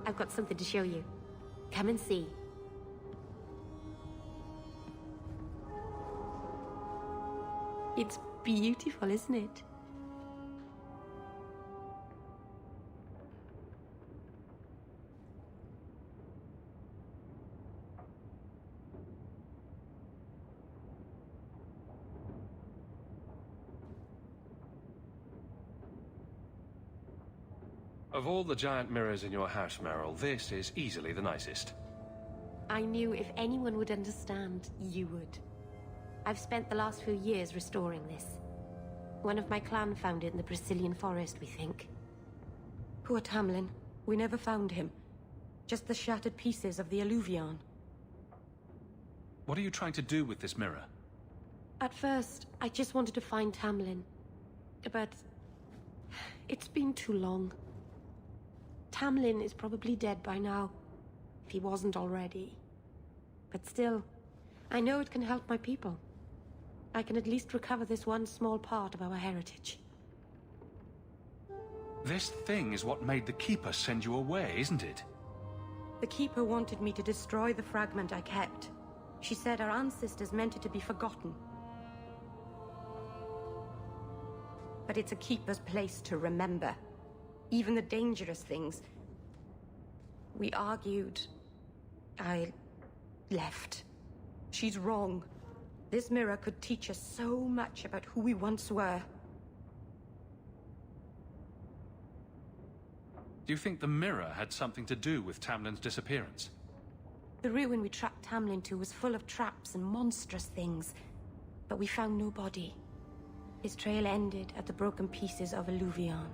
I've got something to show you. Come and see. It's beautiful, isn't it? Of all the giant mirrors in your house, Meryl, this is easily the nicest. I knew if anyone would understand, you would. I've spent the last few years restoring this. One of my clan found it in the Brazilian forest, we think. Poor Tamlin. We never found him. Just the shattered pieces of the alluvion. What are you trying to do with this mirror? At first, I just wanted to find Tamlin. But it's been too long. Tamlin is probably dead by now, if he wasn't already. But still, I know it can help my people. I can at least recover this one small part of our heritage. This thing is what made the Keeper send you away, isn't it? The Keeper wanted me to destroy the fragment I kept. She said our ancestors meant it to be forgotten. But it's a Keeper's place to remember. Even the dangerous things. We argued. I left. She's wrong. This mirror could teach us so much about who we once were. Do you think the mirror had something to do with Tamlin's disappearance? The ruin we tracked Tamlin to was full of traps and monstrous things. But we found no body. His trail ended at the broken pieces of alluvion.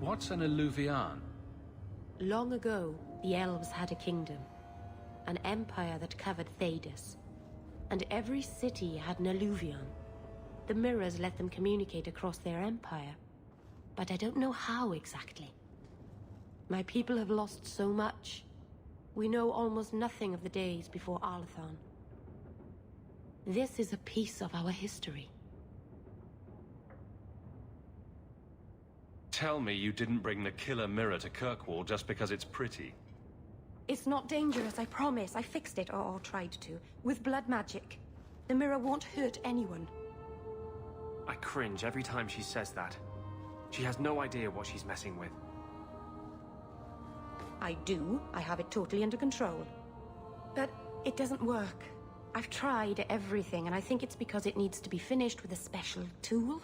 What's an alluvion? Long ago, the elves had a kingdom. An empire that covered Thedas. And every city had an alluvion. The mirrors let them communicate across their empire. But I don't know how exactly. My people have lost so much. We know almost nothing of the days before Arlathon. This is a piece of our history. Tell me you didn't bring the killer mirror to Kirkwall just because it's pretty. It's not dangerous, I promise. I fixed it, or tried to, with blood magic. The mirror won't hurt anyone. I cringe every time she says that. She has no idea what she's messing with. I do. I have it totally under control. But it doesn't work. I've tried everything, and I think it's because it needs to be finished with a special tool.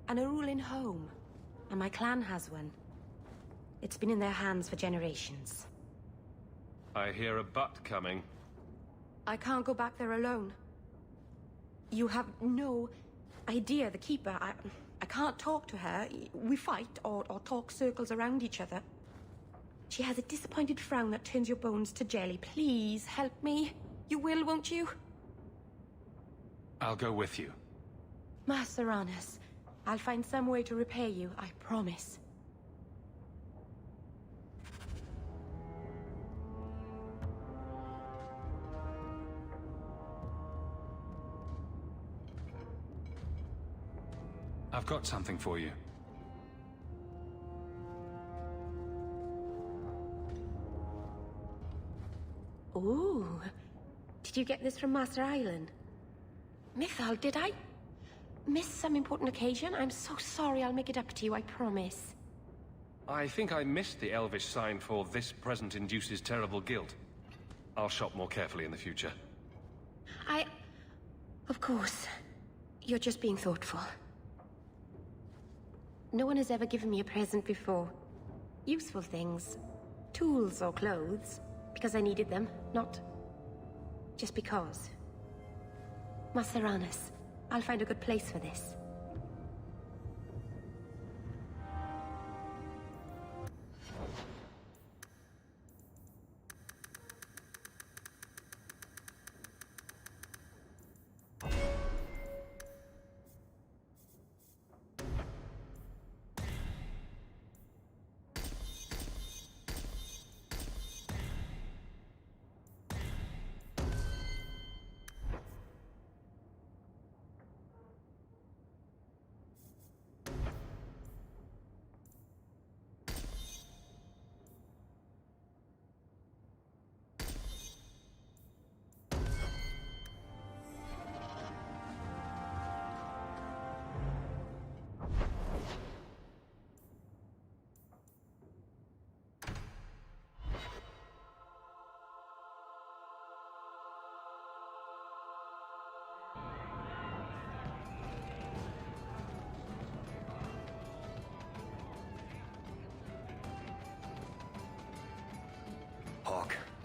An Arulin home. And my clan has one. It's been in their hands for generations. I hear a butt coming. I can't go back there alone. You have no idea, the Keeper. I can't talk to her. We fight or talk circles around each other. She has a disappointed frown that turns your bones to jelly. Please, help me. You will, won't you? I'll go with you. Maseranas, I'll find some way to repay you, I promise. I've got something for you. Ooh. Did you get this from Master Island? Mythal, did I miss some important occasion? I'm so sorry. I'll make it up to you, I promise. I think I missed the elvish sign for "This present induces terrible guilt." I'll shop more carefully in the future. Of course. You're just being thoughtful. No one has ever given me a present before. Useful things. Tools or clothes. Because I needed them, not just because. Maseranas, I'll find a good place for this.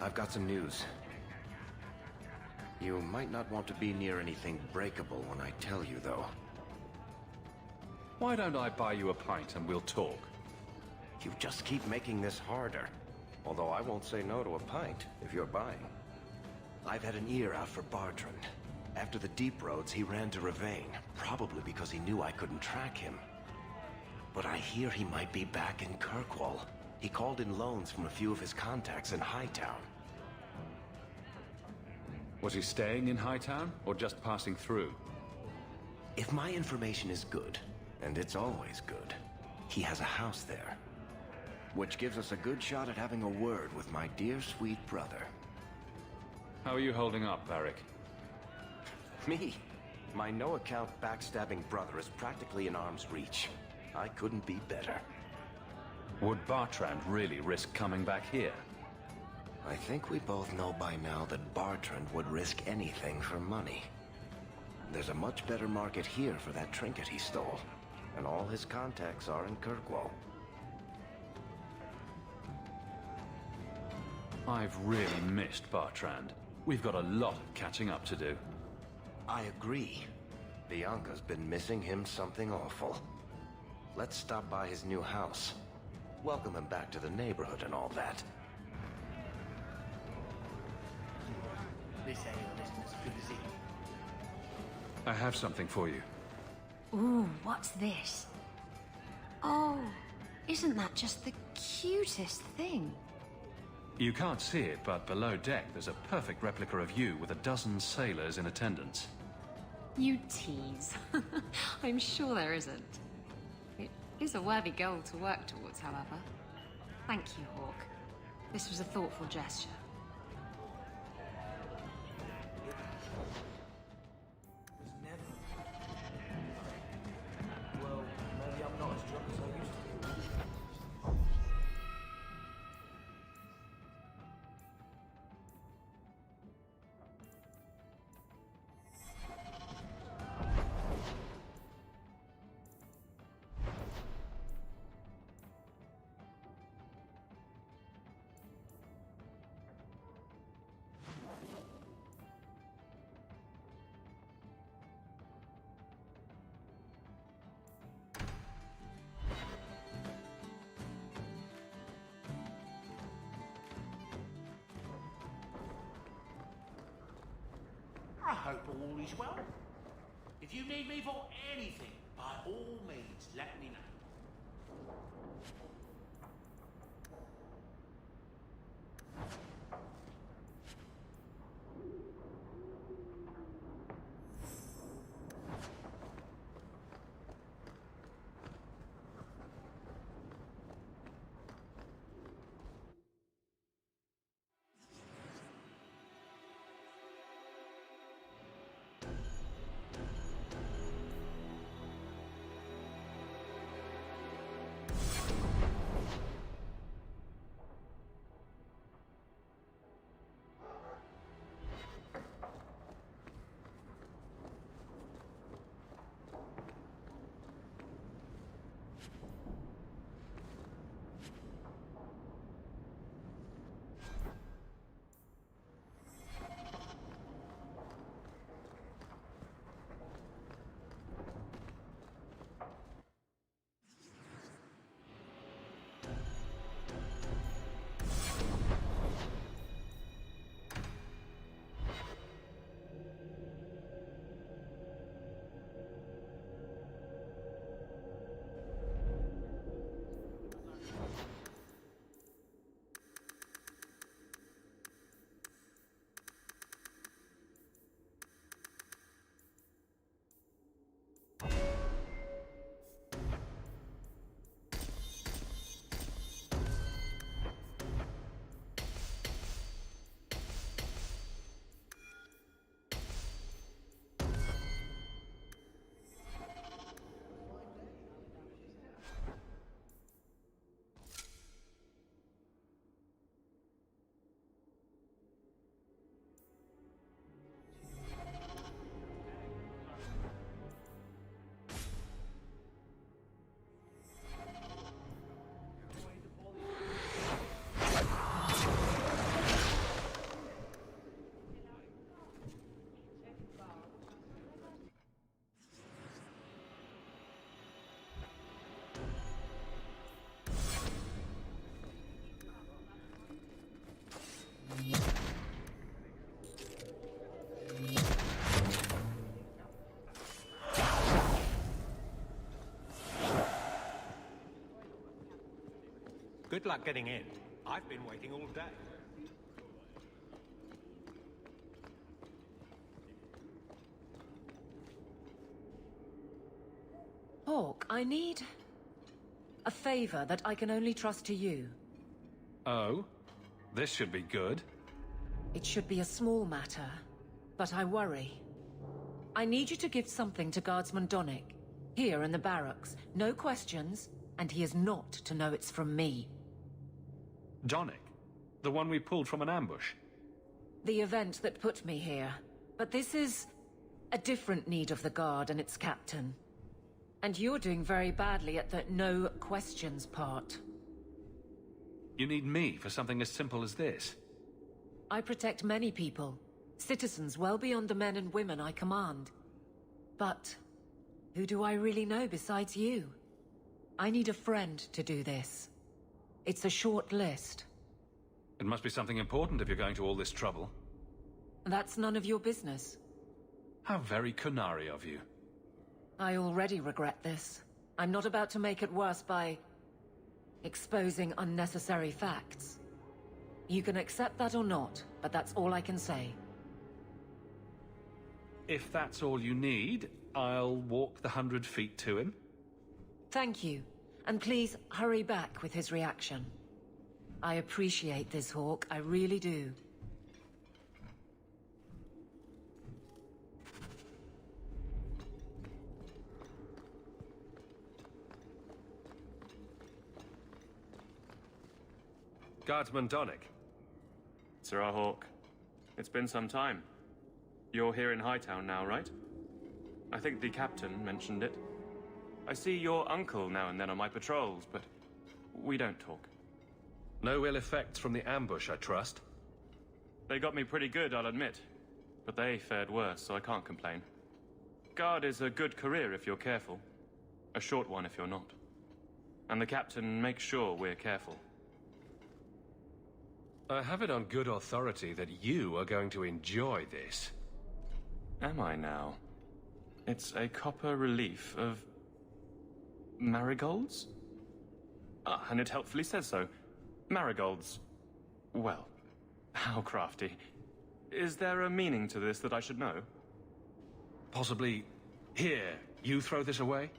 I've got some news. You might not want to be near anything breakable when I tell you, though. Why don't I buy you a pint and we'll talk? You just keep making this harder. Although I won't say no to a pint, if you're buying. I've had an ear out for Bartrand. After the Deep Roads, he ran to Ravane, probably because he knew I couldn't track him. But I hear he might be back in Kirkwall. He called in loans from a few of his contacts in Hightown. Was he staying in Hightown, or just passing through? If my information is good, and it's always good, he has a house there. Which gives us a good shot at having a word with my dear sweet brother. How are you holding up, Varric? Me? My no-account backstabbing brother is practically in arm's reach. I couldn't be better. Would Bartrand really risk coming back here? I think we both know by now that Bartrand would risk anything for money. There's a much better market here for that trinket he stole, and all his contacts are in Kirkwall. I've really missed Bartrand. We've got a lot of catching up to do. I agree. Bianca's been missing him something awful. Let's stop by his new house. Welcome him back to the neighborhood and all that. This ale isn't as good as it. I have something for you. Ooh, what's this? Oh, isn't that just the cutest thing? You can't see it, but below deck there's a perfect replica of you with a dozen sailors in attendance. You tease. I'm sure there isn't. It is a worthy goal to work towards, however. Thank you, Hawk. This was a thoughtful gesture. Well, maybe I'm not as drunk as I used to be. I hope all is well. If you need me for anything, by all means, let me know. Good luck getting in. I've been waiting all day. Hawk, I need a favor that I can only trust to you. Oh? This should be good. It should be a small matter, but I worry. I need you to give something to Guardsman Donnick, here in the barracks. No questions, and he is not to know it's from me. Donnick? The one we pulled from an ambush? The event that put me here. But this is a different need of the Guard and its captain. And you're doing very badly at the no questions part. You need me for something as simple as this? I protect many people. Citizens well beyond the men and women I command. But who do I really know besides you? I need a friend to do this. It's a short list. It must be something important if you're going to all this trouble. That's none of your business. How very Kunari of you. I already regret this. I'm not about to make it worse by exposing unnecessary facts. You can accept that or not, but that's all I can say. If that's all you need, I'll walk the 100 feet to him. Thank you. And please, hurry back with his reaction. I appreciate this, Hawk. I really do. Guardsman Donnick. Sir Hawk, it's been some time. You're here in Hightown now, right? I think the captain mentioned it. I see your uncle now and then on my patrols, but we don't talk. No ill effects from the ambush, I trust? They got me pretty good, I'll admit. But they fared worse, so I can't complain. Guard is a good career if you're careful. A short one if you're not. And the captain makes sure we're careful. I have it on good authority that you are going to enjoy this. Am I now? It's a copper relief of marigolds? Ah, and it helpfully says so. Marigolds. Well, how crafty. Is there a meaning to this that I should know? Possibly, here, you throw this away?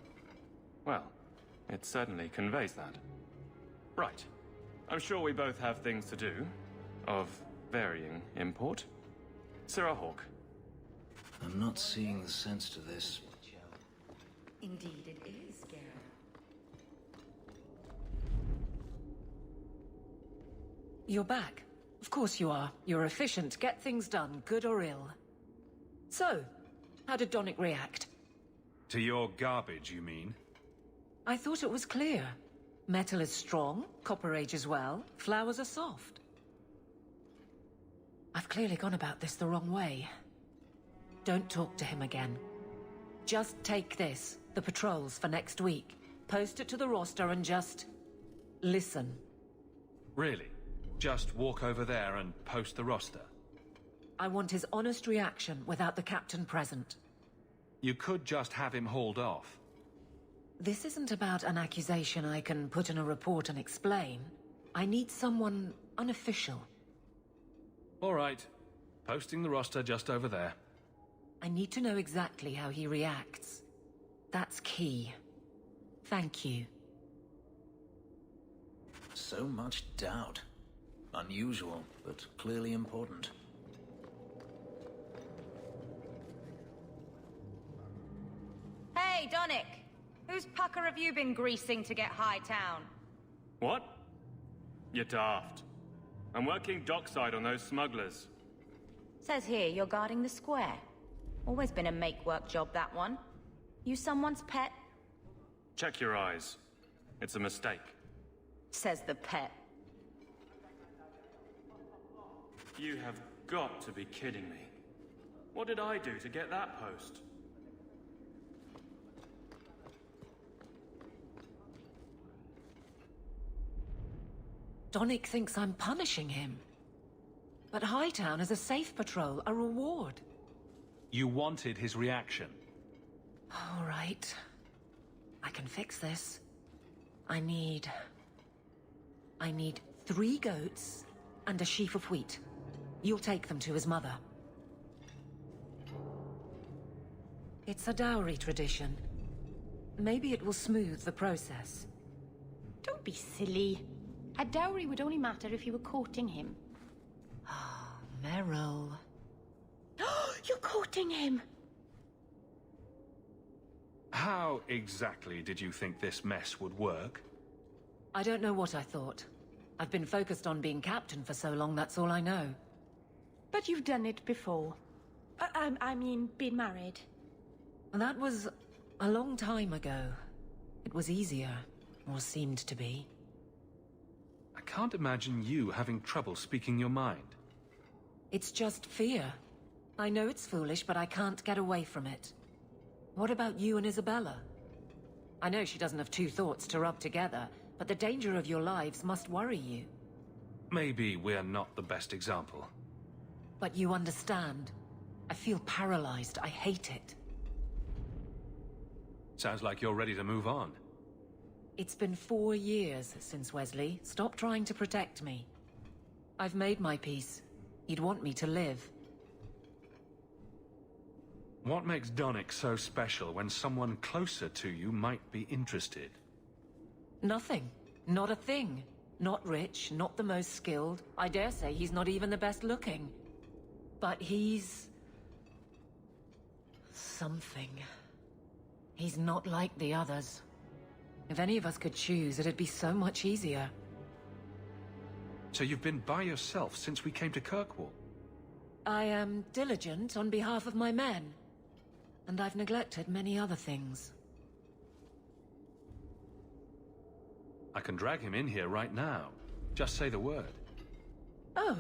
Well, it certainly conveys that. Right. I'm sure we both have things to do, of varying import. Sir Hawk. I'm not seeing the sense to this. Indeed it is, Garrett. You're back. Of course you are. You're efficient. Get things done, good or ill. So, how did Donnick react? To your garbage, you mean? I thought it was clear. Metal is strong, copper ages well, flowers are soft. I've clearly gone about this the wrong way. Don't talk to him again. Just take this, the patrols for next week. Post it to the roster and just listen. Really? Just walk over there and post the roster? I want his honest reaction without the captain present. You could just have him hauled off. This isn't about an accusation I can put in a report and explain. I need someone unofficial. All right. Posting the roster just over there. I need to know exactly how he reacts. That's key. Thank you. So much doubt. Unusual, but clearly important. Hey, Donnick! Whose pucker have you been greasing to get Hightown? What? You're daft. I'm working dockside on those smugglers. Says here you're guarding the square. Always been a make-work job, that one. You someone's pet? Check your eyes. It's a mistake. Says the pet. You have got to be kidding me. What did I do to get that post? Donnick thinks I'm punishing him. But Hightown is a safe patrol, a reward. You wanted his reaction. All right. I can fix this. I need I need 3 goats and a sheaf of wheat. You'll take them to his mother. It's a dowry tradition. Maybe it will smooth the process. Don't be silly. A dowry would only matter if you were courting him. Ah, Meryl. You're courting him! How exactly did you think this mess would work? I don't know what I thought. I've been focused on being captain for so long, that's all I know. But you've done it before. I mean, been married. That was a long time ago. It was easier, or seemed to be. I can't imagine you having trouble speaking your mind. It's just fear. I know it's foolish, but I can't get away from it. What about you and Isabella? I know she doesn't have 2 thoughts to rub together, but the danger of your lives must worry you. Maybe we're not the best example. But you understand. I feel paralyzed. I hate it. Sounds like you're ready to move on. It's been 4 years since Wesley. Stop trying to protect me. I've made my peace. You'd want me to live. What makes Donnick so special when someone closer to you might be interested? Nothing. Not a thing. Not rich, not the most skilled. I dare say he's not even the best looking. But he's... something. He's not like the others. If any of us could choose, it'd be so much easier. So you've been by yourself since we came to Kirkwall? I am diligent on behalf of my men. And I've neglected many other things. I can drag him in here right now. Just say the word. Oh,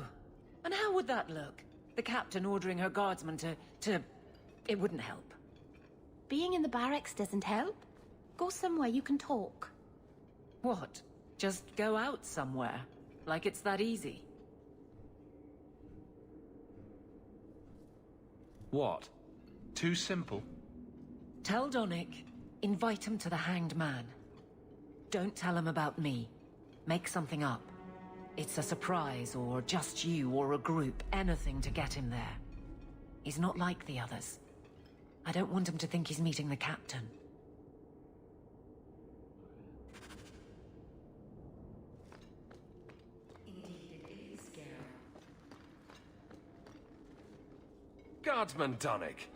and how would that look? The captain ordering her guardsmen to... It wouldn't help. Being in the barracks doesn't help. Go somewhere you can talk. What? Just go out somewhere? Like it's that easy? What? Too simple? Tell Donnick, invite him to the Hanged Man. Don't tell him about me. Make something up. It's a surprise, or just you, or a group, anything to get him there. He's not like the others. I don't want him to think he's meeting the captain. Guardsman Donnick,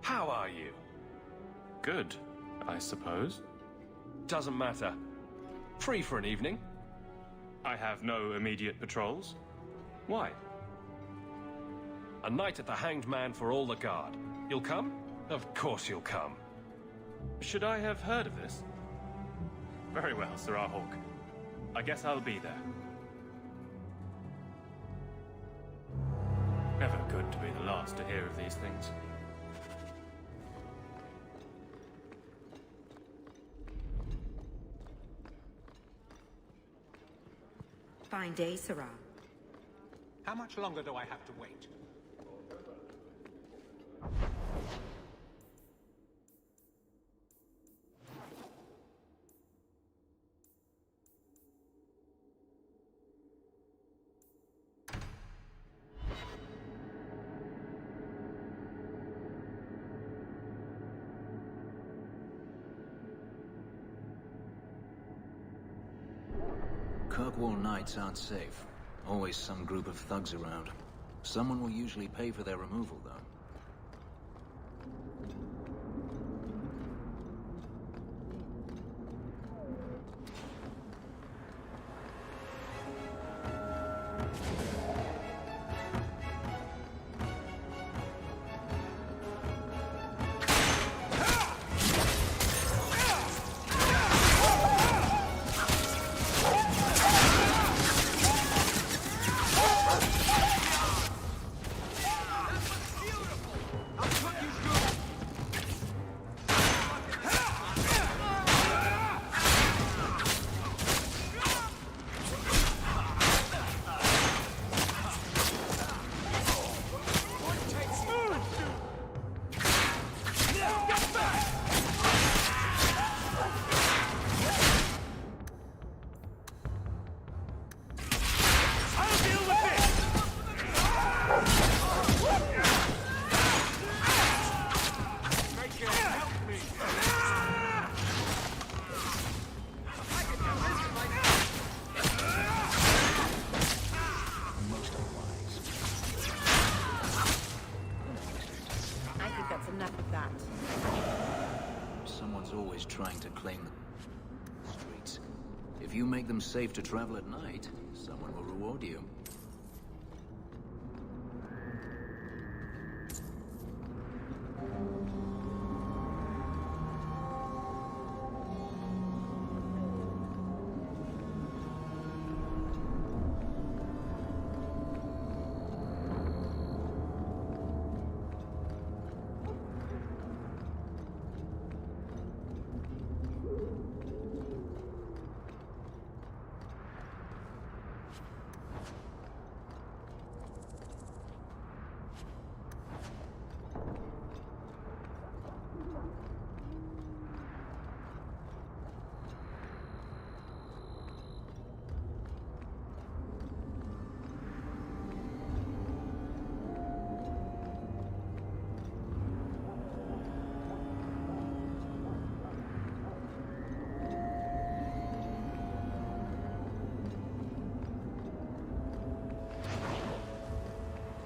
how are you? Good, I suppose. Doesn't matter. Free for an evening? I have no immediate patrols. Why? A night at the Hanged Man for all the guard. You'll come? Of course you'll come. Should I have heard of this? Very well, Sir Hawk. I guess I'll be there. Never good to be the last to hear of these things. Fine day, Sarah. How much longer do I have to wait? Kirkwall nights aren't safe. Always some group of thugs around. Someone will usually pay for their removal, though. claim the streets. If you make them safe to travel at night, someone will reward you.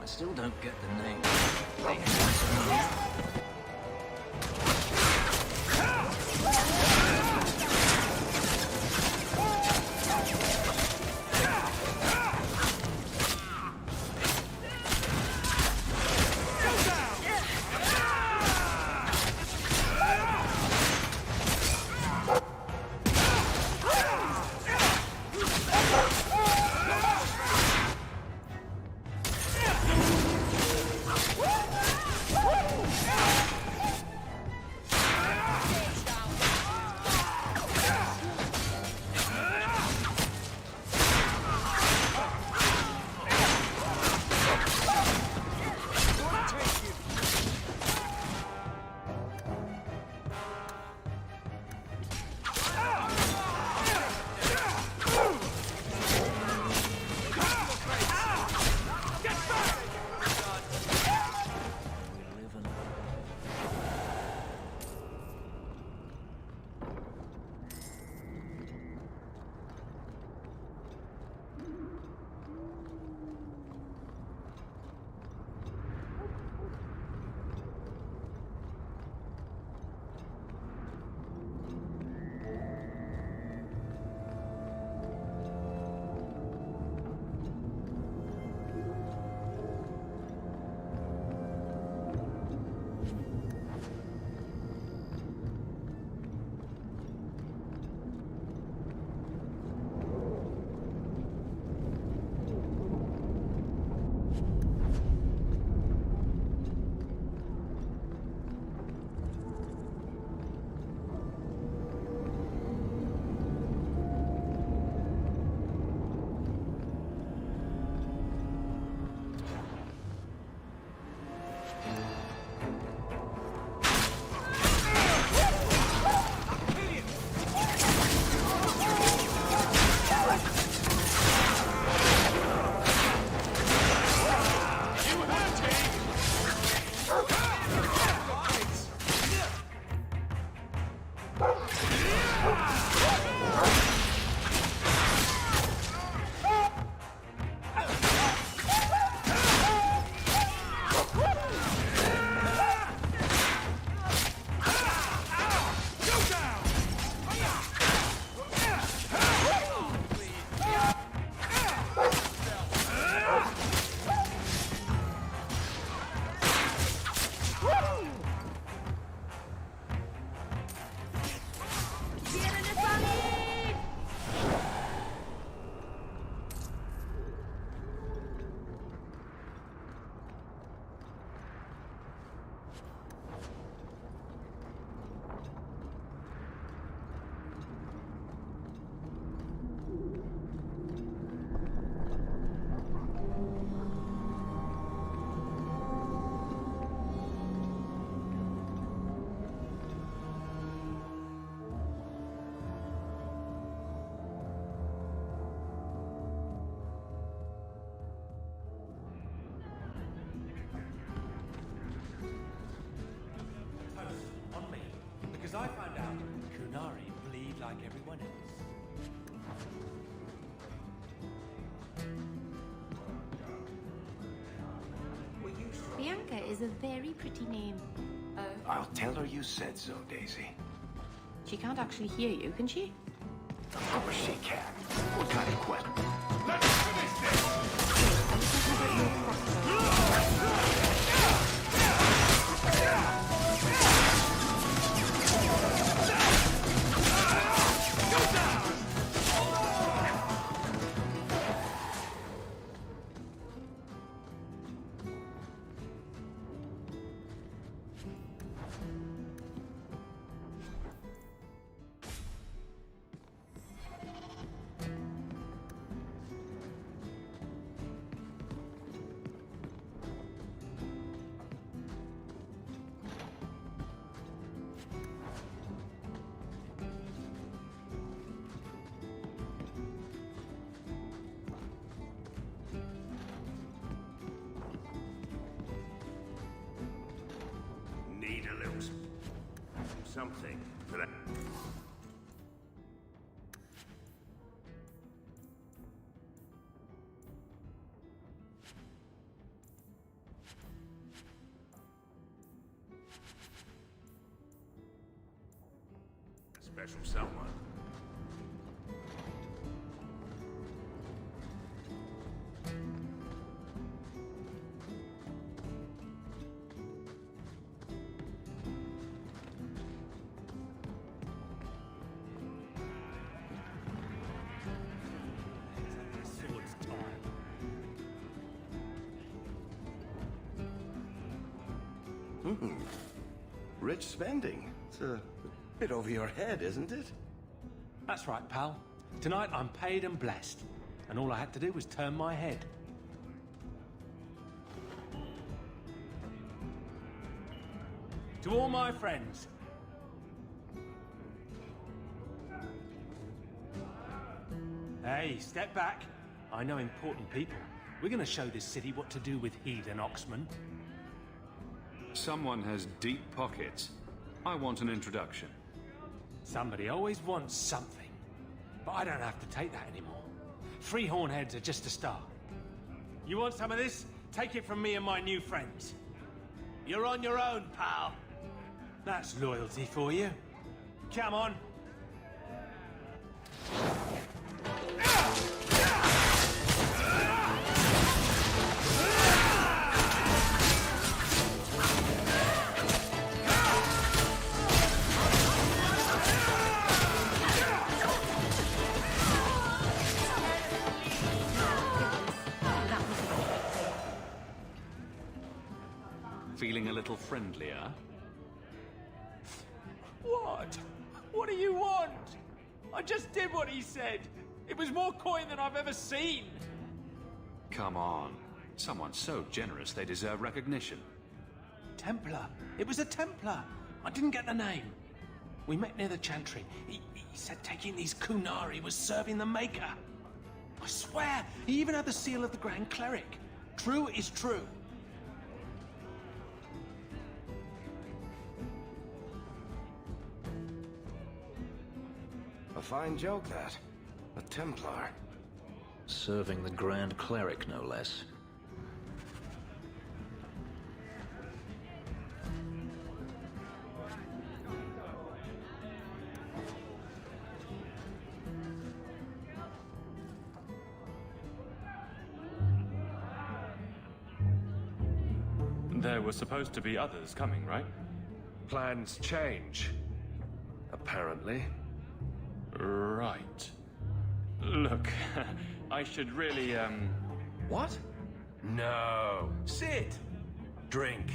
I still don't get the name. Because I found out Kunari bleed like everyone else. Bianca is a very pretty name. I'll tell her you said so, Daisy. She can't actually hear you, can she? Of course she can. What kind of quest? Let's finish Need a little something for that. A special someone. Rich spending. It's a bit over your head, isn't it? That's right, pal. Tonight I'm paid and blessed, and all I had to do was turn my head. To all my friends. Hey, step back. I know important people. We're gonna show this city what to do with heathen oxmen. Someone has deep pockets. I want an introduction. Somebody always wants something. But I don't have to take that anymore. 3 hornheads are just a start. You want some of this? Take it from me and my new friends. You're on your own, pal. That's loyalty for you. Come on. Feeling a little friendlier? What? What do you want? I just did what he said. It was more coin than I've ever seen. Come on. Someone so generous they deserve recognition. Templar. It was a Templar. I didn't get the name. We met near the Chantry. He said taking these Kunari was serving the Maker. I swear, he even had the seal of the Grand Cleric. True is true. A fine joke, that. A Templar. Serving the Grand Cleric, no less. There were supposed to be others coming, right? Plans change. Apparently. Right. Look, I should really, What? No. Sit. Drink.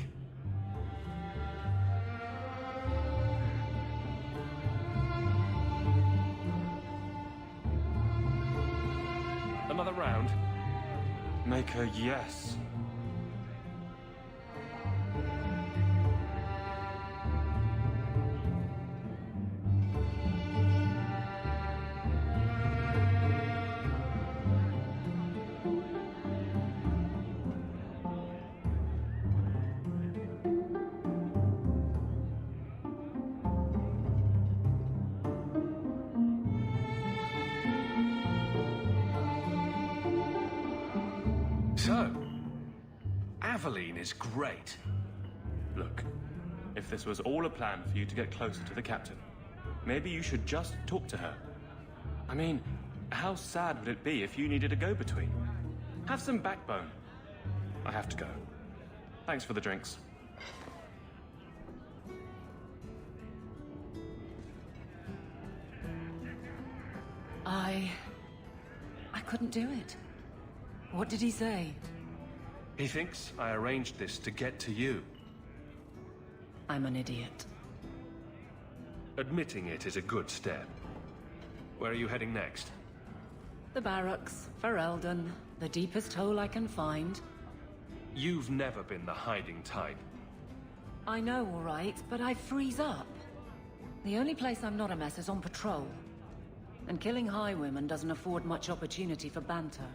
Another round? Maker, yes. So, Aveline is great. Look, if this was all a plan for you to get closer to the captain, Maybe you should just talk to her. I mean, how sad would it be if you needed a go-between? Have some backbone. I have to go. Thanks for the drinks. I couldn't do it. What did he say? He thinks I arranged this to get to you. I'm an idiot. Admitting it is a good step. Where are you heading next? The barracks, for Eldon, the deepest hole I can find. You've never been the hiding type. I know, all right, but I freeze up. The only place I'm not a mess is on patrol. And killing highwaymen doesn't afford much opportunity for banter.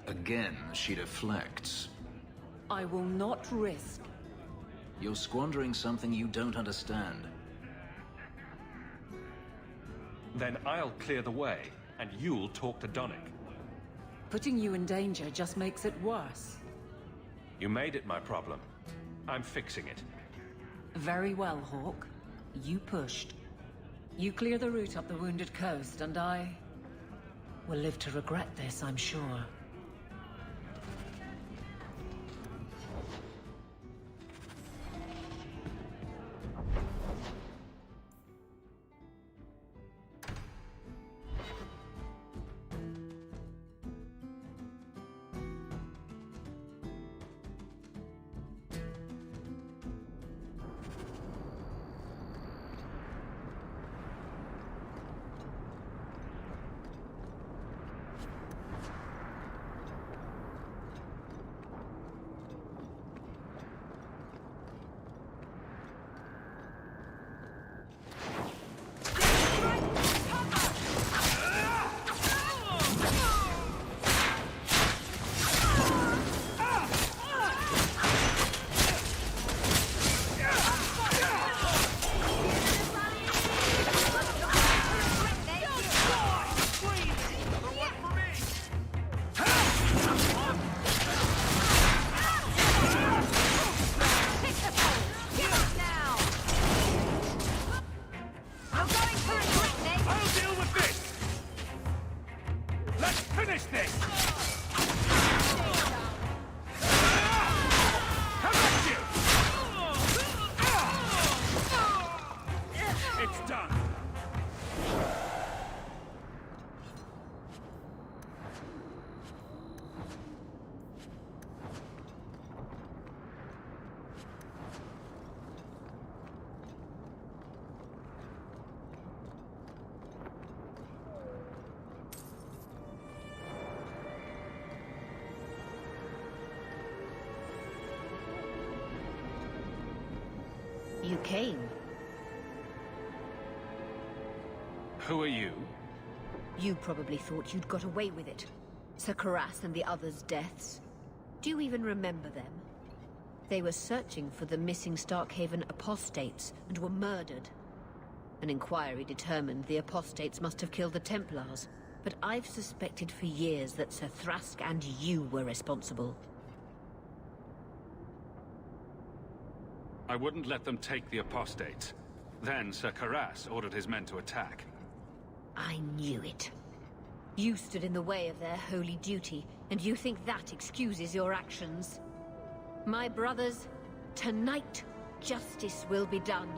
Again, she deflects. I will not risk. You're squandering something you don't understand. Then I'll clear the way, and you'll talk to Donnick. Putting you in danger just makes it worse. You made it my problem. I'm fixing it. Very well, Hawk. You pushed. You clear the route up the Wounded Coast, and I will live to regret this, I'm sure. You came. Who are you? You probably thought you'd got away with it. Sir Karas and the others' deaths. Do you even remember them? They were searching for the missing Starkhaven apostates and were murdered. An inquiry determined the apostates must have killed the Templars, but I've suspected for years that Sir Thrask and you were responsible. I wouldn't let them take the apostates. Then Sir Karas ordered his men to attack. I knew it. You stood in the way of their holy duty, and you think that excuses your actions. My brothers, tonight, justice will be done.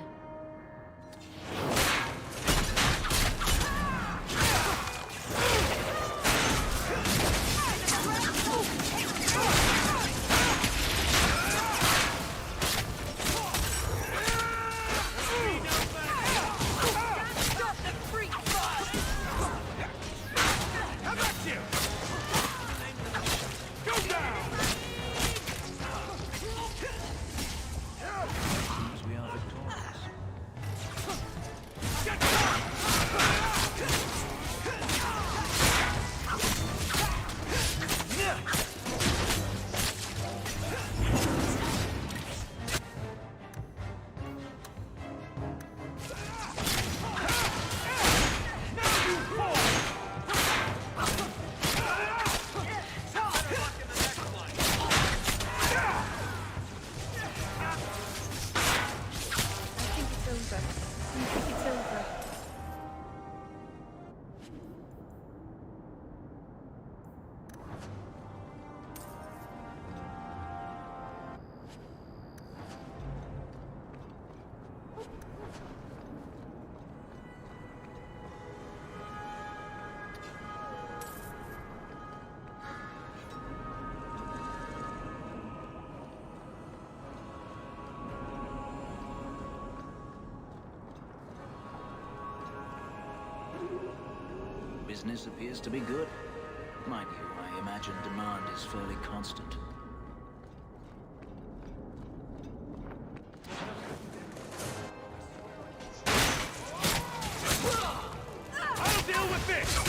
business appears to be good. Mind you, I imagine demand is fairly constant. I'll deal with this!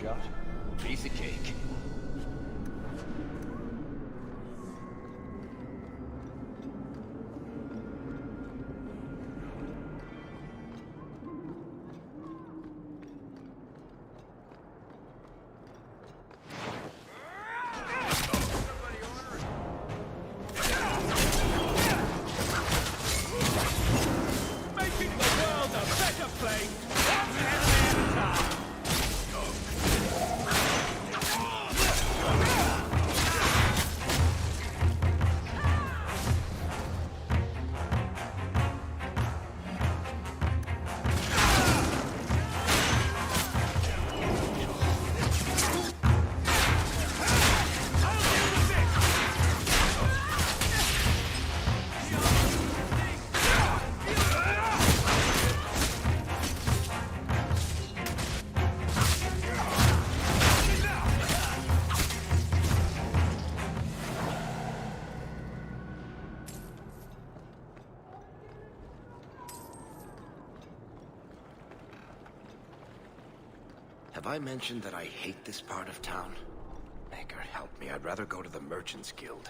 shot? Piece of cake. Have I mentioned that I hate this part of town? Maker, help me. I'd rather go to the Merchants Guild.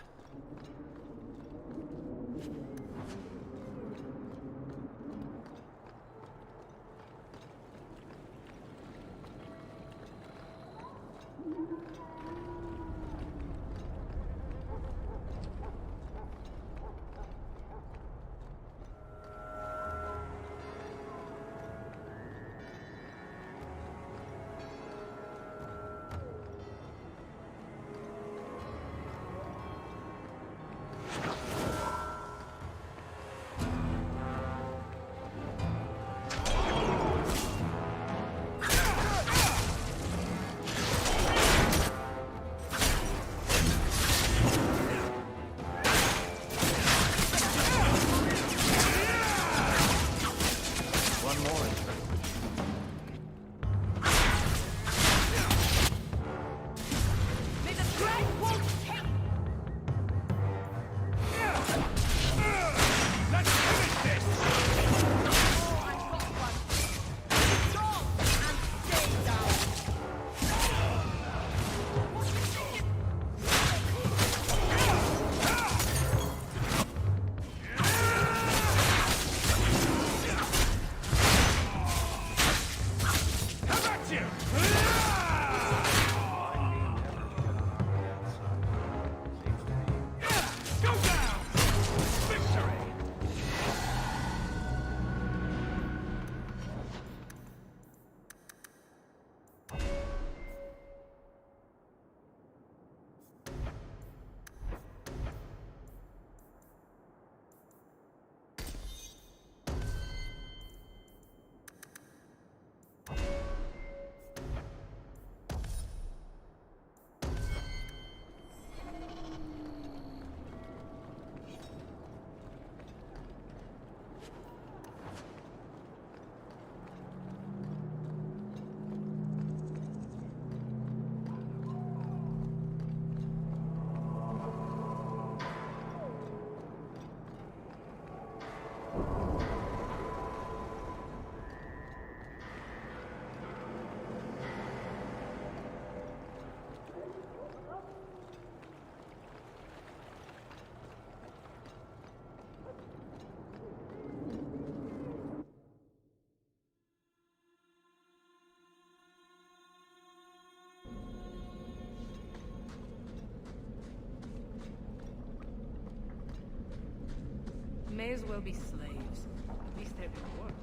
May as well be slaves. At least they're gonna work.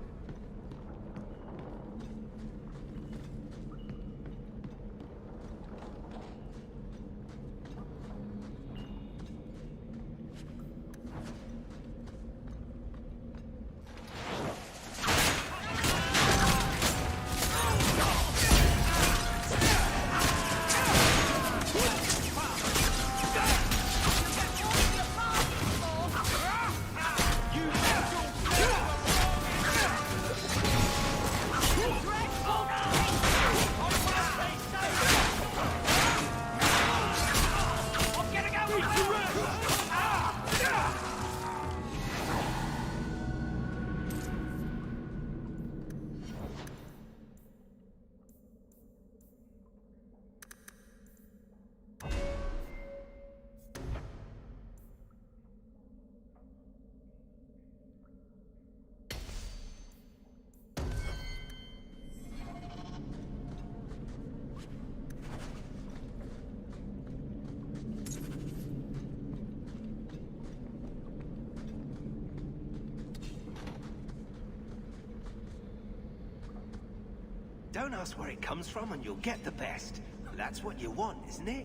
Don't ask where it comes from and you'll get the best. That's what you want, isn't it?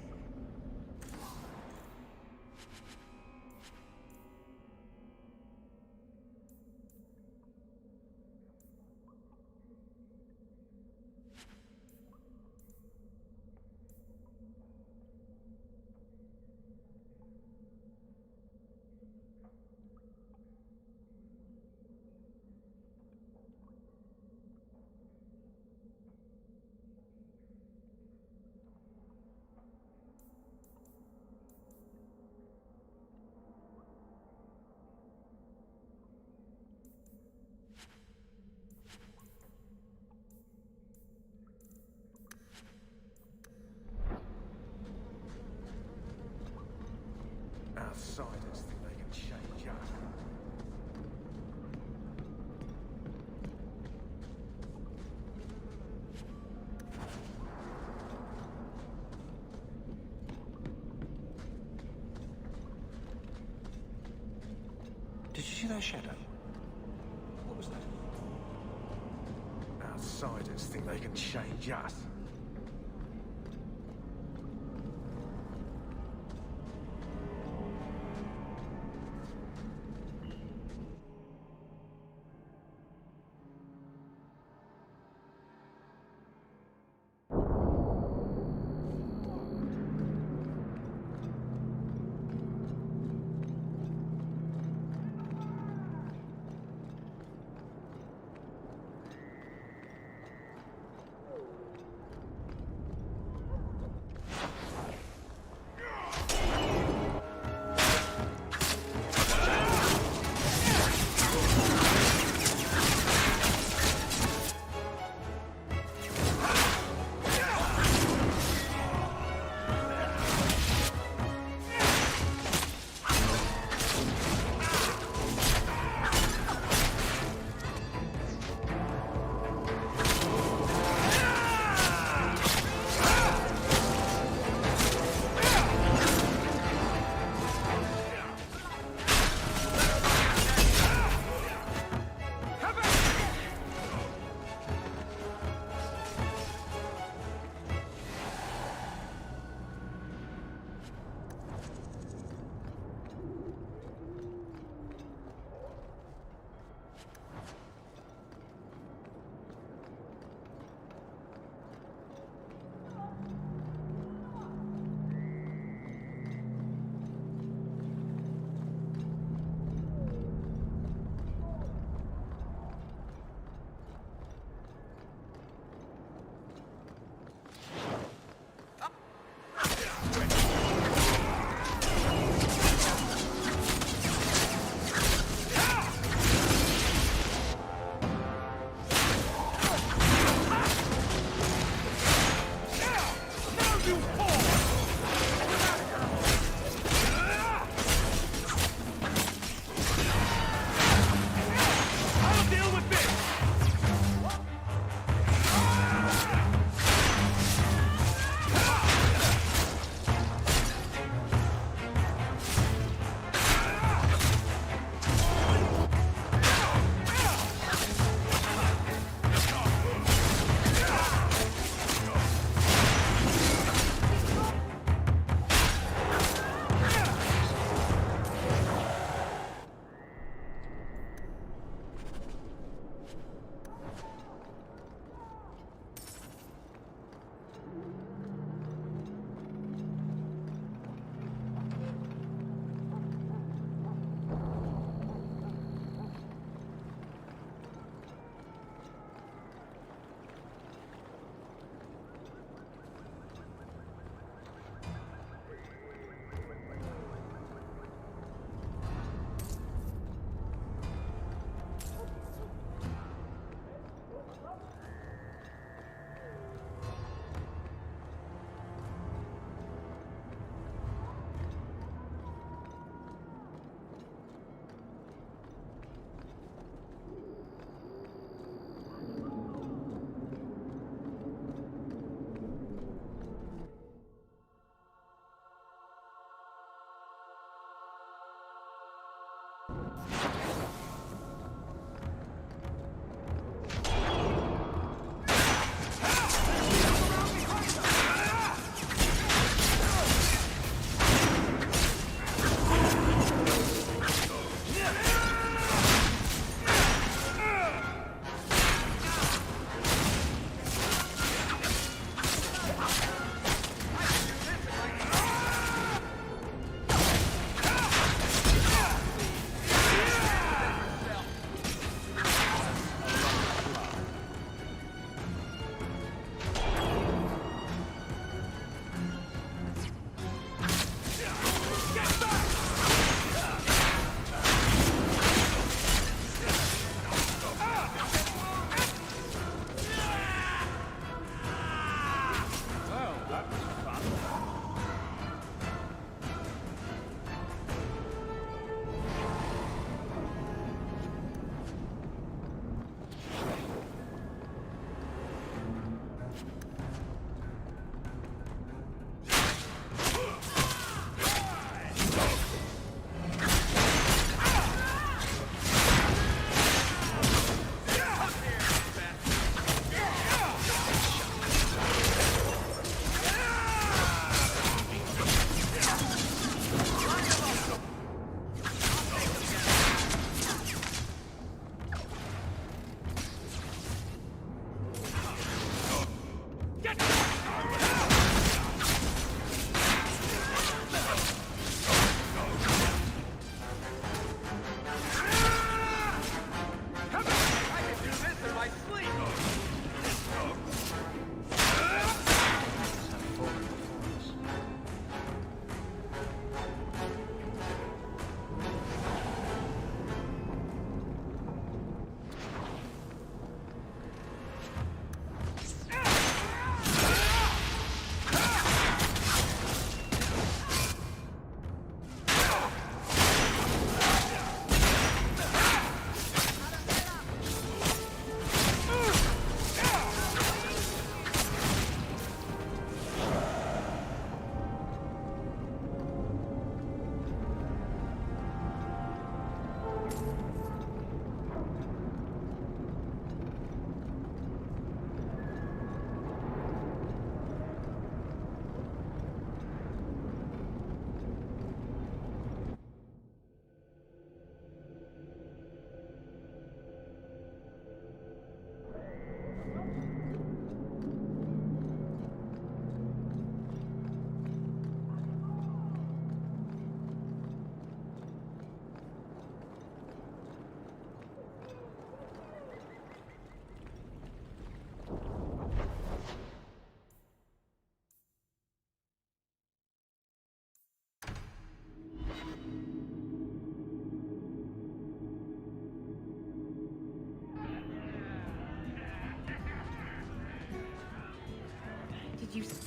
Outsiders think they can change us. Did you see that shadow? What was that? Outsiders think they can change us.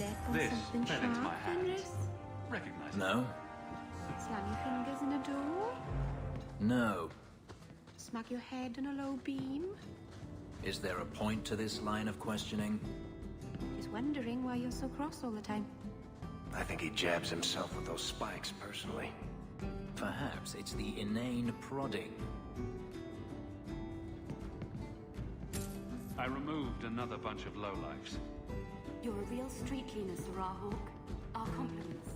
step on This something fell into sharp, my hands. Fenris? Recognize it? No? Slam your fingers in a door? No. Smack your head on a low beam? Is there a point to this line of questioning? Just wondering why you're so cross all the time. I think he jabs himself with those spikes, personally. Perhaps it's the inane prodding. I removed another bunch of lowlifes. You're a real street cleaner, Sarah Hawk. Our compliments.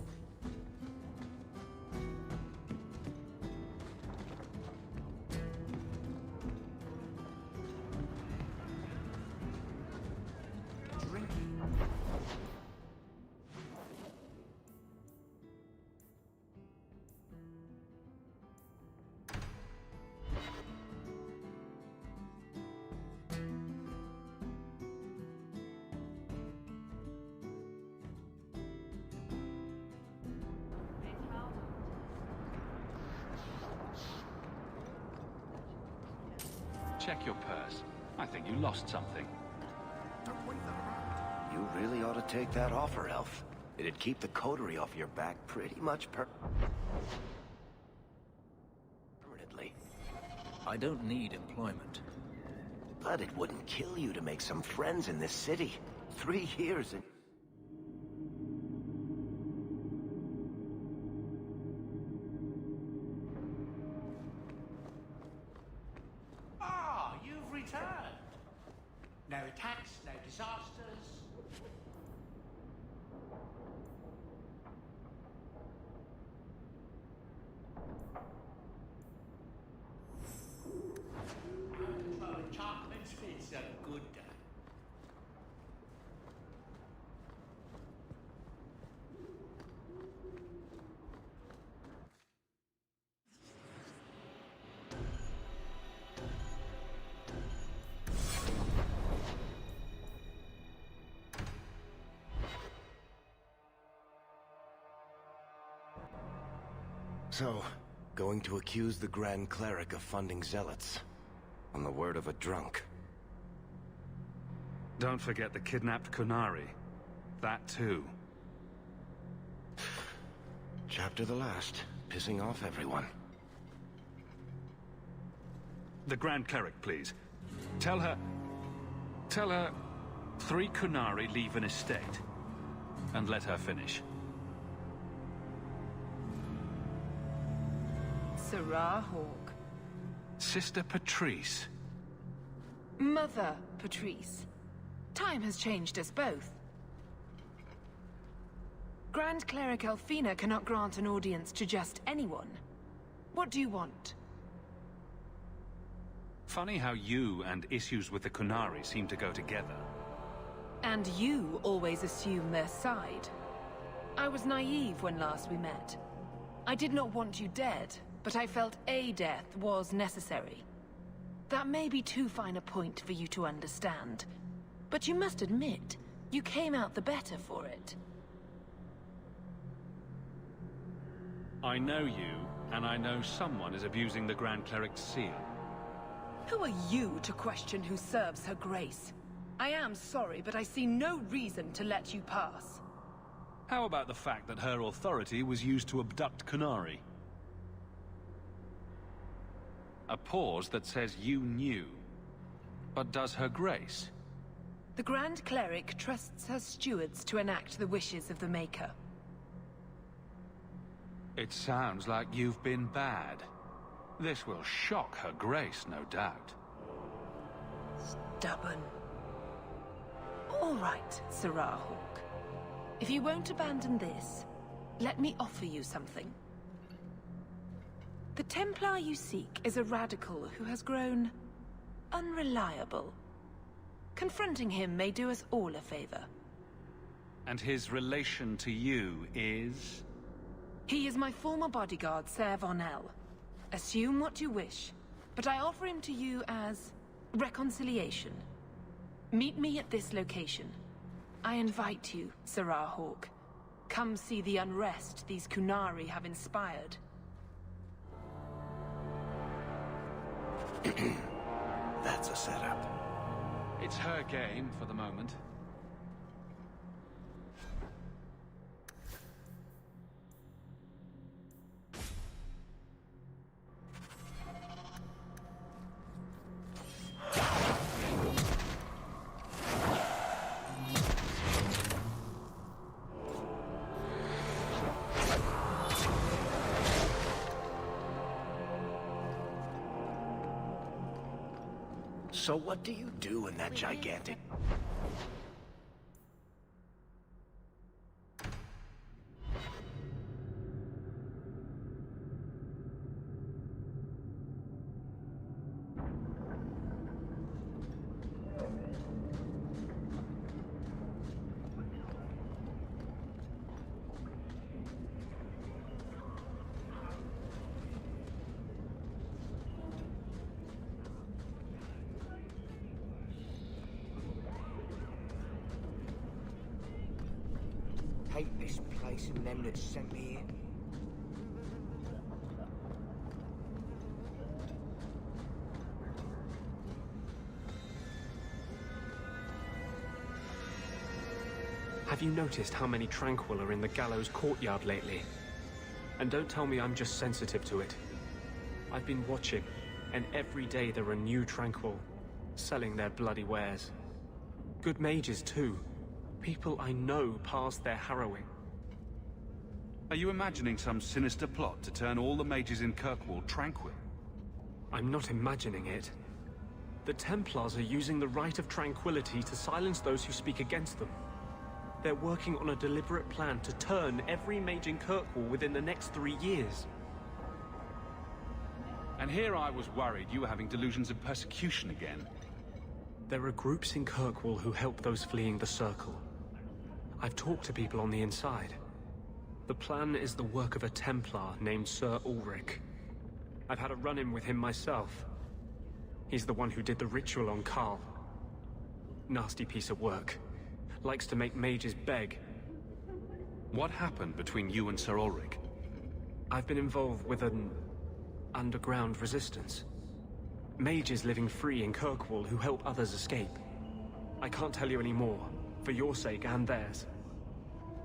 Check your purse. I think you lost something. You really ought to take that offer, Elf. It'd keep the coterie off your back pretty much permanently. I don't need employment. But it wouldn't kill you to make some friends in this city. 3 years and... Ah, you've returned. No attacks, no disasters. Control enchantments is a good day. So, going to accuse the Grand Cleric of funding zealots. On the word of a drunk. Don't forget the kidnapped Kunari. That too. Chapter the last. Pissing off everyone. The Grand Cleric, please. Tell her 3 Kunari leave an estate. And let her finish. Sarah Hawk. Sister Patrice. Mother Patrice. Time has changed us both. Grand Cleric Elfina cannot grant an audience to just anyone. What do you want? Funny how you and issues with the Kunari seem to go together. And you always assume their side. I was naive when last we met. I did not want you dead, but I felt a death was necessary. That may be too fine a point for you to understand, but you must admit, you came out the better for it. I know you, and I know someone is abusing the Grand Cleric's seal. Who are you to question who serves her grace? I am sorry, but I see no reason to let you pass. How about the fact that her authority was used to abduct Kunari? A pause that says you knew. But does her grace? The Grand Cleric trusts her stewards to enact the wishes of the Maker. It sounds like you've been bad. This will shock her grace, no doubt. Stubborn. All right, Sarah Hawk. If you won't abandon this, let me offer you something. The Templar you seek is a radical who has grown unreliable. Confronting him may do us all a favor. And his relation to you is? He is my former bodyguard, Ser Von El. Assume what you wish, but I offer him to you as reconciliation. Meet me at this location. I invite you, Sarah Hawk. Come see the unrest these Kunari have inspired. That's a setup. It's her game for the moment. So what do you do in that gigantic... Hate this place and them that sent me here. Have you noticed how many Tranquil are in the gallows courtyard lately? And don't tell me I'm just sensitive to it. I've been watching, and every day there are new Tranquil, selling their bloody wares. Good mages too. People I know past their harrowing. Are you imagining some sinister plot to turn all the mages in Kirkwall tranquil? I'm not imagining it. The Templars are using the right of tranquility to silence those who speak against them. They're working on a deliberate plan to turn every mage in Kirkwall within the next 3 years. And here I was worried you were having delusions of persecution again. There are groups in Kirkwall who help those fleeing the Circle. I've talked to people on the inside. The plan is the work of a Templar named Sir Ulrich. I've had a run-in with him myself. He's the one who did the ritual on Karl. Nasty piece of work. Likes to make mages beg. What happened between you and Sir Ulrich? I've been involved with an underground resistance. Mages living free in Kirkwall who help others escape. I can't tell you any more, for your sake and theirs.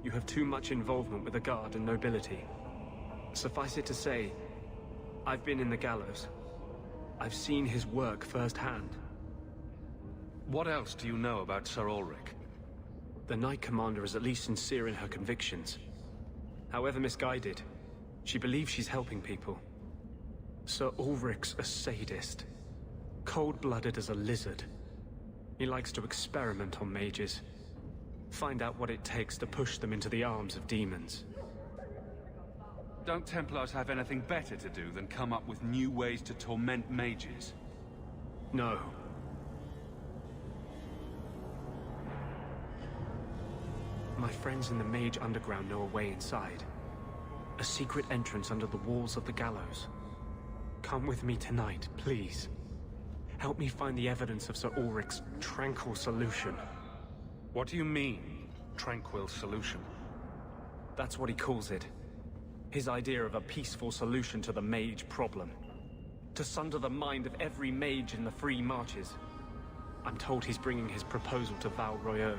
You have too much involvement with the Guard and nobility. Suffice it to say, I've been in the gallows. I've seen his work firsthand. What else do you know about Sir Ulrich? The Knight Commander is at least sincere in her convictions. However misguided, she believes she's helping people. Sir Ulrich's a sadist. Cold-blooded as a lizard. He likes to experiment on mages. Find out what it takes to push them into the arms of demons. Don't Templars have anything better to do than come up with new ways to torment mages? No. My friends in the Mage Underground know a way inside. A secret entrance under the walls of the gallows. Come with me tonight, please. Help me find the evidence of Sir Ulrich's tranquil solution. What do you mean, tranquil solution? That's what he calls it. His idea of a peaceful solution to the mage problem. To sunder the mind of every mage in the free marches. I'm told he's bringing his proposal to Val Royeaux,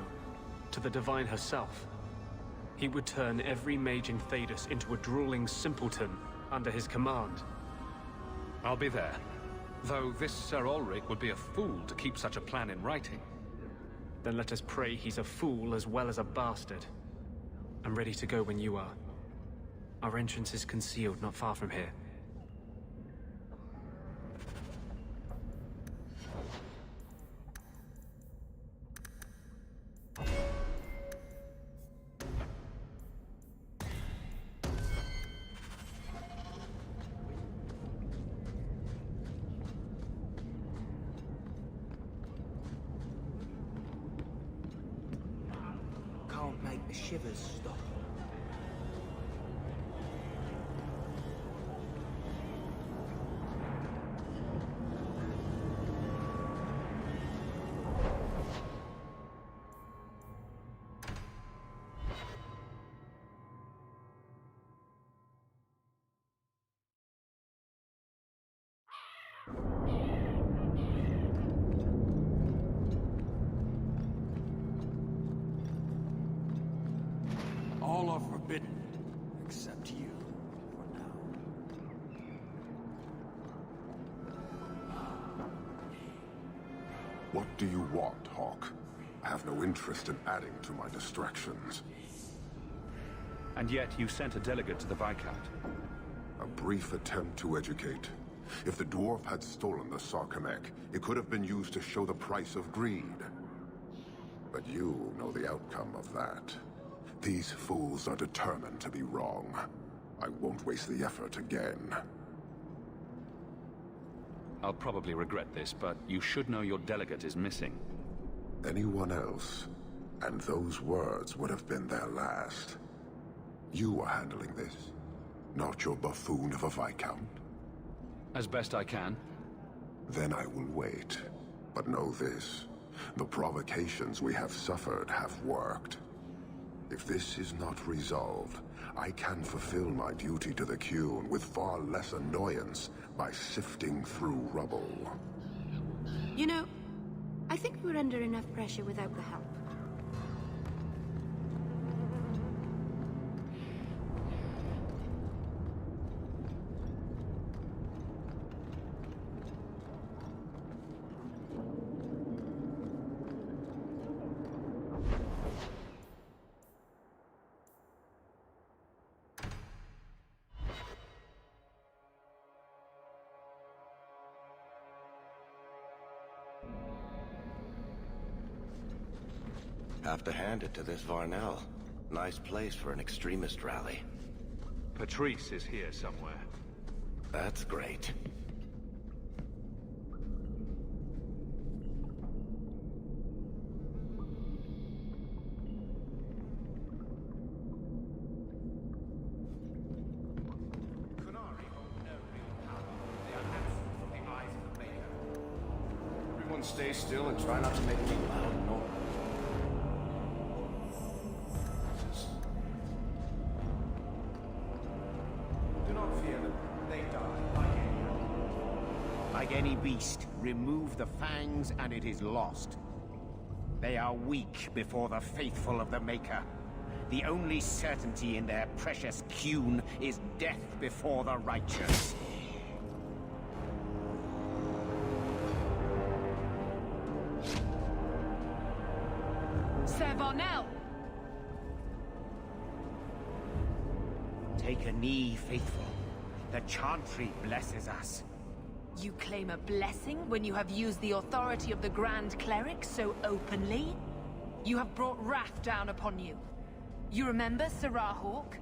to the Divine herself. He would turn every mage in Thedas into a drooling simpleton under his command. I'll be there. Though this Sir Ulrich would be a fool to keep such a plan in writing. Then let us pray he's a fool as well as a bastard. I'm ready to go when you are. Our entrance is concealed not far from here. Can't make the shivers stop. All are forbidden, except you, for now. What do you want, Hawk? I have no interest in adding to my distractions. And yet you sent a delegate to the Viscount. A brief attempt to educate. If the dwarf had stolen the Sarkanek, it could have been used to show the price of greed. But you know the outcome of that. These fools are determined to be wrong. I won't waste the effort again. I'll probably regret this, but you should know your delegate is missing. Anyone else, and those words would have been their last. You are handling this, not your buffoon of a Viscount. As best I can. Then I will wait. But know this, the provocations we have suffered have worked. If this is not resolved, I can fulfill my duty to the Qun with far less annoyance by sifting through rubble. You know, I think we're under enough pressure without the help. Have to hand it to this Varnell. Nice place for an extremist rally. Patrice is here somewhere. That's great. Everyone stay still and try not to make any loud noise. Like any beast, remove the fangs and it is lost. They are weak before the faithful of the Maker. The only certainty in their precious Qun is death before the righteous. Sir Varnell! Take a knee, faithful. The Chantry blesses us. You claim a blessing when you have used the authority of the Grand Cleric so openly? You have brought wrath down upon you. You remember, Sirrah Hawk?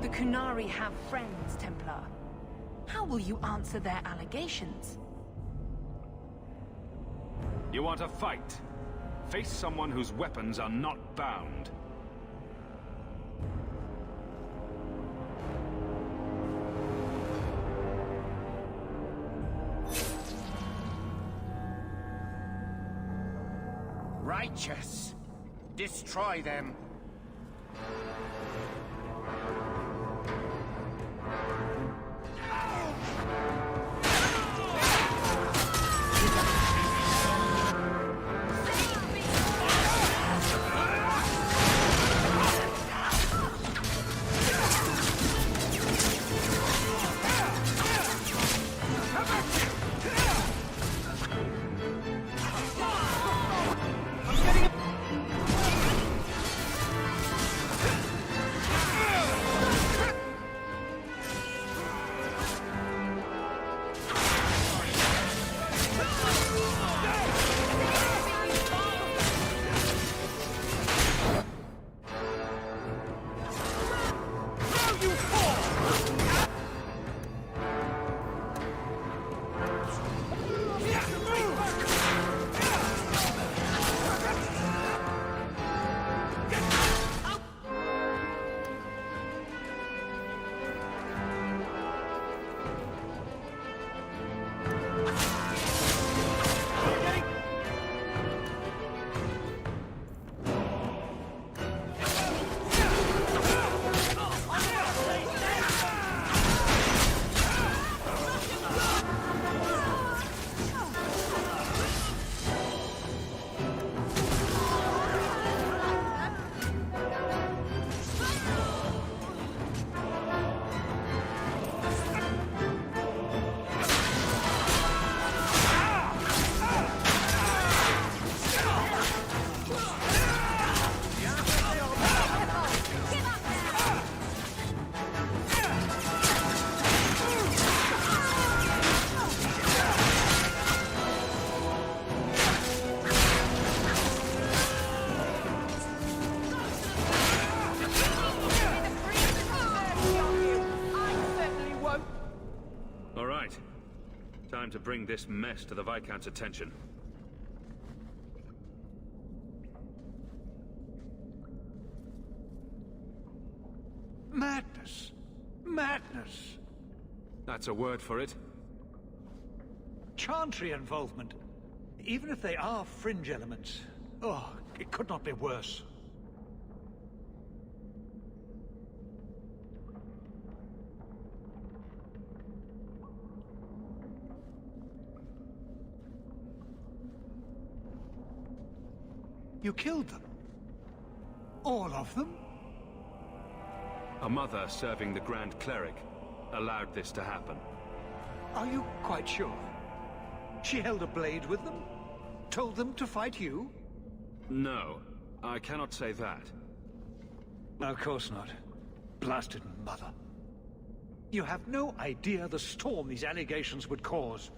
The Qunari have friends, Templar. How will you answer their allegations? You want a fight? Face someone whose weapons are not bound. Righteous! Destroy them! Time to bring this mess to the Viscount's attention. Madness! Madness! That's a word for it. Chantry involvement. Even if they are fringe elements. Oh, it could not be worse. You killed them? All of them? A mother serving the Grand Cleric allowed this to happen. Are you quite sure? She held a blade with them? Told them to fight you? No, I cannot say that. Of course not. Blasted mother. You have no idea the storm these allegations would cause.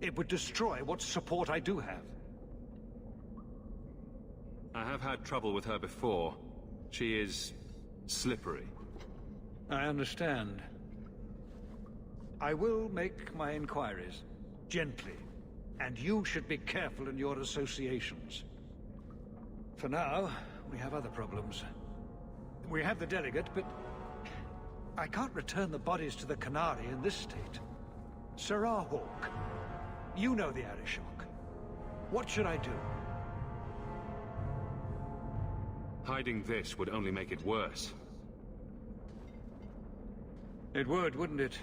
It would destroy what support I do have. I have had trouble with her before. She is slippery. I understand. I will make my inquiries. Gently. And you should be careful in your associations. For now, we have other problems. We have the delegate, but I can't return the bodies to the Canary in this state. Sirrah Hawk, you know the Arishok. What should I do? Hiding this would only make it worse. It would, wouldn't it?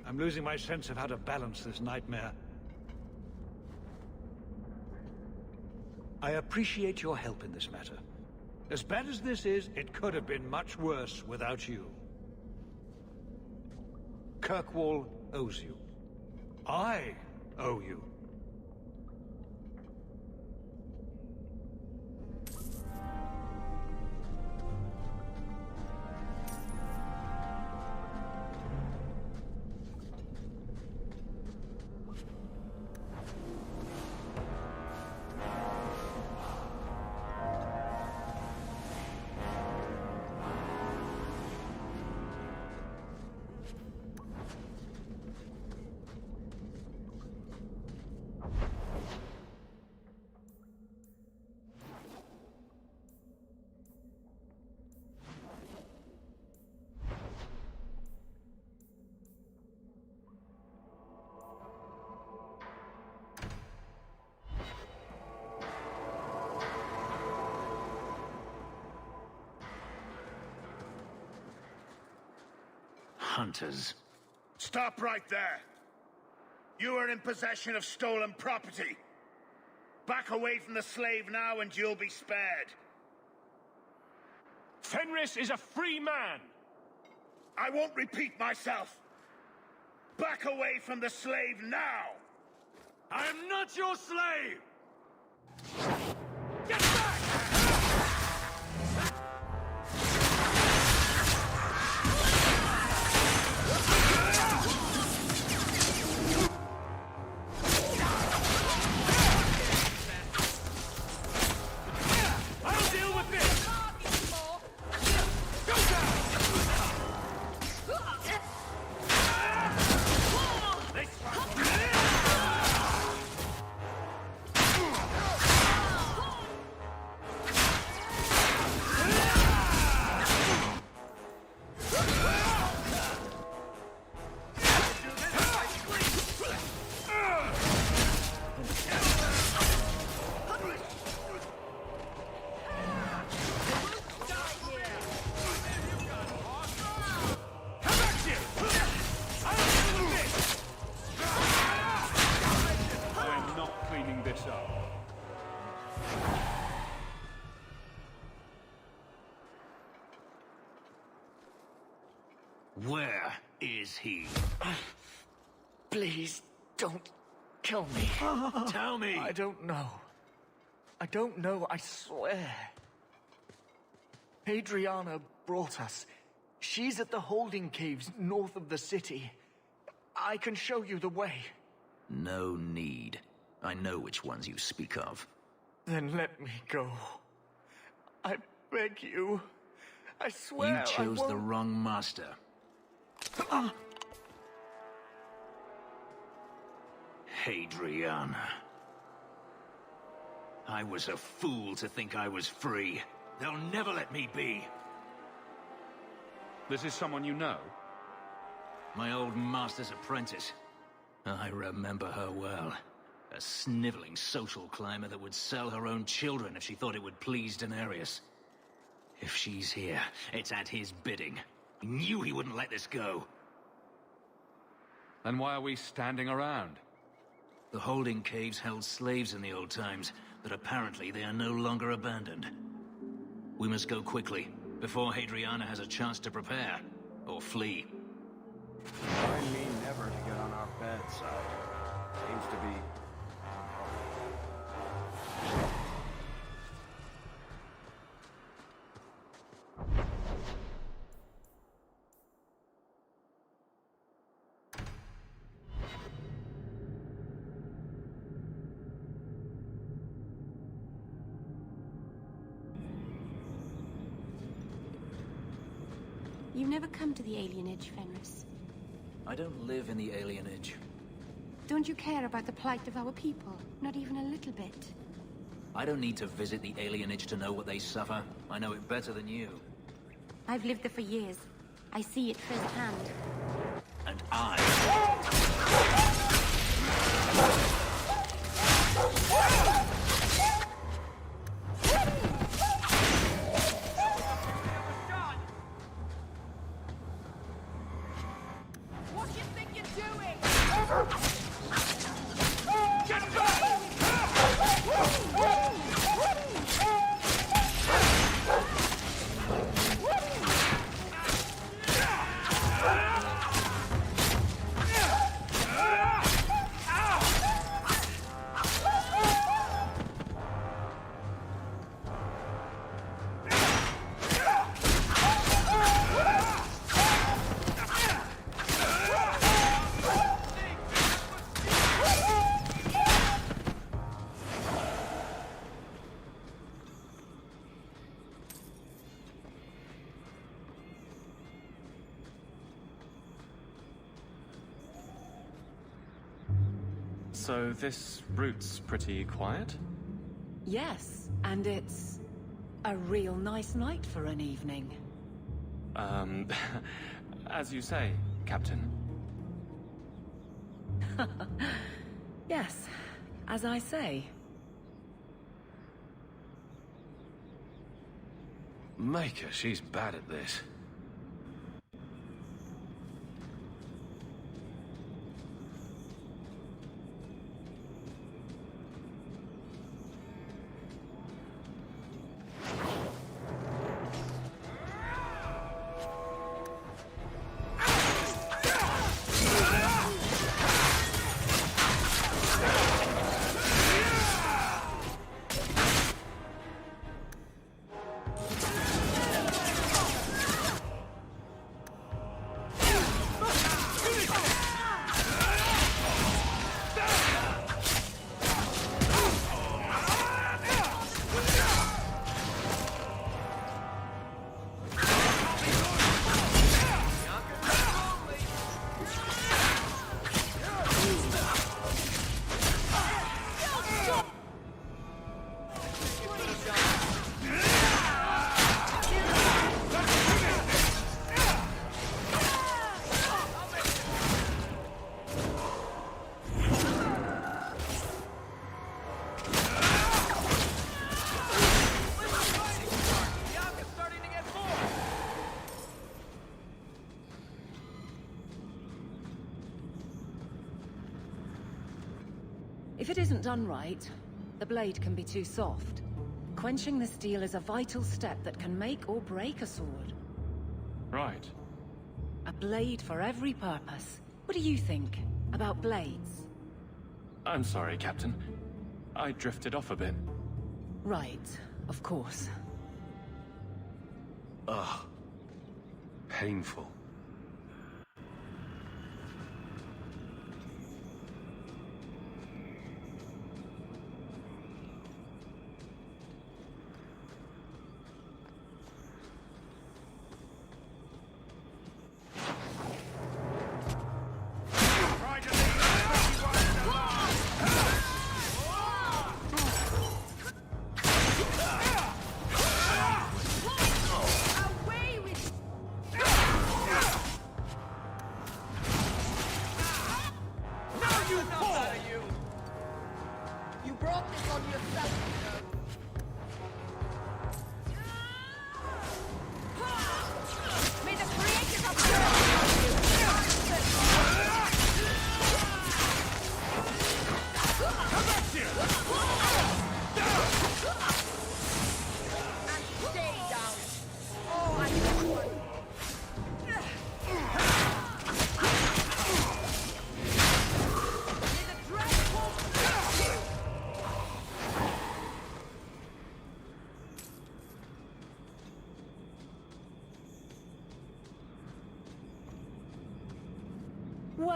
I'm losing my sense of how to balance this nightmare. I appreciate your help in this matter. As bad as this is, it could have been much worse without you. Kirkwall owes you. I owe you. Hunters. Stop right there! You are in possession of stolen property. Back away from the slave now and you'll be spared. Fenris is a free man! I won't repeat myself. Back away from the slave now! I am not your slave! Get back! Where is he? Please, don't kill me. Tell me! I don't know. I don't know, I swear. Adriana brought us. She's at the holding caves north of the city. I can show you the way. No need. I know which ones you speak of. Then let me go. I beg you. I swear You chose the wrong master. Hadriana. I was a fool to think I was free. They'll never let me be. This is someone you know? My old master's apprentice. I remember her well. A sniveling social climber that would sell her own children if she thought it would please Daenerys. If she's here, it's at his bidding. He knew he wouldn't let this go. Then why are we standing around? The holding caves held slaves in the old times, but apparently they are no longer abandoned. We must go quickly, before Hadriana has a chance to prepare, or flee. I mean never to get on our bad side. Seems to be... You've never come to the alienage, Fenris. I don't live in the alienage. Don't you care about the plight of our people? Not even a little bit. I don't need to visit the alienage to know what they suffer. I know it better than you. I've lived there for years. I see it firsthand. And I... So this route's pretty quiet? Yes, and it's a real nice night for an evening. As you say, Captain. Yes, as I say. Maker, she's bad at this. If it isn't done right, the blade can be too soft. Quenching the steel is a vital step that can make or break a sword. Right. A blade for every purpose. What do you think about blades? I'm sorry, Captain. I drifted off a bit. Right, of course. Ugh. Painful.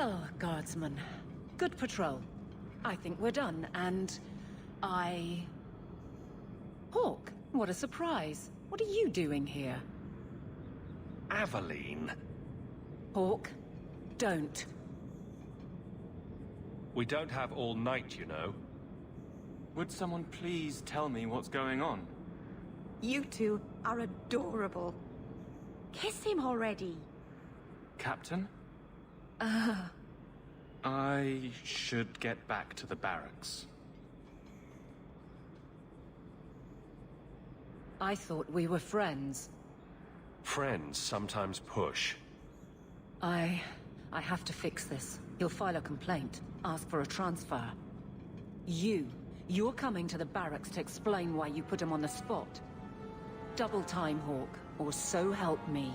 Well, guardsman, good patrol. I think we're done, and Hawk, what a surprise. What are you doing here? Aveline. Hawk, don't. We don't have all night, you know. Would someone please tell me what's going on? You two are adorable. Kiss him already. Captain? I should get back to the barracks. I thought we were friends. Friends sometimes push. I have to fix this. He'll file a complaint, ask for a transfer. You're coming to the barracks to explain why you put him on the spot. Double time, Hawk, or so help me.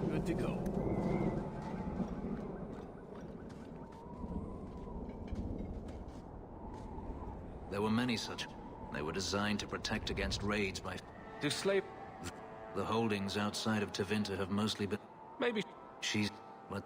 Good to go. There were many such. They were designed to protect against raids by... Do slave... The holdings outside of Tevinter have mostly been... Maybe... She's... What?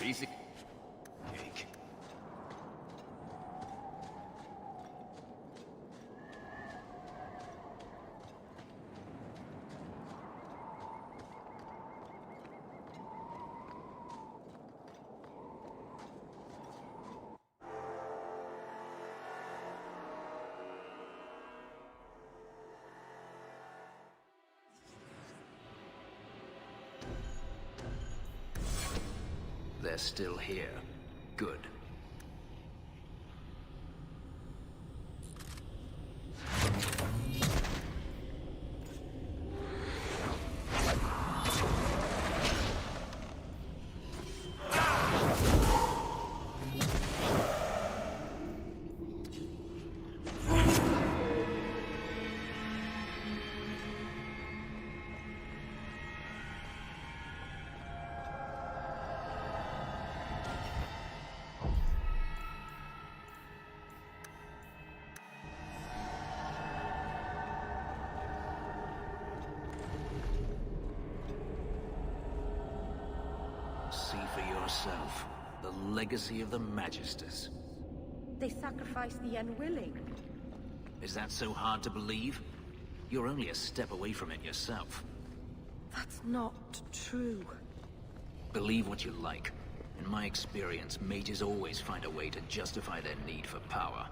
Easy. Cake. they're still here. Good. See for yourself. The legacy of the Magisters. They sacrifice the unwilling. Is that so hard to believe? You're only a step away from it yourself. That's not true. Believe what you like. In my experience, mages always find a way to justify their need for power.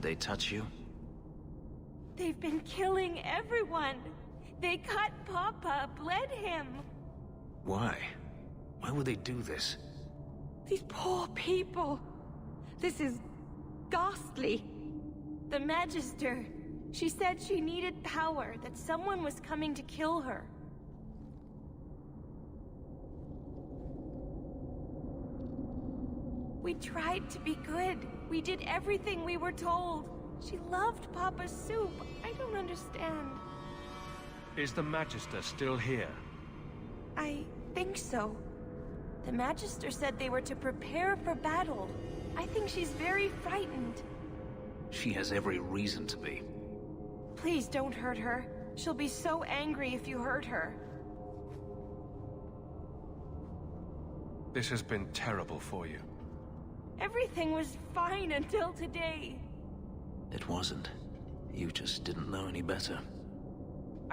They touch you? They've been killing everyone. They cut Papa, bled him. Why? Why would they do this? These poor people. This is ghastly. The Magister. She said she needed power, that someone was coming to kill her. We tried to be good. We did everything we were told. She loved Papa's soup. I don't understand. Is the Magister still here? I think so. The Magister said they were to prepare for battle. I think she's very frightened. She has every reason to be. Please don't hurt her. She'll be so angry if you hurt her. This has been terrible for you. Everything was fine until today. It wasn't. You just didn't know any better.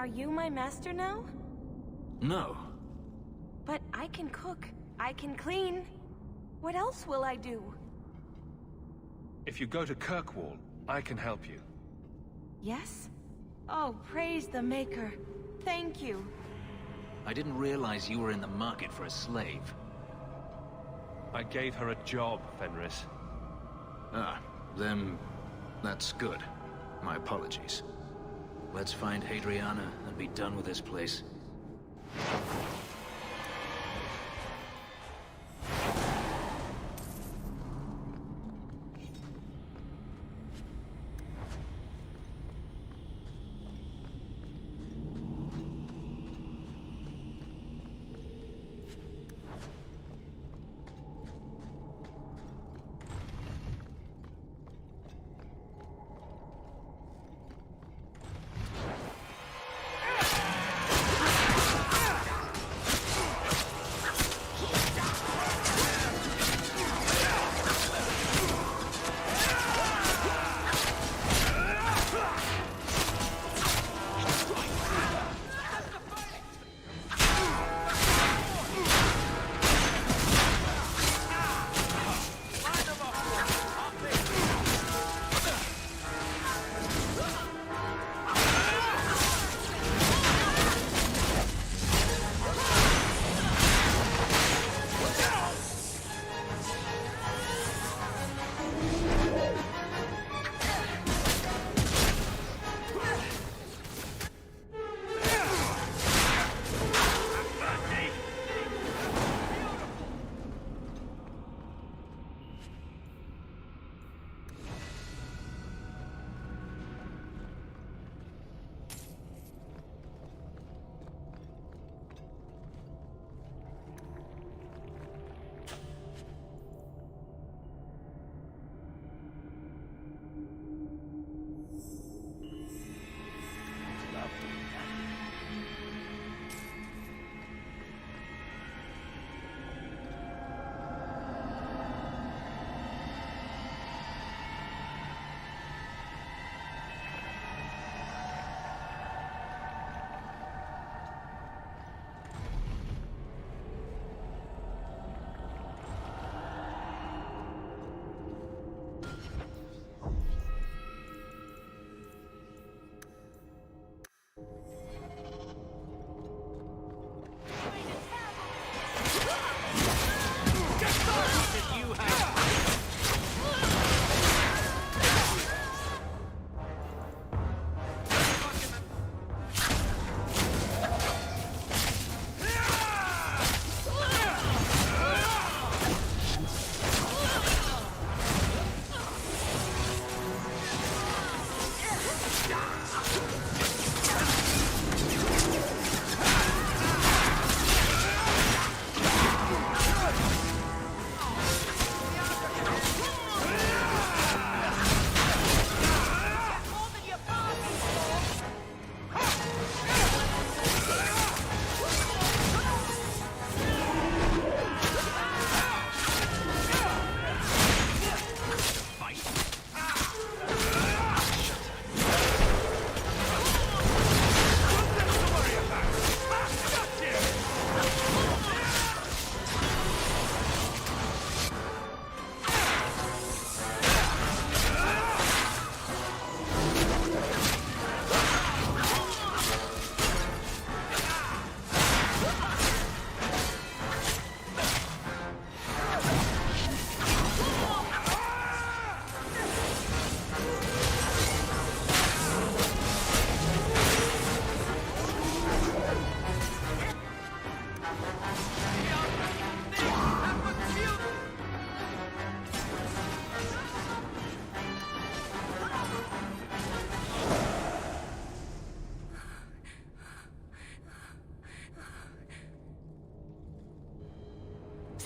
Are you my master now? No. But I can cook. I can clean. What else will I do? If you go to Kirkwall, I can help you. Yes? Oh, praise the Maker. Thank you. I didn't realize you were in the market for a slave. I gave her a job, Fenris. Ah, then that's good. My apologies. Let's find Hadriana and be done with this place.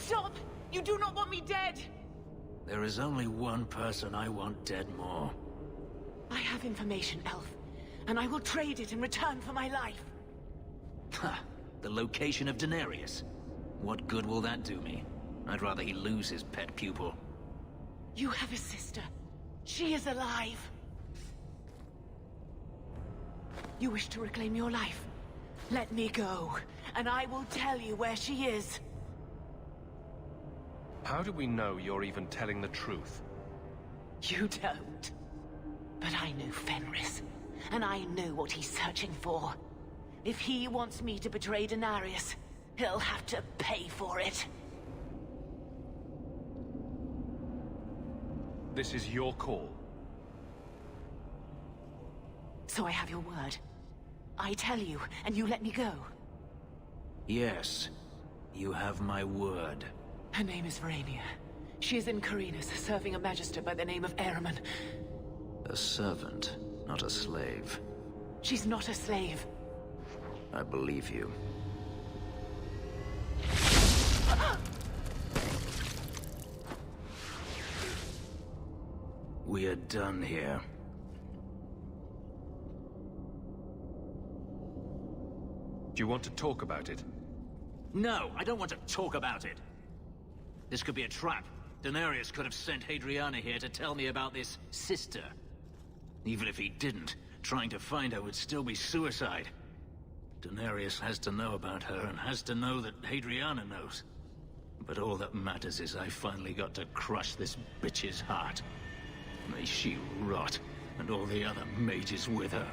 Stop! You do not want me dead! There is only one person I want dead more. I have information, Elf, and I will trade it in return for my life. Ha! The location of Daenerys. What good will that do me? I'd rather he lose his pet pupil. You have a sister. She is alive. You wish to reclaim your life? Let me go, and I will tell you where she is. How do we know you're even telling the truth? You don't. But I know Fenris, and I know what he's searching for. If he wants me to betray Denarius, he'll have to pay for it. This is your call. So I have your word. I tell you, and you let me go. Yes, you have my word. Her name is Verania. She is in Carinus, serving a magister by the name of Ehrman. A servant, not a slave. She's not a slave. I believe you. We are done here. Do you want to talk about it? No, I don't want to talk about it. This could be a trap. Denarius could have sent Hadriana here to tell me about this sister. Even if he didn't, trying to find her would still be suicide. Denarius has to know about her and has to know that Hadriana knows. But all that matters is I finally got to crush this bitch's heart. May she rot, and all the other mages with her.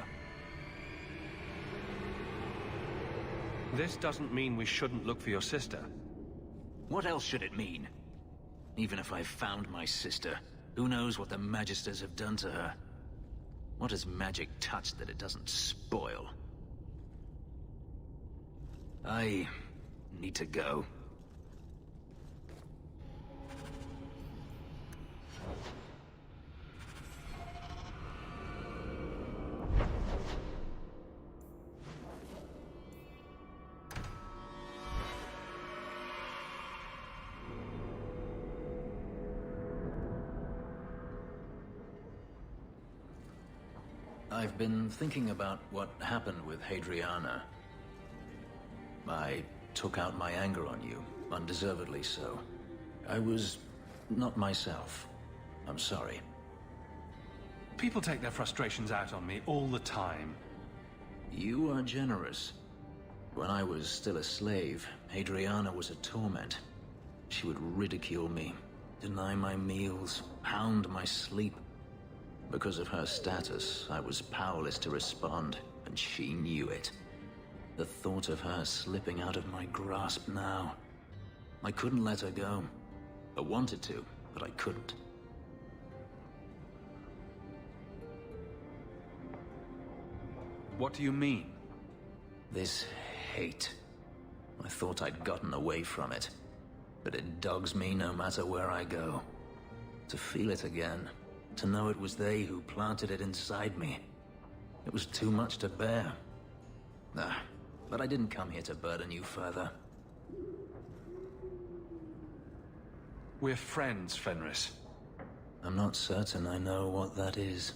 This doesn't mean we shouldn't look for your sister. What else should it mean? Even if I found my sister, who knows what the Magisters have done to her? What has magic touched that it doesn't spoil? I need to go. I've been thinking about what happened with Hadriana. I took out my anger on you, undeservedly so. I was not myself. I'm sorry. People take their frustrations out on me all the time. You are generous. When I was still a slave, Hadriana was a torment. She would ridicule me, deny my meals, hound my sleep. Because of her status, I was powerless to respond, and she knew it. The thought of her slipping out of my grasp now. I couldn't let her go. I wanted to, but I couldn't. What do you mean? This hate. I thought I'd gotten away from it. But it dogs me no matter where I go. To feel it again. To know it was they who planted it inside me. It was too much to bear. But I didn't come here to burden you further. We're friends, Fenris. I'm not certain I know what that is.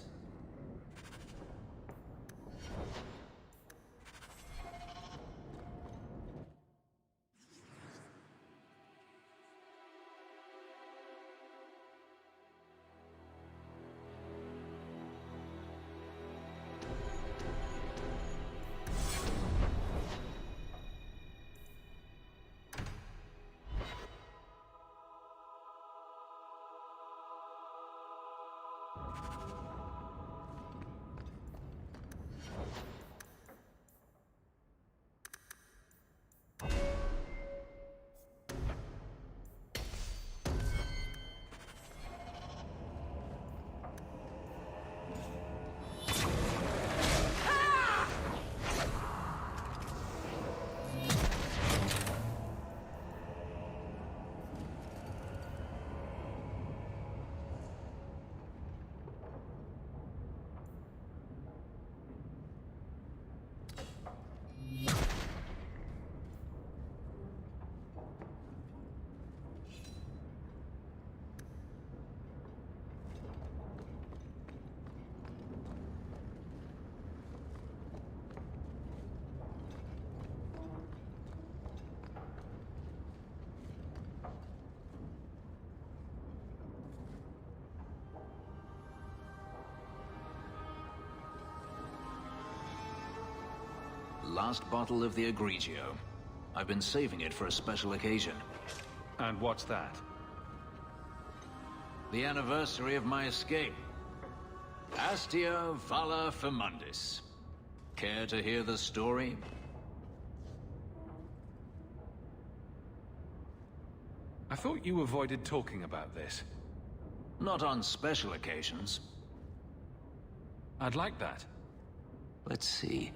last bottle of the Egregio. I've been saving it for a special occasion. And what's that? The anniversary of my escape. Astia Vala Firmundis. Care to hear the story? I thought you avoided talking about this. Not on special occasions. I'd like that. Let's see.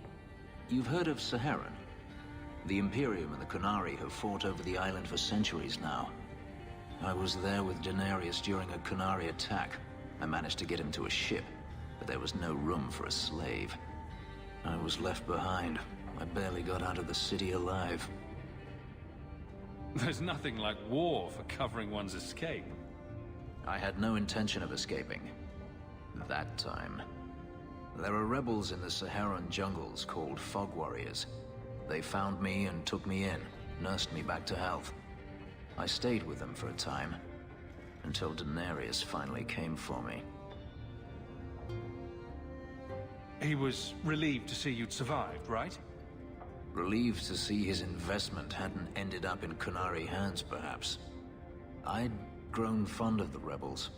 You've heard of Saharan? The Imperium and the Qunari have fought over the island for centuries now. I was there with Daenerys during a Qunari attack. I managed to get him to a ship, but there was no room for a slave. I was left behind. I barely got out of the city alive. There's nothing like war for covering one's escape. I had no intention of escaping. That time. There are rebels in the Saharan jungles called Fog Warriors. They found me and took me in, nursed me back to health. I stayed with them for a time, until Daenerys finally came for me. He was relieved to see you'd survived, right? Relieved to see his investment hadn't ended up in Qunari hands, perhaps. I'd grown fond of the rebels.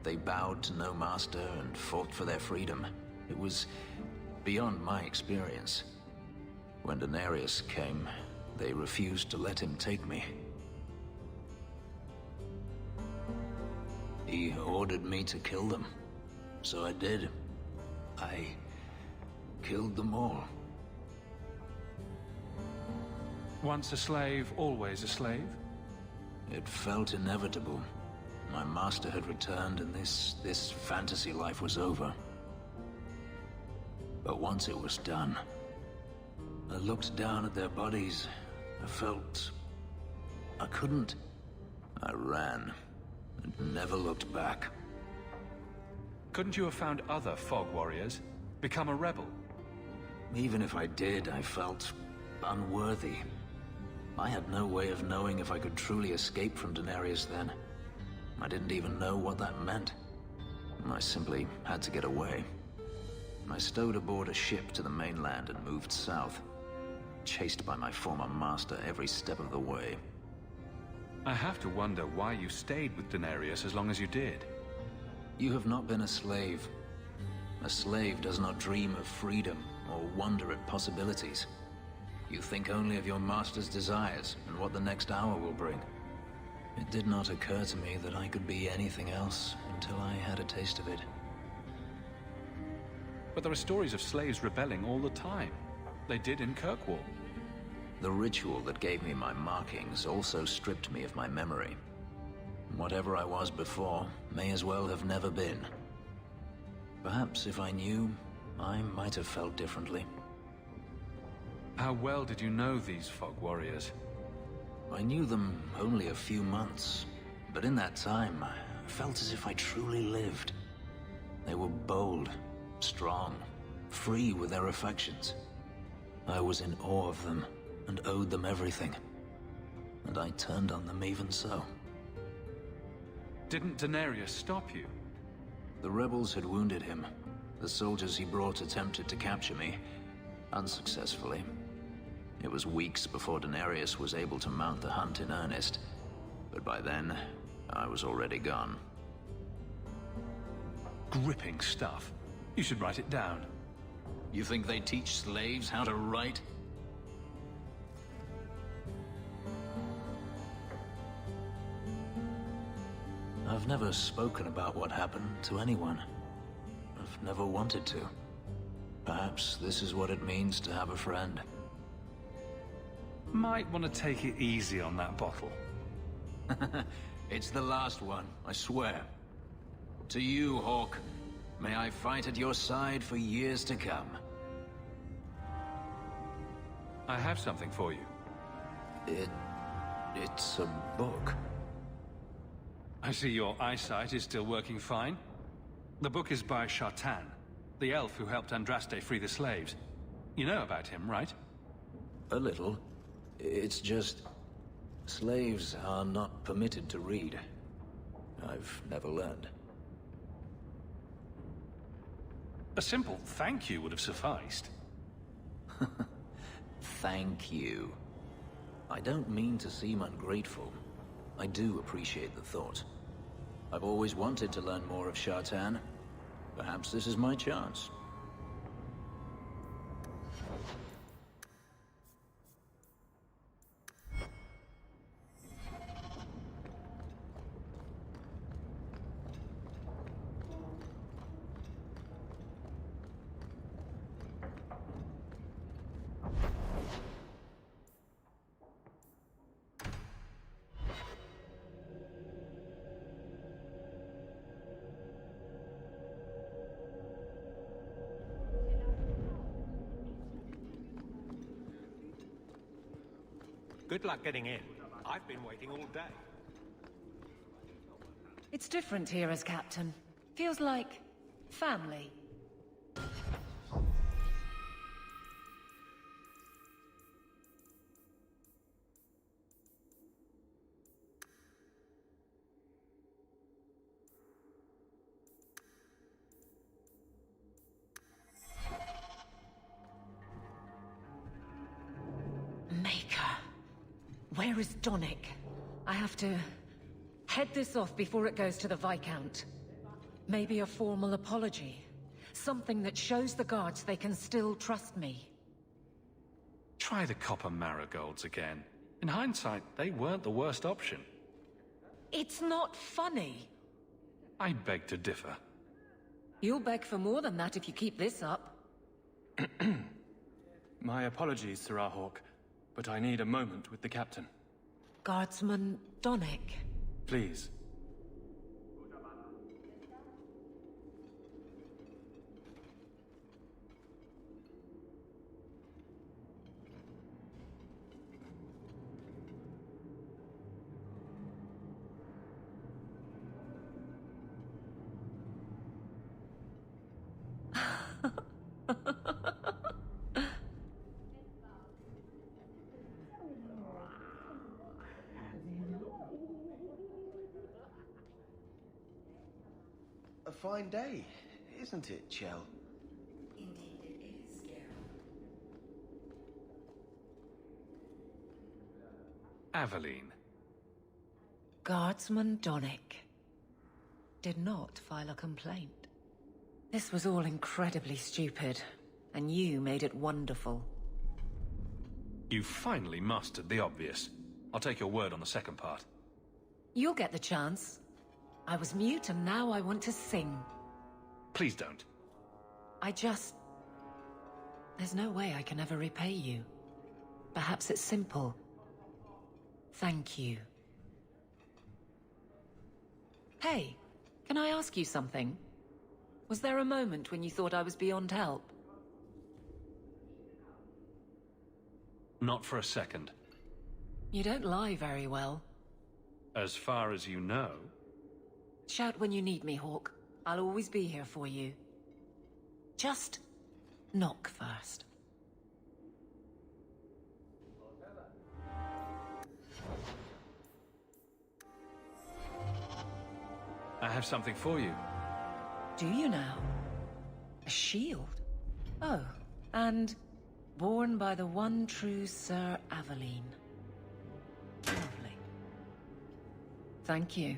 They bowed to no master and fought for their freedom. It was beyond my experience. When Daenerys came, they refused to let him take me. He ordered me to kill them. So I did. I killed them all. Once a slave, always a slave? It felt inevitable. My master had returned and this fantasy life was over. But once it was done, I looked down at their bodies. I felt I couldn't. I ran and never looked back. Couldn't you have found other Fog Warriors? Become a rebel? Even if I did, I felt unworthy. I had no way of knowing if I could truly escape from Daenerys then. I didn't even know what that meant. I simply had to get away. I stowed aboard a ship to the mainland and moved south, chased by my former master every step of the way. I have to wonder why you stayed with Daenerys as long as you did. You have not been a slave. A slave does not dream of freedom or wonder at possibilities. You think only of your master's desires and what the next hour will bring. It did not occur to me that I could be anything else until I had a taste of it. But there are stories of slaves rebelling all the time. They did in Kirkwall. The ritual that gave me my markings also stripped me of my memory. Whatever I was before may as well have never been. Perhaps if I knew, I might have felt differently. How well did you know these Fog Warriors? I knew them only a few months, but in that time, I felt as if I truly lived. They were bold, strong, free with their affections. I was in awe of them and owed them everything. And I turned on them even so. Didn't Daenerys stop you? The rebels had wounded him. The soldiers he brought attempted to capture me, unsuccessfully. It was weeks before Daenerys was able to mount the hunt in earnest, but by then, I was already gone. Gripping stuff. You should write it down. You think they teach slaves how to write? I've never spoken about what happened to anyone. I've never wanted to. Perhaps this is what it means to have a friend. Might want to take it easy on that bottle. It's the last one, I swear. To you, Hawk, may I fight at your side for years to come. I have something for you. It's a book. I see your eyesight is still working fine. The book is by Shartan, the elf who helped Andraste free the slaves. You know about him, right? A little. It's just... slaves are not permitted to read. I've never learned. A simple thank you would have sufficed. Thank you. I don't mean to seem ungrateful. I do appreciate the thought. I've always wanted to learn more of Shartan. Perhaps this is my chance. Good luck getting in. I've been waiting all day. It's different here as captain. Feels like family. Where is Donick? I have to head this off before it goes to the Viscount. Maybe a formal apology. Something that shows the guards they can still trust me. Try the copper marigolds again. In hindsight, they weren't the worst option. It's not funny. I beg to differ. You'll beg for more than that if you keep this up. My apologies, Sir Hawk, but I need a moment with the captain. Guardsman Donick. Please. A fine day, isn't it, Chell? Indeed it is, Geralt. Aveline. Guardsman Donick did not file a complaint. This was all incredibly stupid, and you made it wonderful. You finally mastered the obvious. I'll take your word on the second part. You'll get the chance. I was mute and now I want to sing. Please don't. There's no way I can ever repay you. Perhaps it's simple. Thank you. Hey, can I ask you something? Was there a moment when you thought I was beyond help? Not for a second. You don't lie very well. As far as you know. Shout when you need me, Hawk. I'll always be here for you. Just knock first. I have something for you. Do you now? A shield? Oh, and born by the one true Sir Aveline. Lovely. Thank you.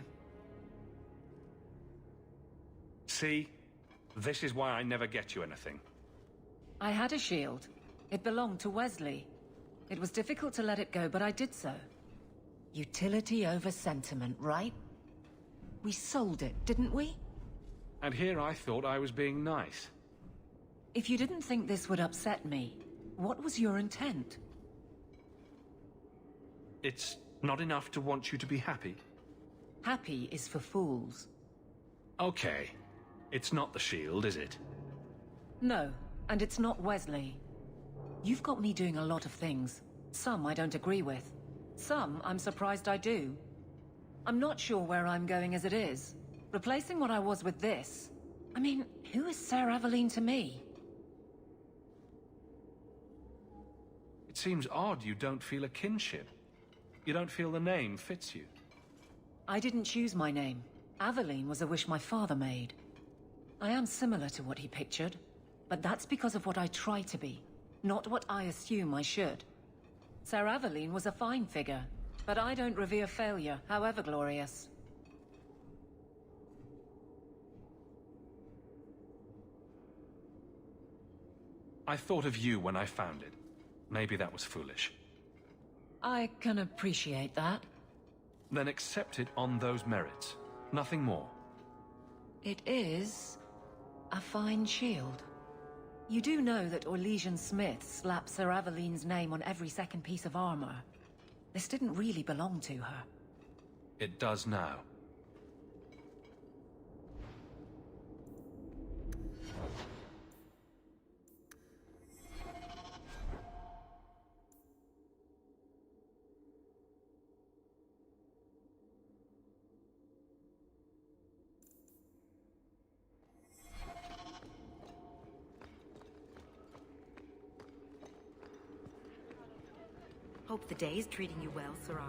See? This is why I never get you anything. I had a shield. It belonged to Wesley. It was difficult to let it go, but I did so. Utility over sentiment, right? We sold it, didn't we? And here I thought I was being nice. If you didn't think this would upset me, what was your intent? It's not enough to want you to be happy. Happy is for fools. Okay. It's not the shield, is it? No, and it's not Wesley. You've got me doing a lot of things. Some I don't agree with. Some I'm surprised I do. I'm not sure where I'm going as it is. Replacing what I was with this... I mean, who is Sir Aveline to me? It seems odd you don't feel a kinship. You don't feel the name fits you. I didn't choose my name. Aveline was a wish my father made. I am similar to what he pictured, but that's because of what I try to be, not what I assume I should. Sir Aveline was a fine figure, but I don't revere failure, however glorious. I thought of you when I found it. Maybe that was foolish. I can appreciate that. Then accept it on those merits. Nothing more. It is a fine shield. You do know that Orlesian Smith slapped Sir Aveline's name on every second piece of armor. This didn't really belong to her. It does now. Hope the day's treating you well, Sarah.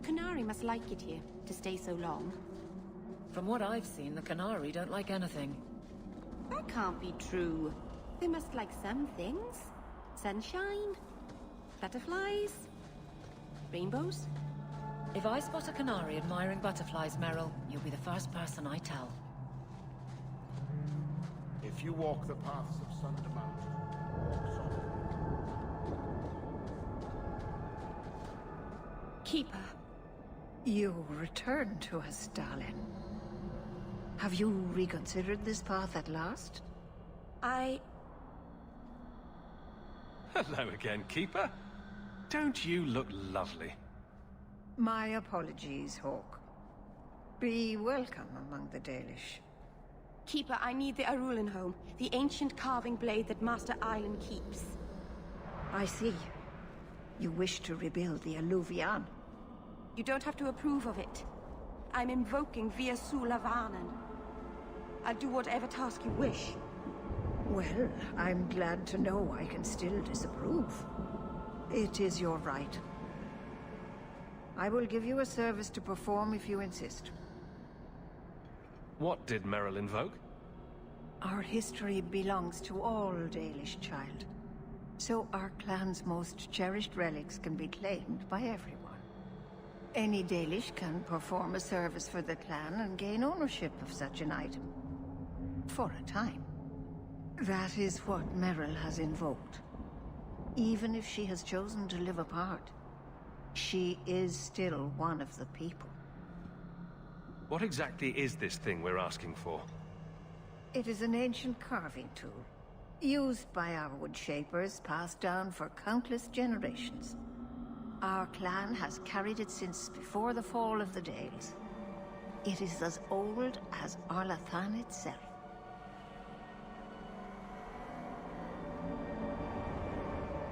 Canary must like it here, to stay so long. From what I've seen, the Canary don't like anything. That can't be true. They must like some things. Sunshine, butterflies, rainbows. If I spot a Canary admiring butterflies, Merrill, you'll be the first person I tell. If you walk the paths of Sunder Mountain, walk softly. Keeper. You return to us, darling. Have you reconsidered this path at last? Hello again, Keeper. Don't you look lovely? My apologies, Hawk. Be welcome among the Dalish. Keeper, I need the Arulin home, the ancient carving blade that Master Island keeps. I see. You wish to rebuild the Alluvian. You don't have to approve of it. I'm invoking Via Sulavanen. I'll do whatever task you wish. Well, I'm glad to know I can still disapprove. It is your right. I will give you a service to perform if you insist. What did Merrill invoke? Our history belongs to all Dalish, child. So our clan's most cherished relics can be claimed by everyone. Any Dalish can perform a service for the clan and gain ownership of such an item. For a time. That is what Merrill has invoked. Even if she has chosen to live apart, she is still one of the people. What exactly is this thing we're asking for? It is an ancient carving tool, used by our wood shapers, passed down for countless generations. Our clan has carried it since before the fall of the Dales. It is as old as Arlathan itself.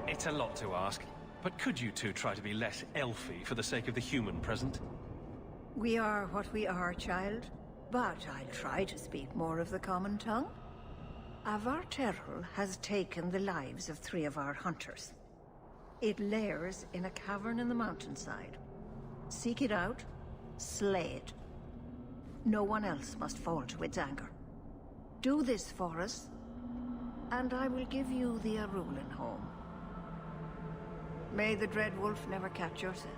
It's a lot to ask, but could you two try to be less elfy for the sake of the human present? We are what we are, child, but I'll try to speak more of the common tongue. Avar Terrell has taken the lives of 3 of our hunters. It lairs in a cavern in the mountainside. Seek it out, slay it. No one else must fall to its anger. Do this for us, and I will give you the Arulin home. May the Dread Wolf never catch your scent.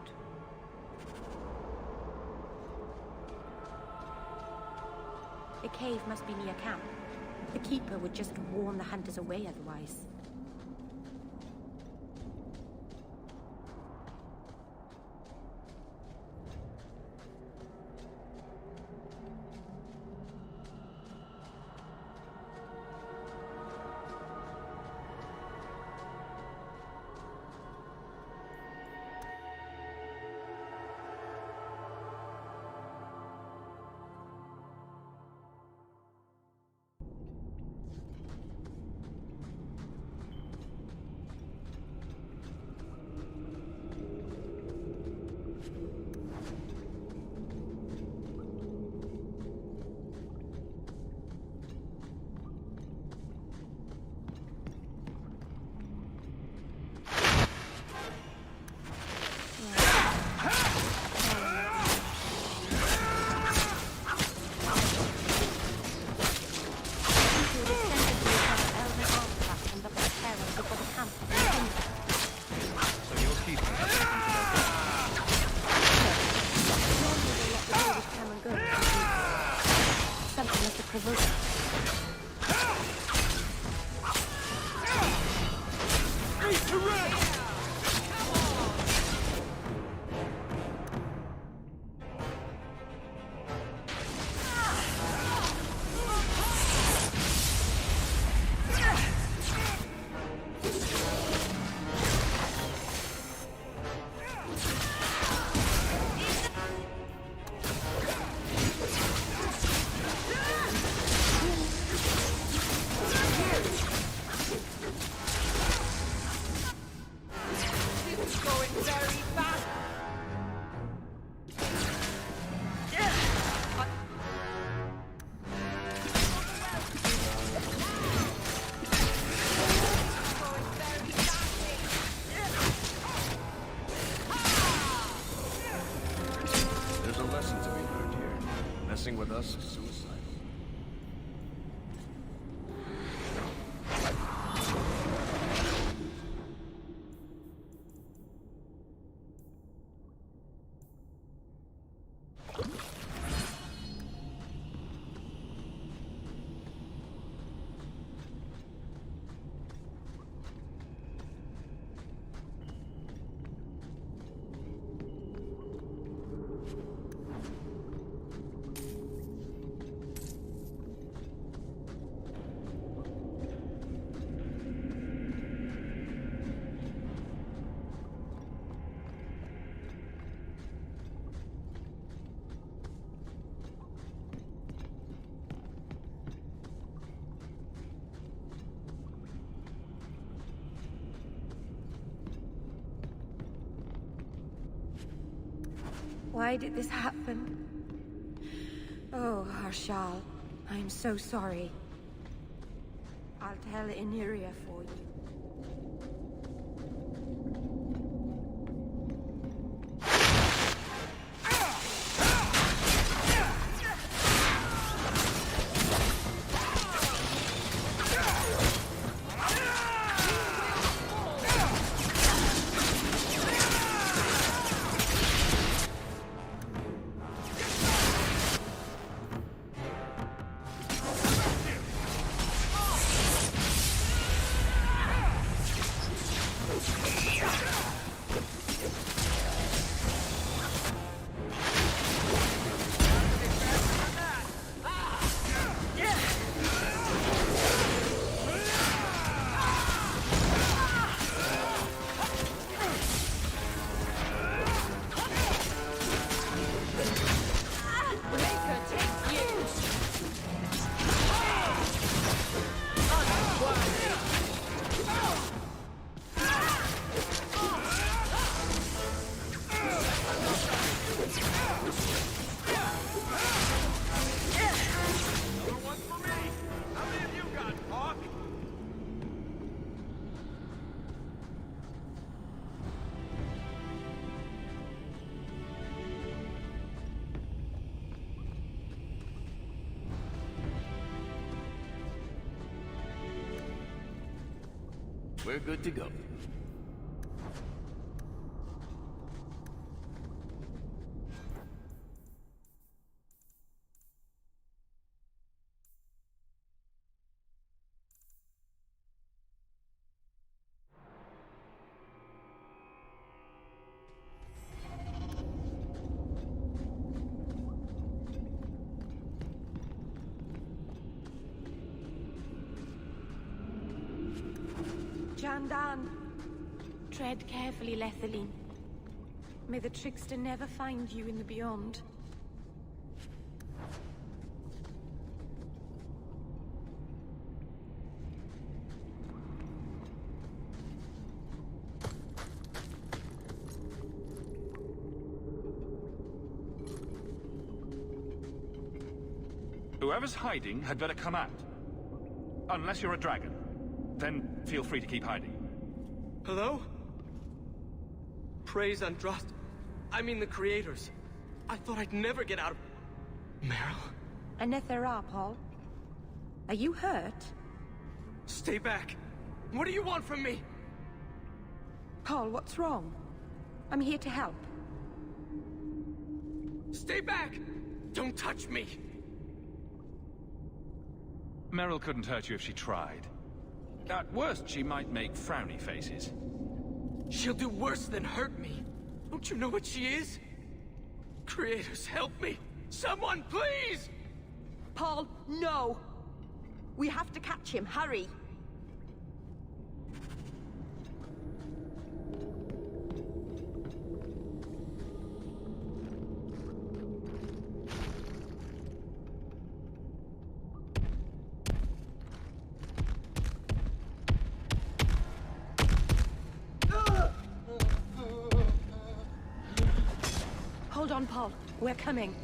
The cave must be near camp. The Keeper would just warn the hunters away otherwise. to rest! Messing with us is suicide. Why did this happen? Oh, Harshal, I'm so sorry. I'll tell Iniria for you. We're good to go. Jandan, Tread carefully, Lethaline. may the trickster never find you in the beyond. Whoever's hiding had better come out. Unless you're a dragon. Then feel free to keep hiding. Hello? Praise Andrast. I mean the creators. I thought I'd never get out of... Meryl? Anethera, Paul. Are you hurt? Stay back. What do you want from me? Paul, what's wrong? I'm here to help. Stay back! Don't touch me! Meryl couldn't hurt you if she tried. At worst, she might make frowny faces. She'll do worse than hurt me. Don't you know what she is? Creators, help me! Someone, please! Paul, no! We have to catch him. Hurry! Hold on, Paul. We're coming.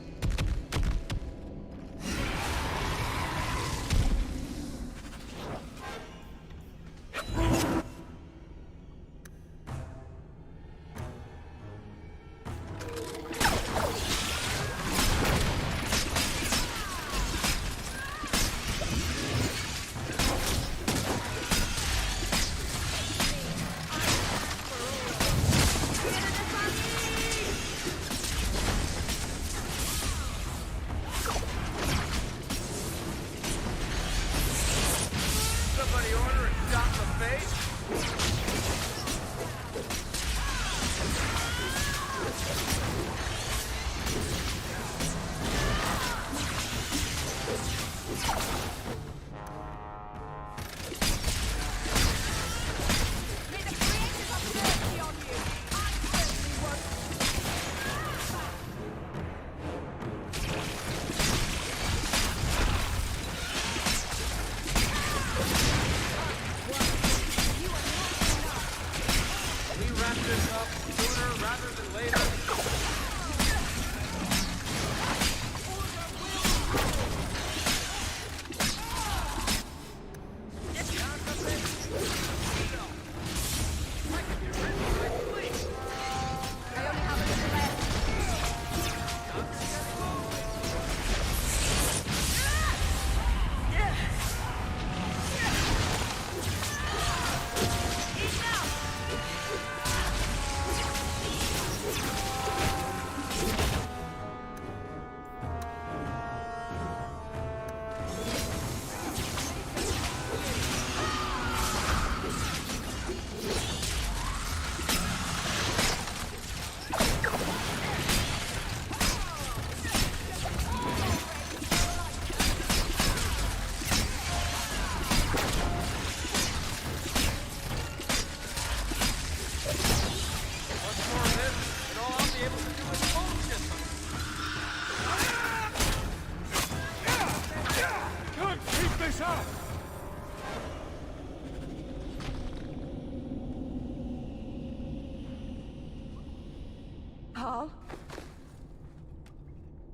Paul?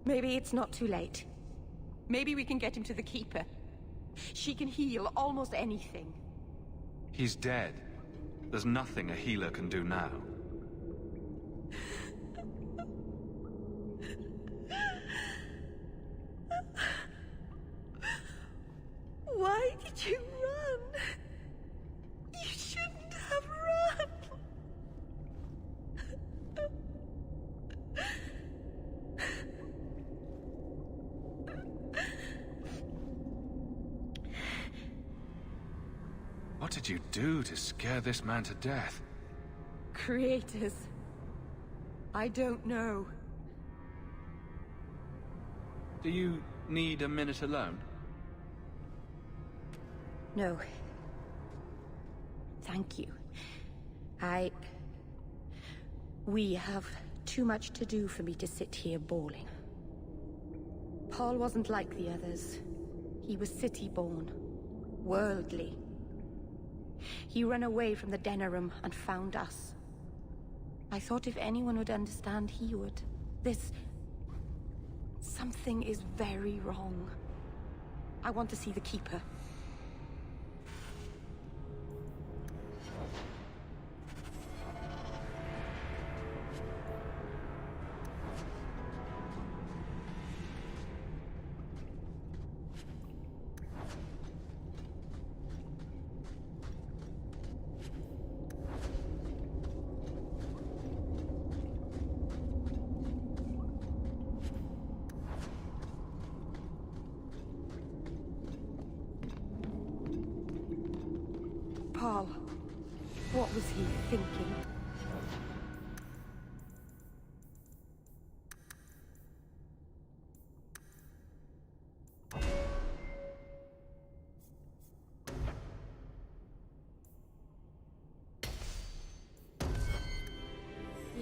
Maybe it's not too late. Maybe we can get him to the Keeper. She can heal almost anything. He's dead. There's nothing a healer can do now. Why did you run? You shouldn't have run. What did you do to scare this man to death? Creators. I don't know. Do you need a minute alone? No. Thank you. We have too much to do for me to sit here bawling. Paul wasn't like the others. He was city-born, worldly. He ran away from the Denerim and found us. I thought if anyone would understand, he would. Something is very wrong. I want to see the Keeper. Paul, what was he thinking?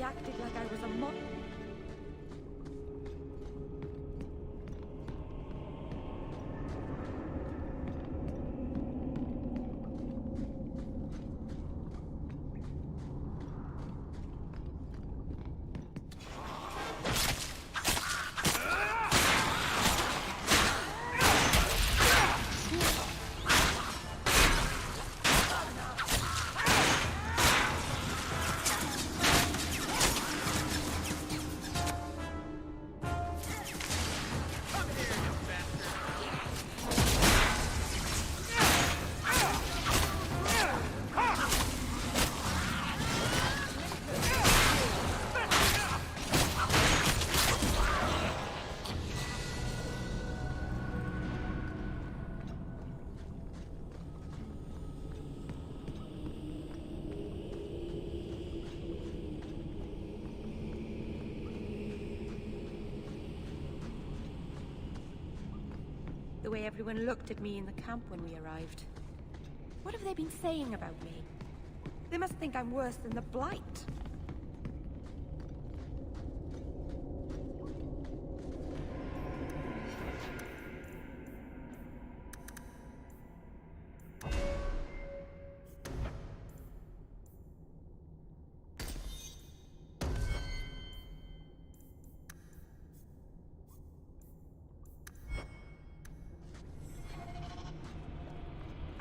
He acted like I was a mod. The way everyone looked at me in the camp when we arrived. What have they been saying about me? They must think I'm worse than the Blight.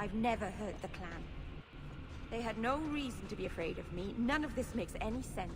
I've never hurt the clan. They had no reason to be afraid of me. None of this makes any sense.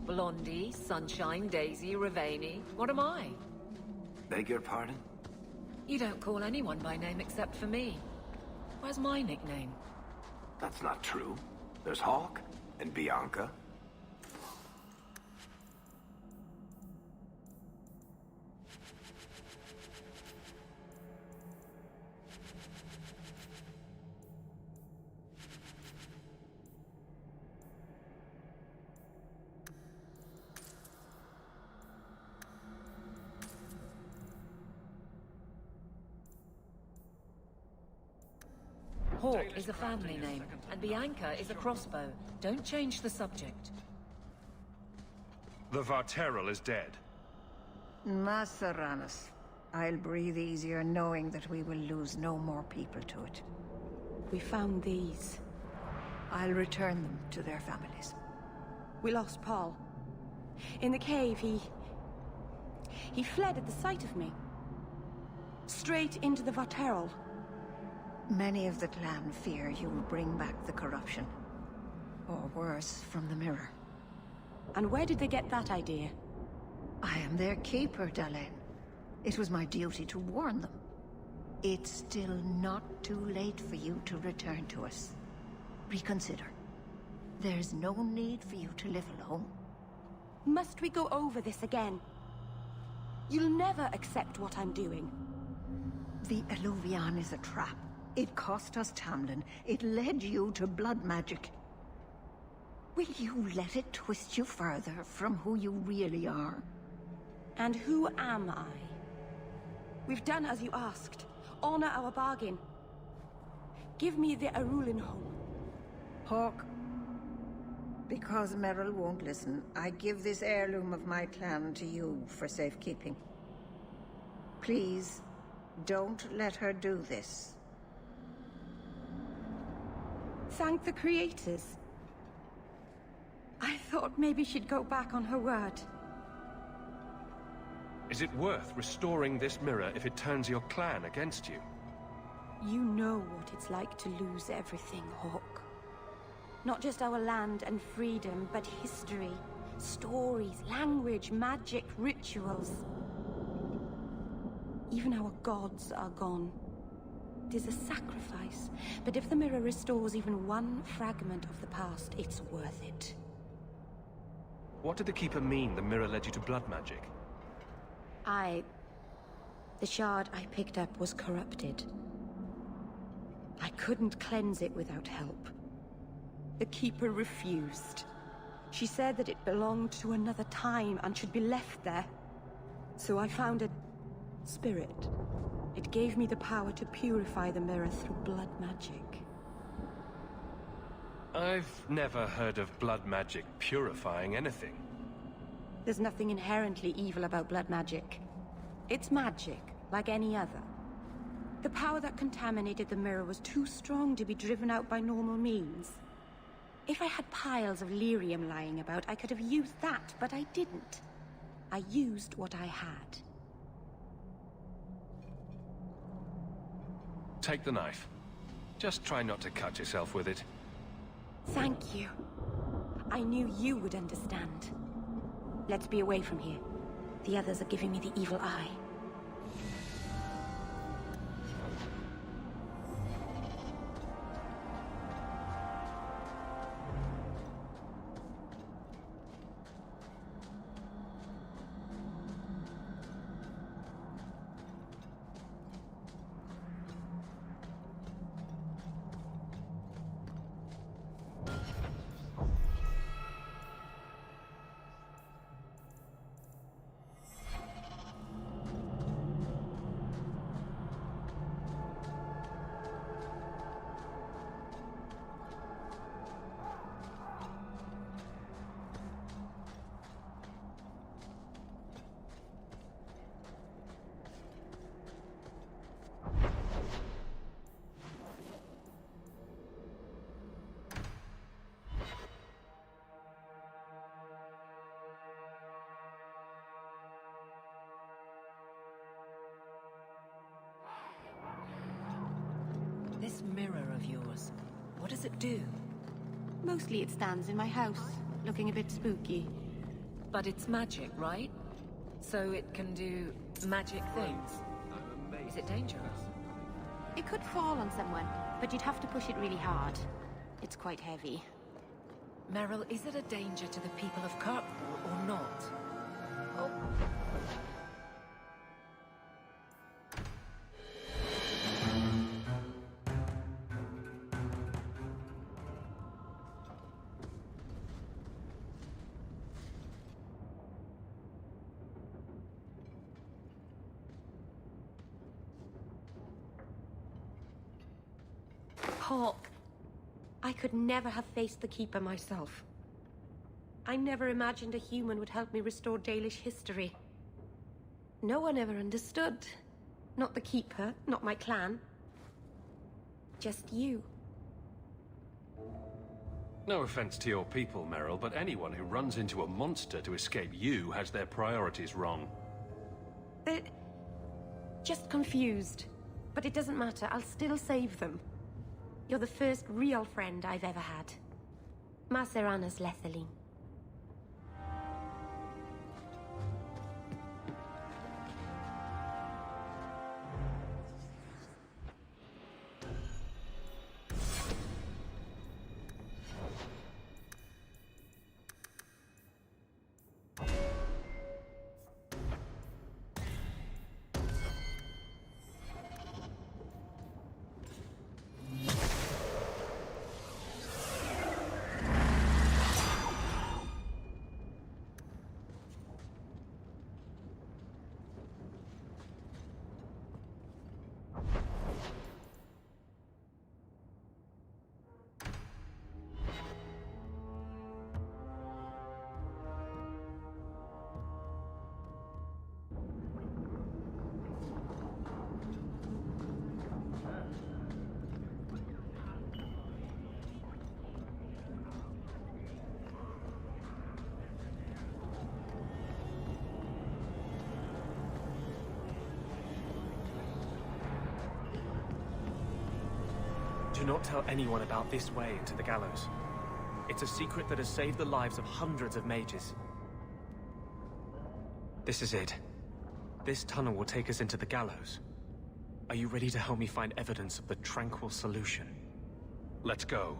Blondie, Sunshine, Daisy, Ravani. What am I? Beg your pardon? You don't call anyone by name except for me. Where's my nickname? That's not true. There's Hawk and Bianca. Hawk is a family name, and Bianca is a crossbow. Don't change the subject. The Varterral is dead. Masseranus. I'll breathe easier knowing that we will lose no more people to it. We found these. I'll return them to their families. We lost Paul. In the cave, he fled at the sight of me. Straight into the Varterral. Many of the clan fear you will bring back the corruption. Or worse, from the mirror. And where did they get that idea? I am their keeper, Dalen. It was my duty to warn them. It's still not too late for you to return to us. Reconsider. There's no need for you to live alone. Must we go over this again? You'll never accept what I'm doing. The Eluvian is a trap. It cost us Tamlin. It led you to blood magic. Will you let it twist you further from who you really are? And who am I? We've done as you asked. Honor our bargain. Give me the Arulin home. Hawk. Because Merrill won't listen, I give this heirloom of my clan to you for safekeeping. Please, don't let her do this. Thank the creators. I thought maybe she'd go back on her word. Is it worth restoring this mirror if it turns your clan against you? You know what it's like to lose everything, Hawk. Not just our land and freedom, but history, stories, language, magic, rituals. Even our gods are gone. It is a sacrifice, but if the mirror restores even one fragment of the past, it's worth it. What did the Keeper mean the mirror led you to blood magic? The shard I picked up was corrupted. I couldn't cleanse it without help. The Keeper refused. She said that it belonged to another time and should be left there. So I found a spirit. It gave me the power to purify the mirror through blood magic. I've never heard of blood magic purifying anything. There's nothing inherently evil about blood magic. It's magic, like any other. The power that contaminated the mirror was too strong to be driven out by normal means. If I had piles of lyrium lying about, I could have used that, but I didn't. I used what I had. Take the knife. Just try not to cut yourself with it. Thank you. I knew you would understand. Let's be away from here. The others are giving me the evil eye. This mirror of yours, what does it do? Mostly it stands in my house, looking a bit spooky. But it's magic, right? So it can do magic things. Is it dangerous? It could fall on someone, but you'd have to push it really hard. It's quite heavy. Merrill, is it a danger to the people of Kirkwall or not? Oh. Hawk, I could never have faced the Keeper myself. I never imagined a human would help me restore Dalish history. No one ever understood. Not the Keeper, not my clan. Just you. No offense to your people, Meryl, but anyone who runs into a monster to escape you has their priorities wrong. They're just confused. But it doesn't matter, I'll still save them. You're the first real friend I've ever had. Maceranas Lethaline. Do not tell anyone about this way into the gallows. It's a secret that has saved the lives of hundreds of mages. This is it. This tunnel will take us into the gallows. Are you ready to help me find evidence of the tranquil solution? Let's go.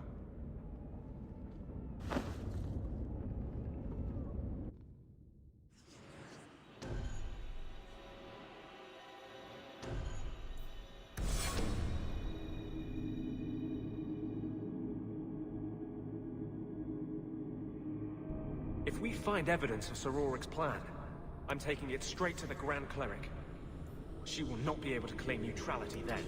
If we find evidence of Sir Ulrich's plan, I'm taking it straight to the Grand Cleric. She will not be able to claim neutrality then.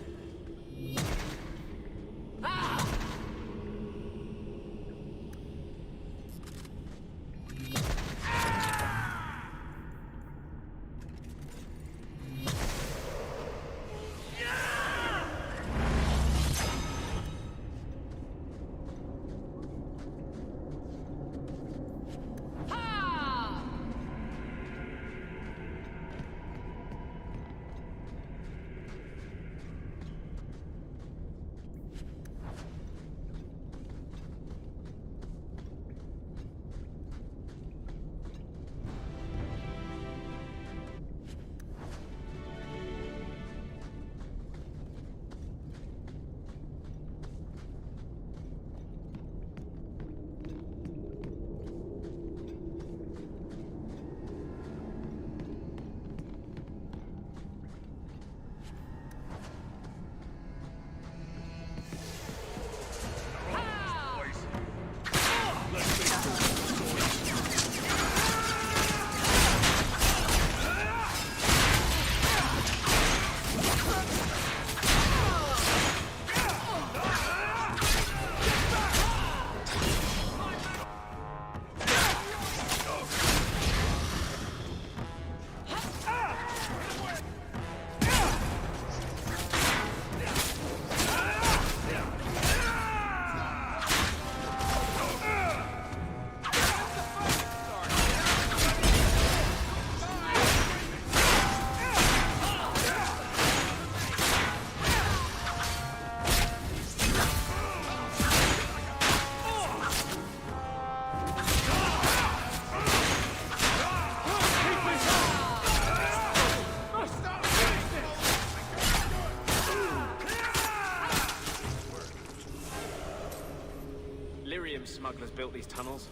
Smugglers built these tunnels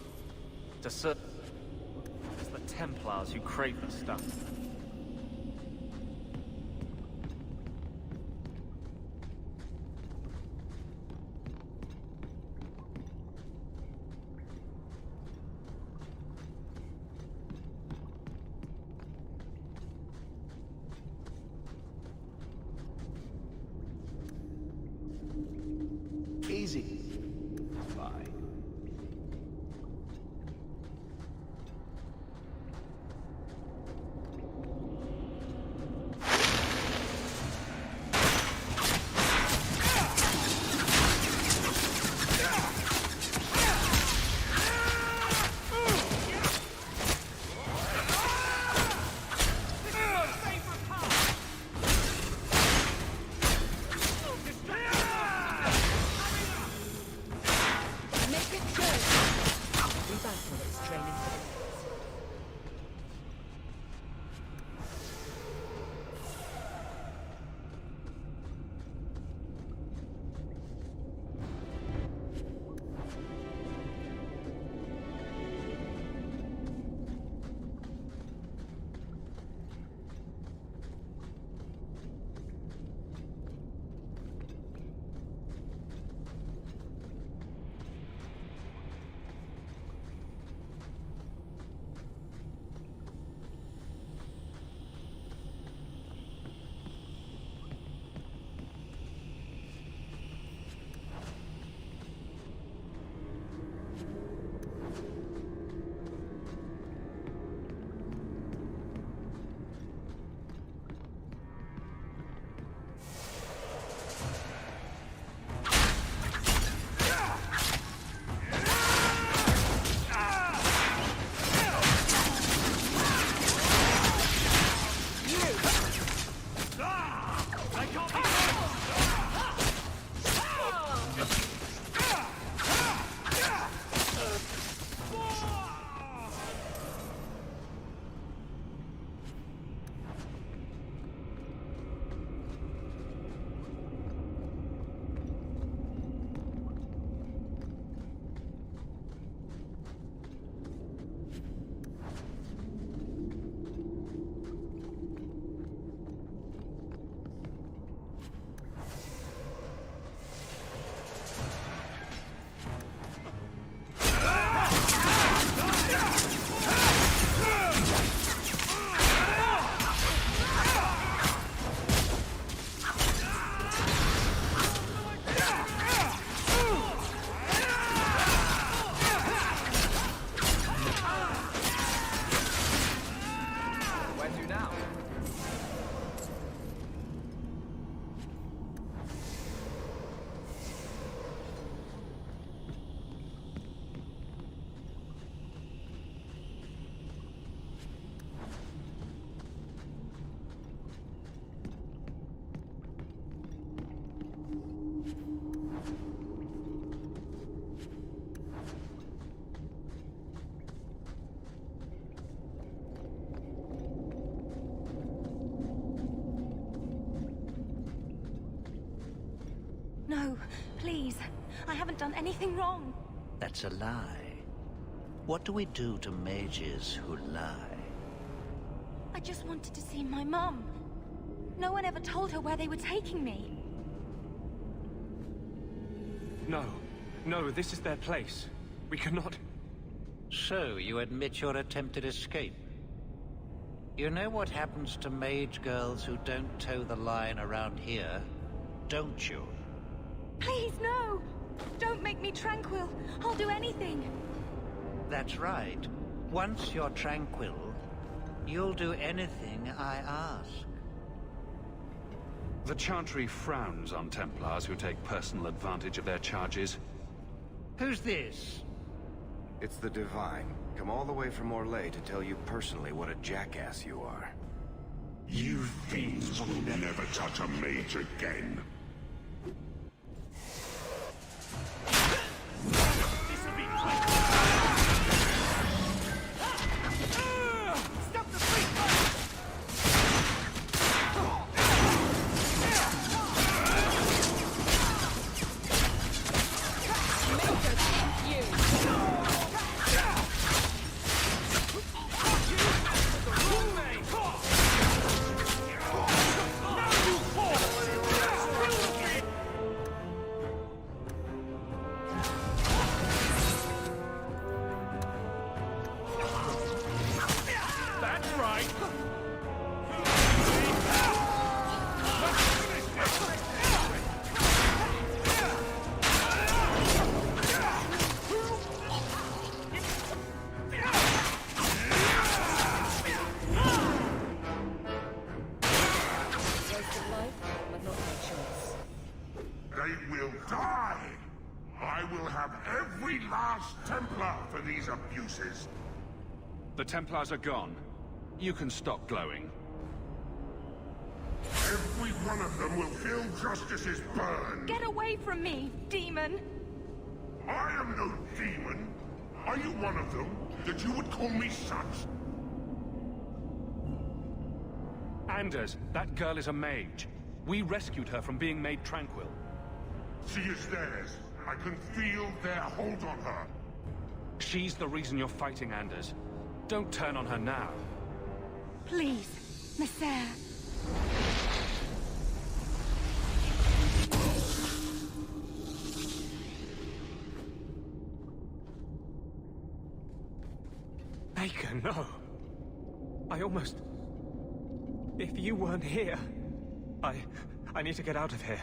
to serve the Templars who crave the stuff. this training. No, please. I haven't done anything wrong. That's a lie. What do we do to mages who lie? I just wanted to see my mum. No one ever told her where they were taking me. No. No, this is their place. We cannot... So, you admit your attempted escape? You know what happens to mage girls who don't toe the line around here, don't you? Please, no! Don't make me tranquil. I'll do anything. That's right. Once you're tranquil, you'll do anything I ask. The Chantry frowns on Templars who take personal advantage of their charges. Who's this? It's the Divine. Come all the way from Orlais to tell you personally what a jackass you are. You fiends will never touch a mage again. This'll be quick. Stop the freak! They will die! I will have every last Templar for these abuses. The Templars are gone. You can stop glowing. Every one of them will feel justice's burn. Get away from me, demon! I am no demon. Are you one of them? That you would call me such? Anders, that girl is a mage. We rescued her from being made tranquil. She is theirs. I can feel their hold on her. She's the reason you're fighting, Anders. Don't turn on her now. Please, Messer. Baker, no. I almost... If you weren't here... I need to get out of here.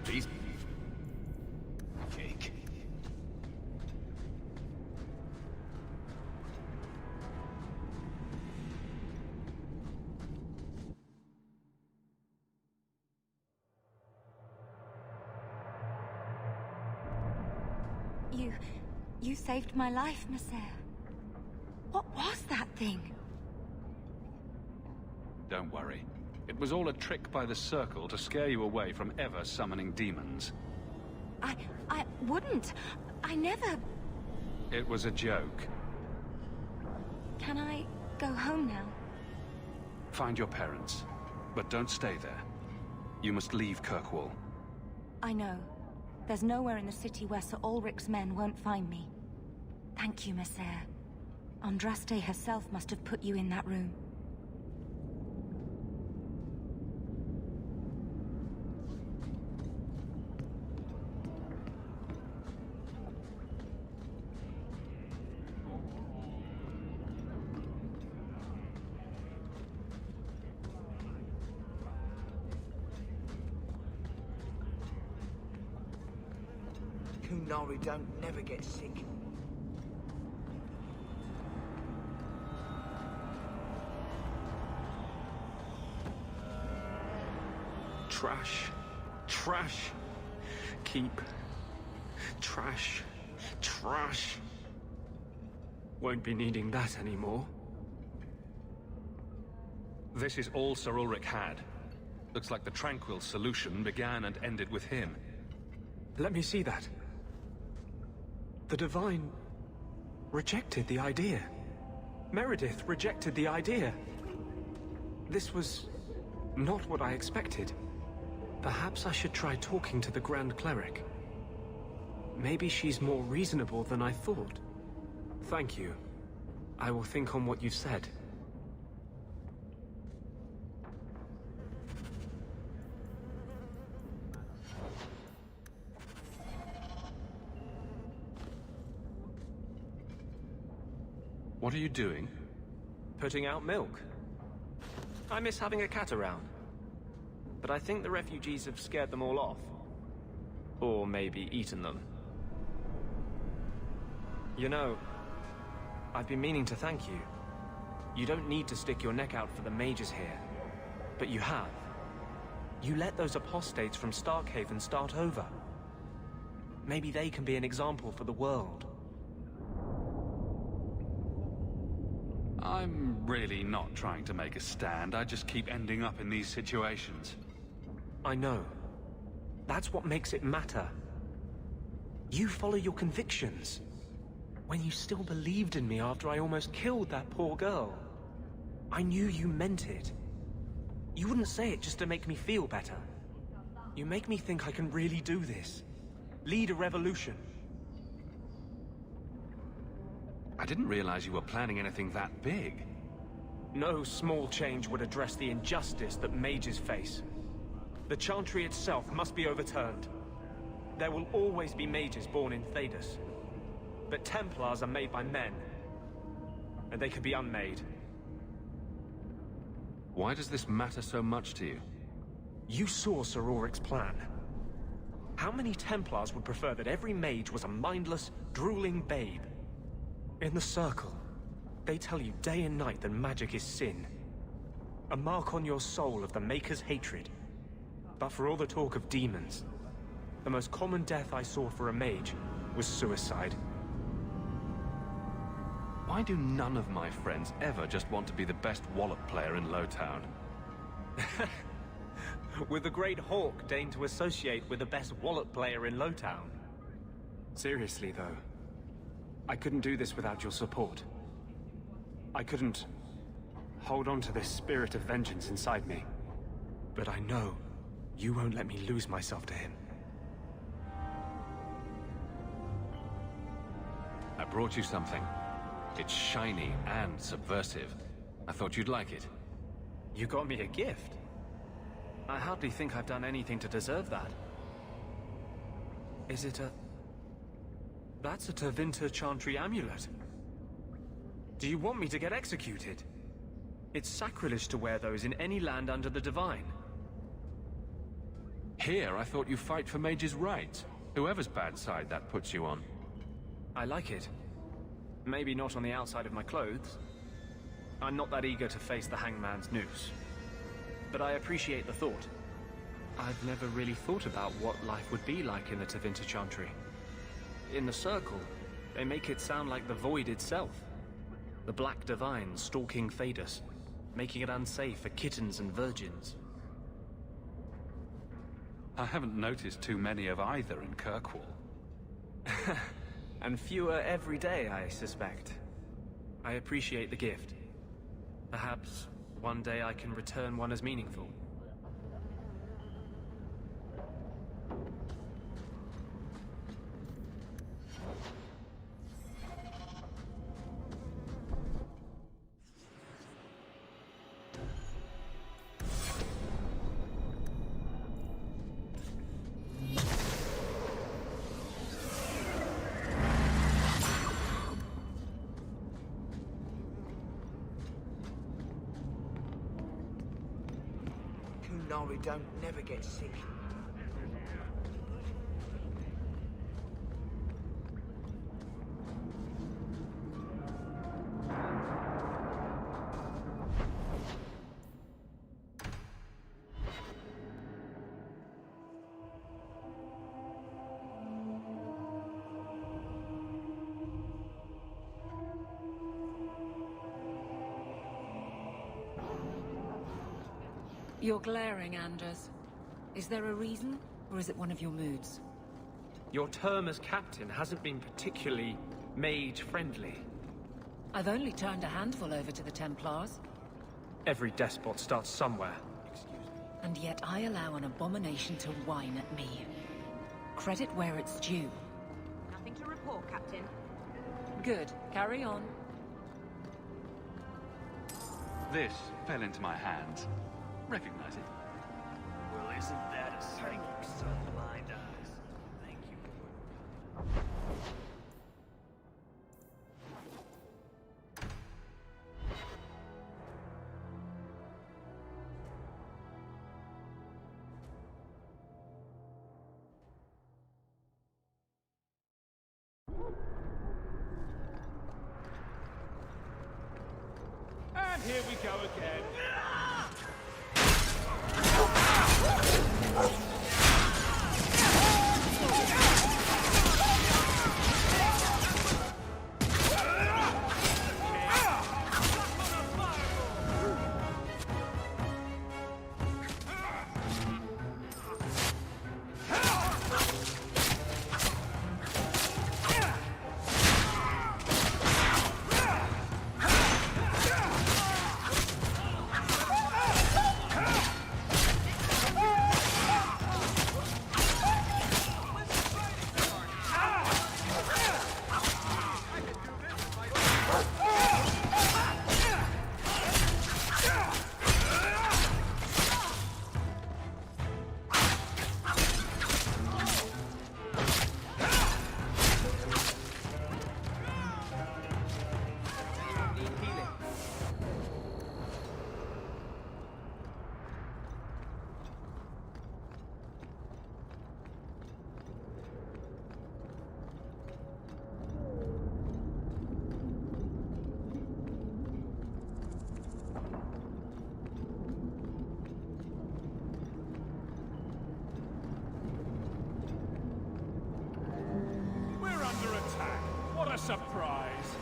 Please. Cake. You saved my life, Messer. What was that thing? Don't worry. It was all a trick by the Circle to scare you away from ever summoning demons. I wouldn't. I never... It was a joke. Can I go home now? Find your parents, but don't stay there. You must leave Kirkwall. I know. There's nowhere in the city where Sir Ulrich's men won't find me. Thank you, Messer. Andraste herself must have put you in that room. Kunari don't never get sick. Trash. Trash. Keep. Trash. Trash. Won't be needing that anymore. This is all Sir Ulrich had. Looks like the Tranquil solution began and ended with him. Let me see that. The Divine rejected the idea. Meredith rejected the idea. This was not what I expected. Perhaps I should try talking to the Grand Cleric. Maybe she's more reasonable than I thought. Thank you. I will think on what you've said. What are you doing? Putting out milk. I miss having a cat around. But I think the refugees have scared them all off. Or maybe eaten them. You know, I've been meaning to thank you. You don't need to stick your neck out for the mages here. But you have. You let those apostates from Starkhaven start over. Maybe they can be an example for the world. I'm really not trying to make a stand. I just keep ending up in these situations. I know. That's what makes it matter. You follow your convictions. When you still believed in me after I almost killed that poor girl. I knew you meant it. You wouldn't say it just to make me feel better. You make me think I can really do this. Lead a revolution. I didn't realize you were planning anything that big. No small change would address the injustice that mages face. The Chantry itself must be overturned. There will always be mages born in Thedas. But Templars are made by men. And they can be unmade. Why does this matter so much to you? You saw Sir Ulrich's plan. How many Templars would prefer that every mage was a mindless, drooling babe? In the Circle, they tell you day and night that magic is sin. A mark on your soul of the Maker's hatred. But for all the talk of demons, the most common death I saw for a mage was suicide. Why do none of my friends ever just want to be the best wallet player in Lowtown? With the great Hawk deigned to associate with the best wallet player in Lowtown. Seriously, though, I couldn't do this without your support. I couldn't hold on to this spirit of vengeance inside me. But I know you won't let me lose myself to him. I brought you something. It's shiny and subversive. I thought you'd like it. You got me a gift? I hardly think I've done anything to deserve that. Is it a... That's a Tevinter Chantry amulet. Do you want me to get executed? It's sacrilege to wear those in any land under the Divine. Here, I thought you fight for mages' rights. Whoever's bad side that puts you on. I like it. Maybe not on the outside of my clothes. I'm not that eager to face the hangman's noose. But I appreciate the thought. I've never really thought about what life would be like in the Tevinter Chantry. In the Circle, they make it sound like the Void itself. The Black Divine stalking Thedas, making it unsafe for kittens and virgins. I haven't noticed too many of either in Kirkwall. And fewer every day, I suspect. I appreciate the gift. Perhaps one day I can return one as meaningful. Kunari don't never get sick. You're glaring, Anders. Is there a reason, or is it one of your moods? Your term as captain hasn't been particularly mage-friendly. I've only turned a handful over to the Templars. Every despot starts somewhere. And yet I allow an abomination to whine at me. Credit where it's due. Nothing to report, Captain. Good. Carry on. This fell into my hands. Recognize it? Well, isn't that a sight for some blind eyes? Thank you. And here we go again. surprise.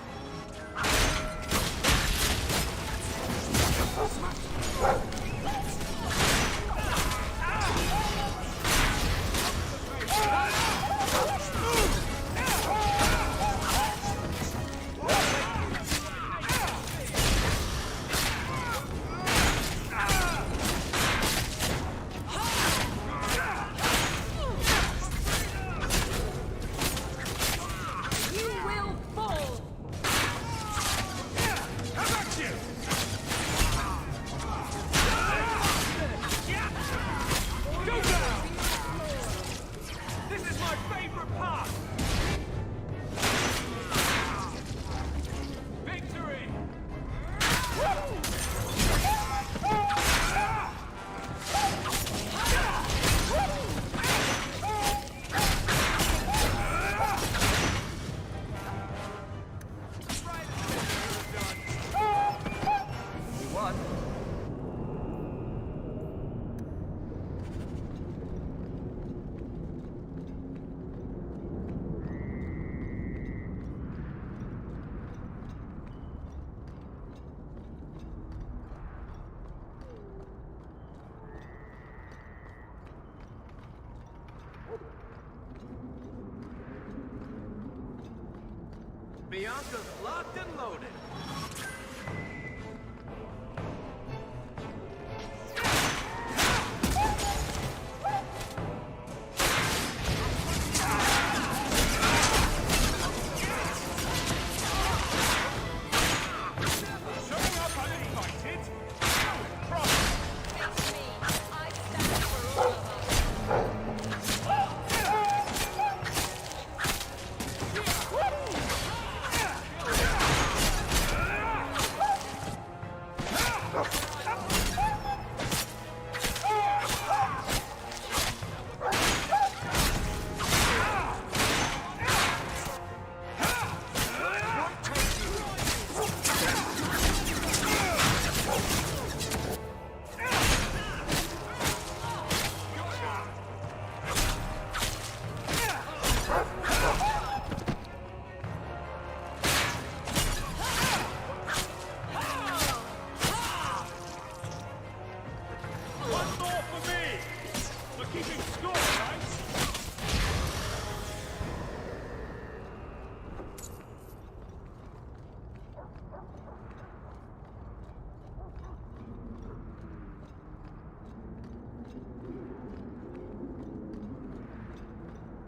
Bianca's locked and loaded.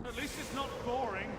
At least it's not boring.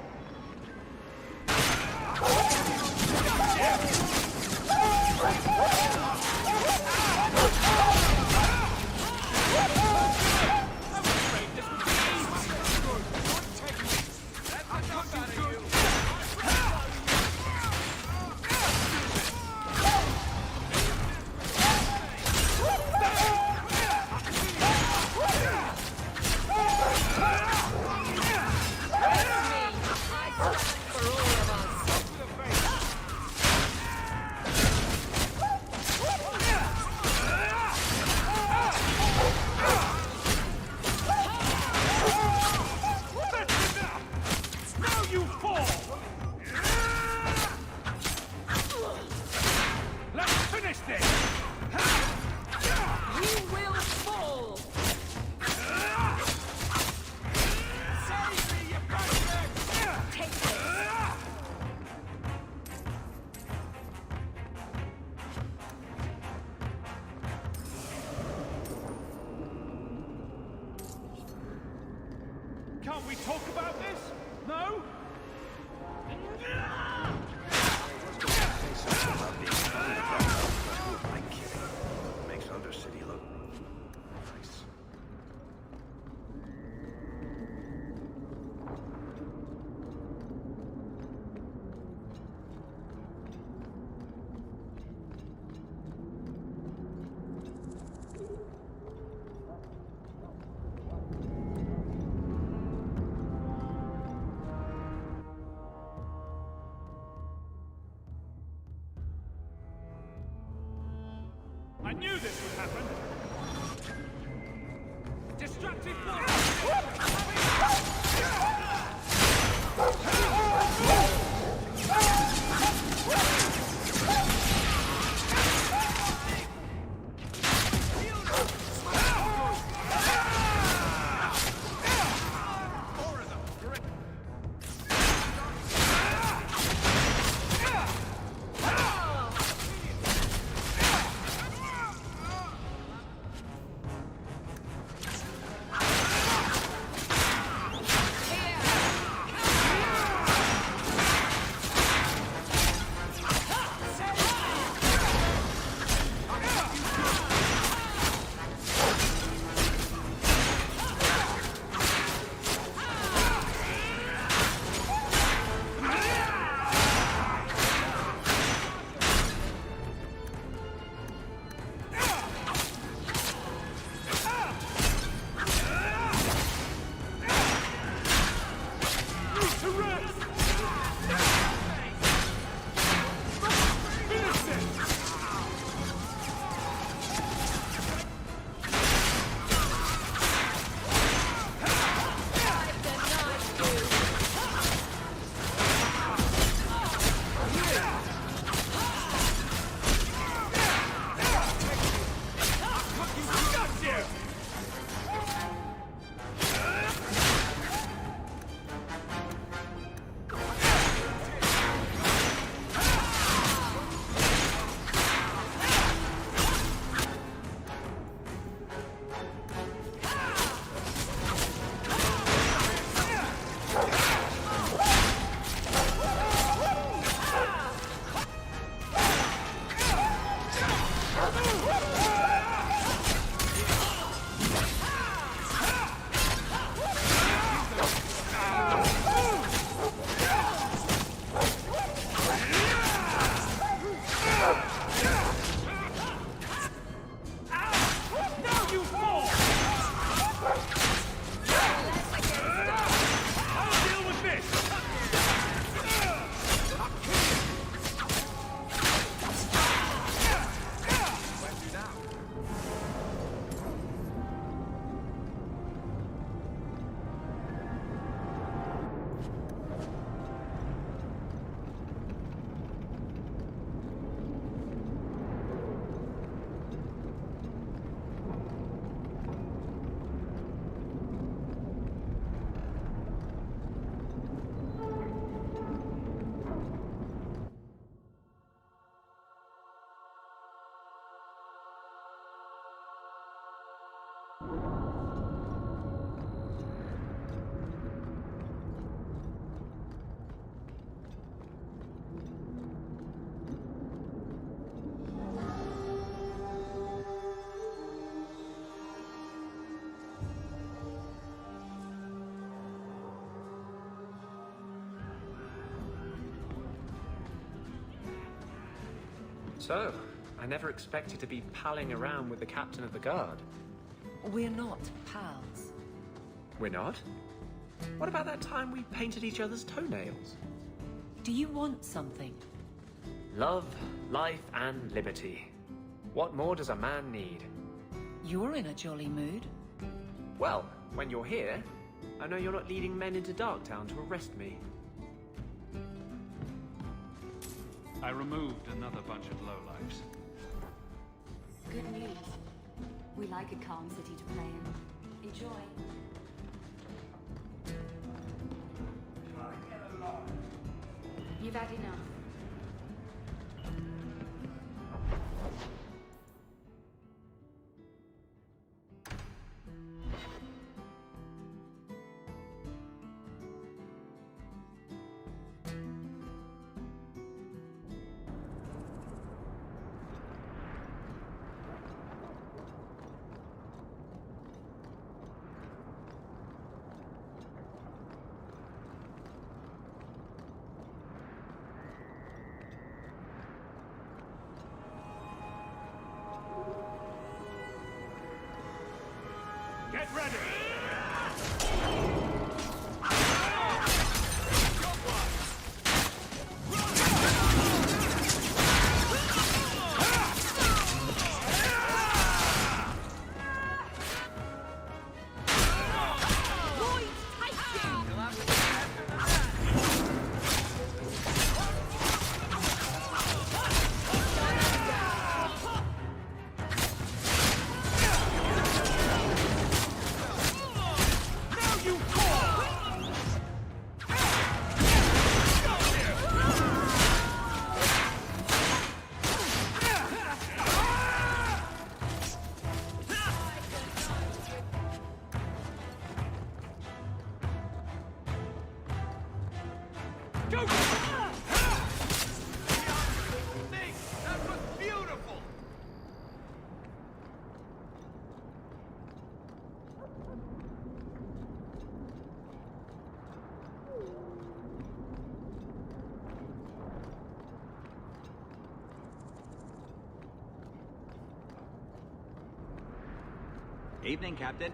Can't we talk about this? No? I'm kidding. Makes Undercity look nice. I knew this would happen. Destructive blast! to rest! So, I never expected to be palling around with the captain of the guard. We're not pals. We're not? What about that time we painted each other's toenails? Do you want something? Love, life, and liberty. What more does a man need? You're in a jolly mood. Well, when you're here, I know you're not leading men into Darktown to arrest me. I removed another bunch of lowlifes. Good news. We like a calm city to play in. Enjoy. You've had enough. Get ready! Go! That was beautiful! Evening, Captain.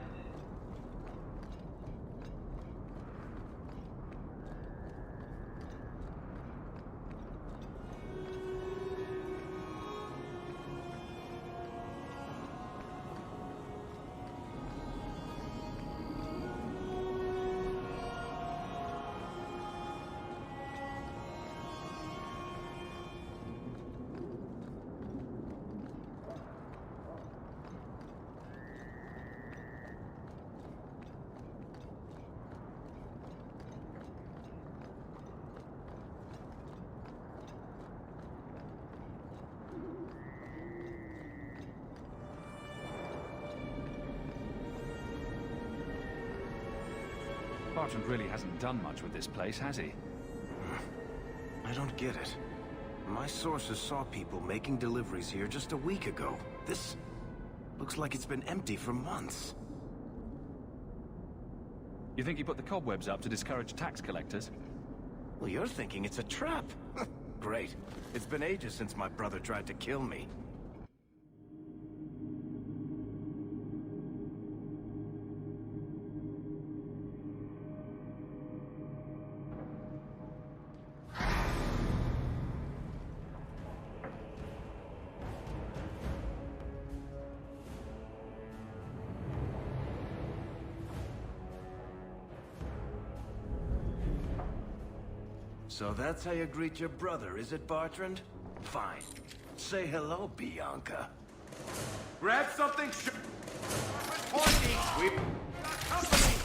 Bartrand really hasn't done much with this place, has he? I don't get it. My sources saw people making deliveries here just a week ago. This looks like it's been empty for months. You think he put the cobwebs up to discourage tax collectors? Well, you're thinking it's a trap. Great. It's been ages since my brother tried to kill me. So that's how you greet your brother, is it, Bartrand? Fine. Say hello, Bianca. Grab something. Pointy! We've got company!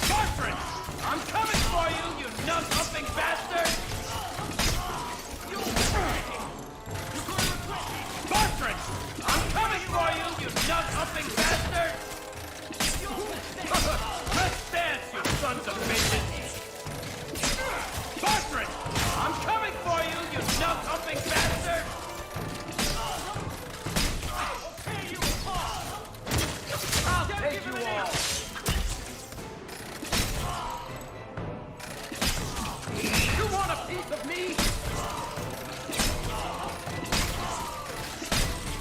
Bartrand! I'm coming for you, you nut-humping bastard! Bartrand! I'm coming for you, you nut-humping bastard! Let's dance, you sons of bitches! Bartrand! I'm coming for you, you nut-humping bastard! I'll take you all! You want a piece of me?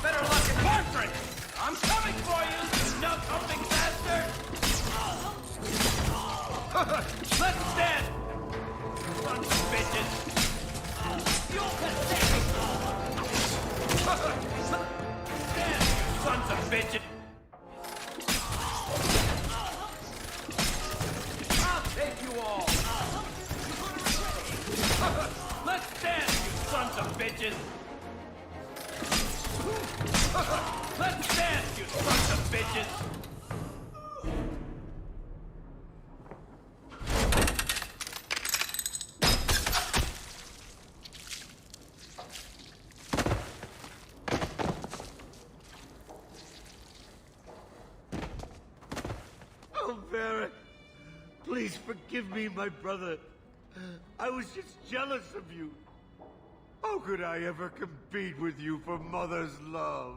Better luck in Bartrand! I'm coming for you, you nut-humping bastard! Let's stand! Sons of bitches! You're pathetic! Stand, you sons of bitches! I'll take you all! Let's dance, you sons of bitches! Let's dance, you sons of bitches! Oh, Varric, please forgive me, my brother. I was just jealous of you. How could I ever compete with you for Mother's love?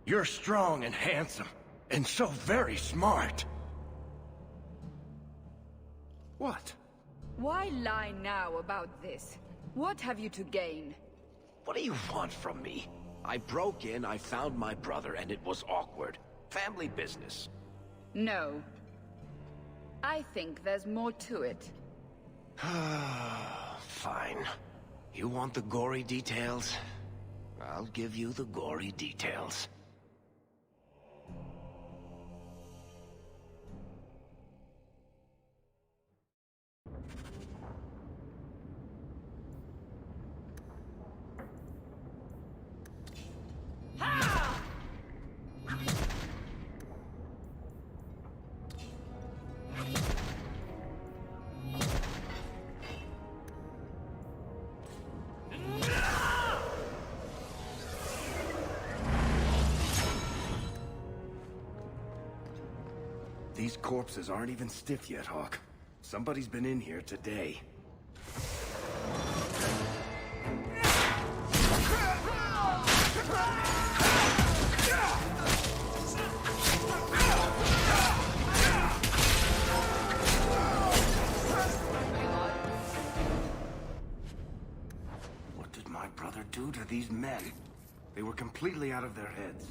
You're strong and handsome, and so very smart. What? Why lie now about this? What have you to gain? What do you want from me? I broke in, I found my brother, and it was awkward. Family business. No. I think there's more to it. Fine. You want the gory details? I'll give you the gory details. These corpses aren't even stiff yet, Hawk. Somebody's been in here today. What did my brother do to these men? They were completely out of their heads.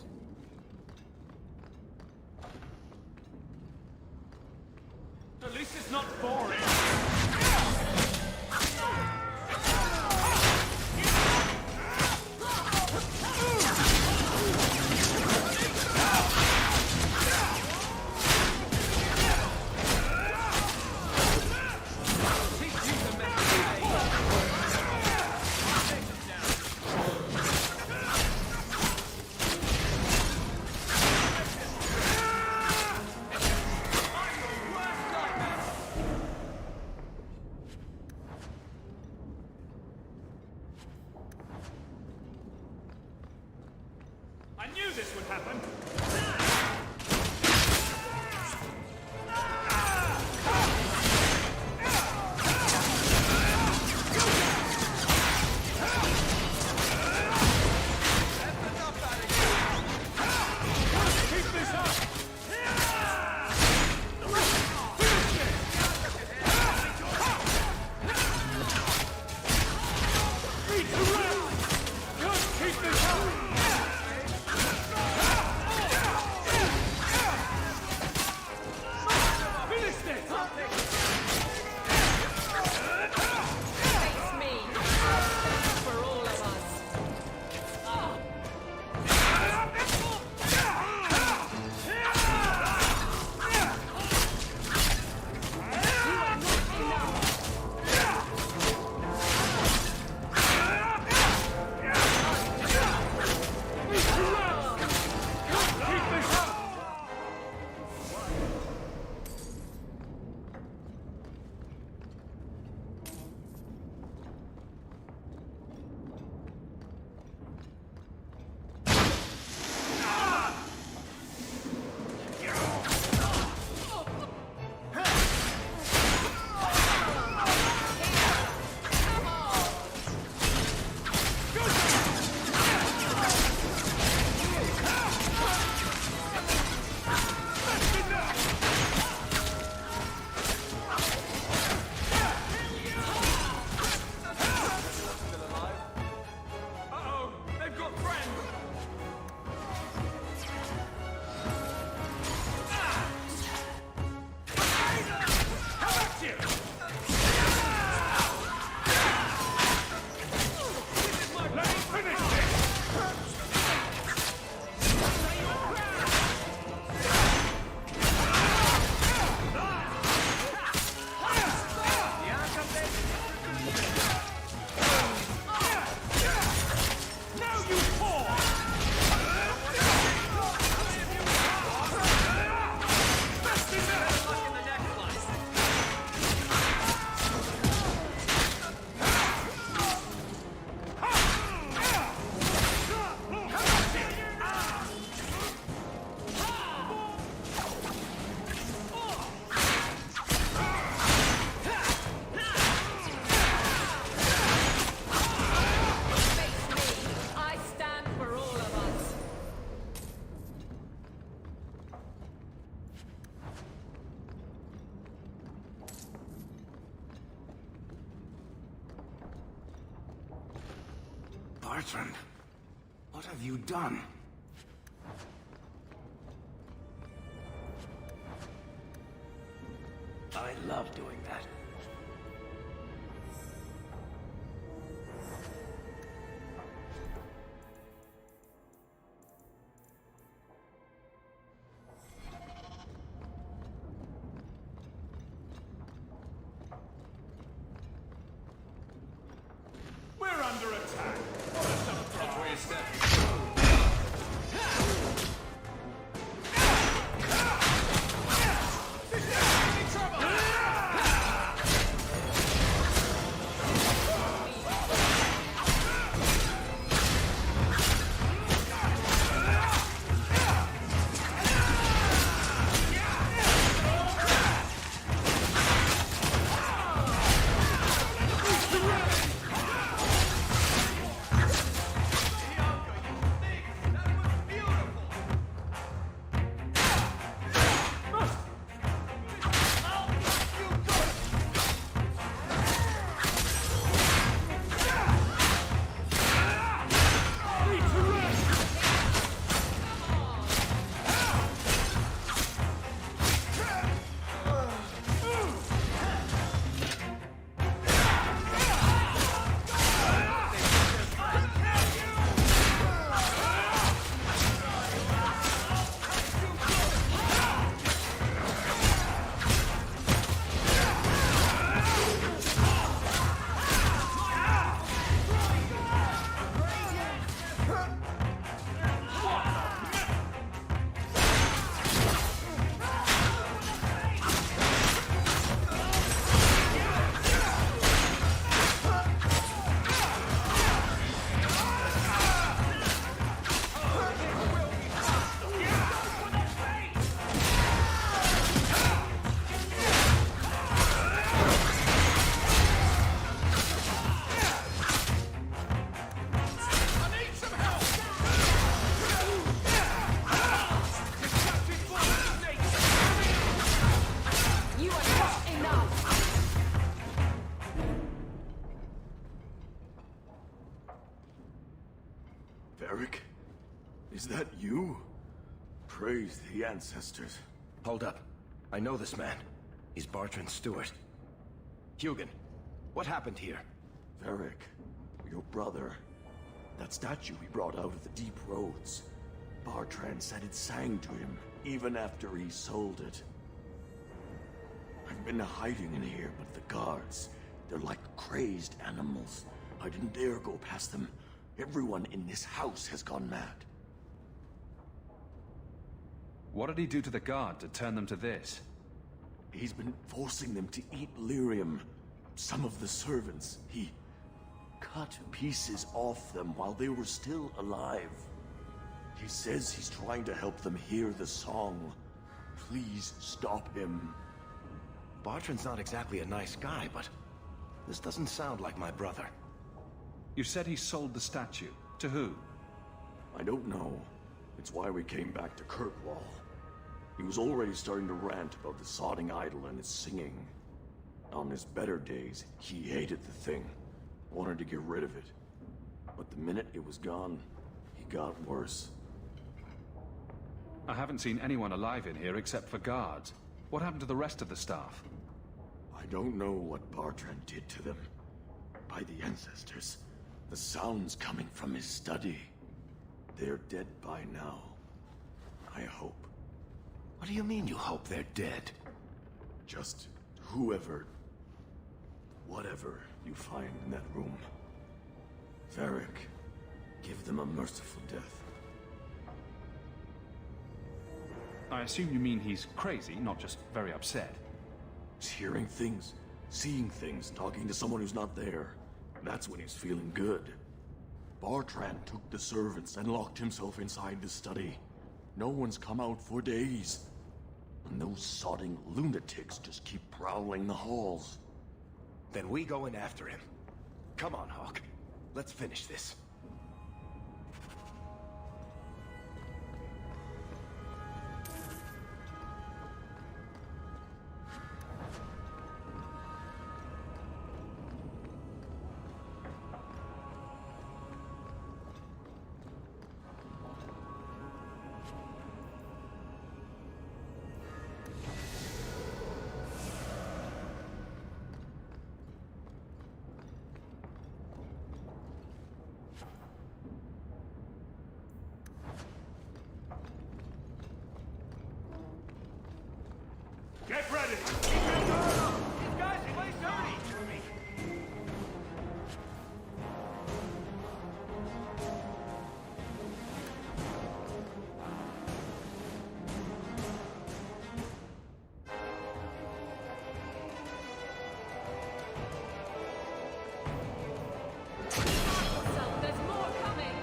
At least it's not boring. I knew this would happen! Bartrand, what have you done? I love doing that. We're under attack. Watch where you step. Varric? Is that you? Praise the ancestors. Hold up. I know this man. He's Bartrand's steward. Hugin, what happened here? Varric, your brother. That statue he brought out of the deep roads. Bartrand said it sang to him, even after he sold it. I've been hiding in here, but the guards, they're like crazed animals. I didn't dare go past them. Everyone in this house has gone mad. What did he do to the guard to turn them to this? He's been forcing them to eat lyrium. Some of the servants, he cut pieces off them while they were still alive. He says he's trying to help them hear the song. Please stop him. Bartrand's not exactly a nice guy, but this doesn't sound like my brother. You said he sold the statue. To who? I don't know. It's why we came back to Kirkwall. He was already starting to rant about the sodding idol and its singing. On his better days, he hated the thing. Wanted to get rid of it. But the minute it was gone, he got worse. I haven't seen anyone alive in here except for guards. What happened to the rest of the staff? I don't know what Bartrand did to them. By the ancestors, the sounds coming from his study. They're dead by now. I hope. What do you mean you hope they're dead? Just whoever, whatever you find in that room. Varric, give them a merciful death. I assume you mean he's crazy, not just very upset. He's hearing things, seeing things, talking to someone who's not there. That's when he's feeling good. Bartrand took the servants and locked himself inside the study. No one's come out for days. And those sodding lunatics just keep prowling the halls. Then we go in after him. Come on, Hawk. Let's finish this. Get ready! These guys play dirty! There's more coming!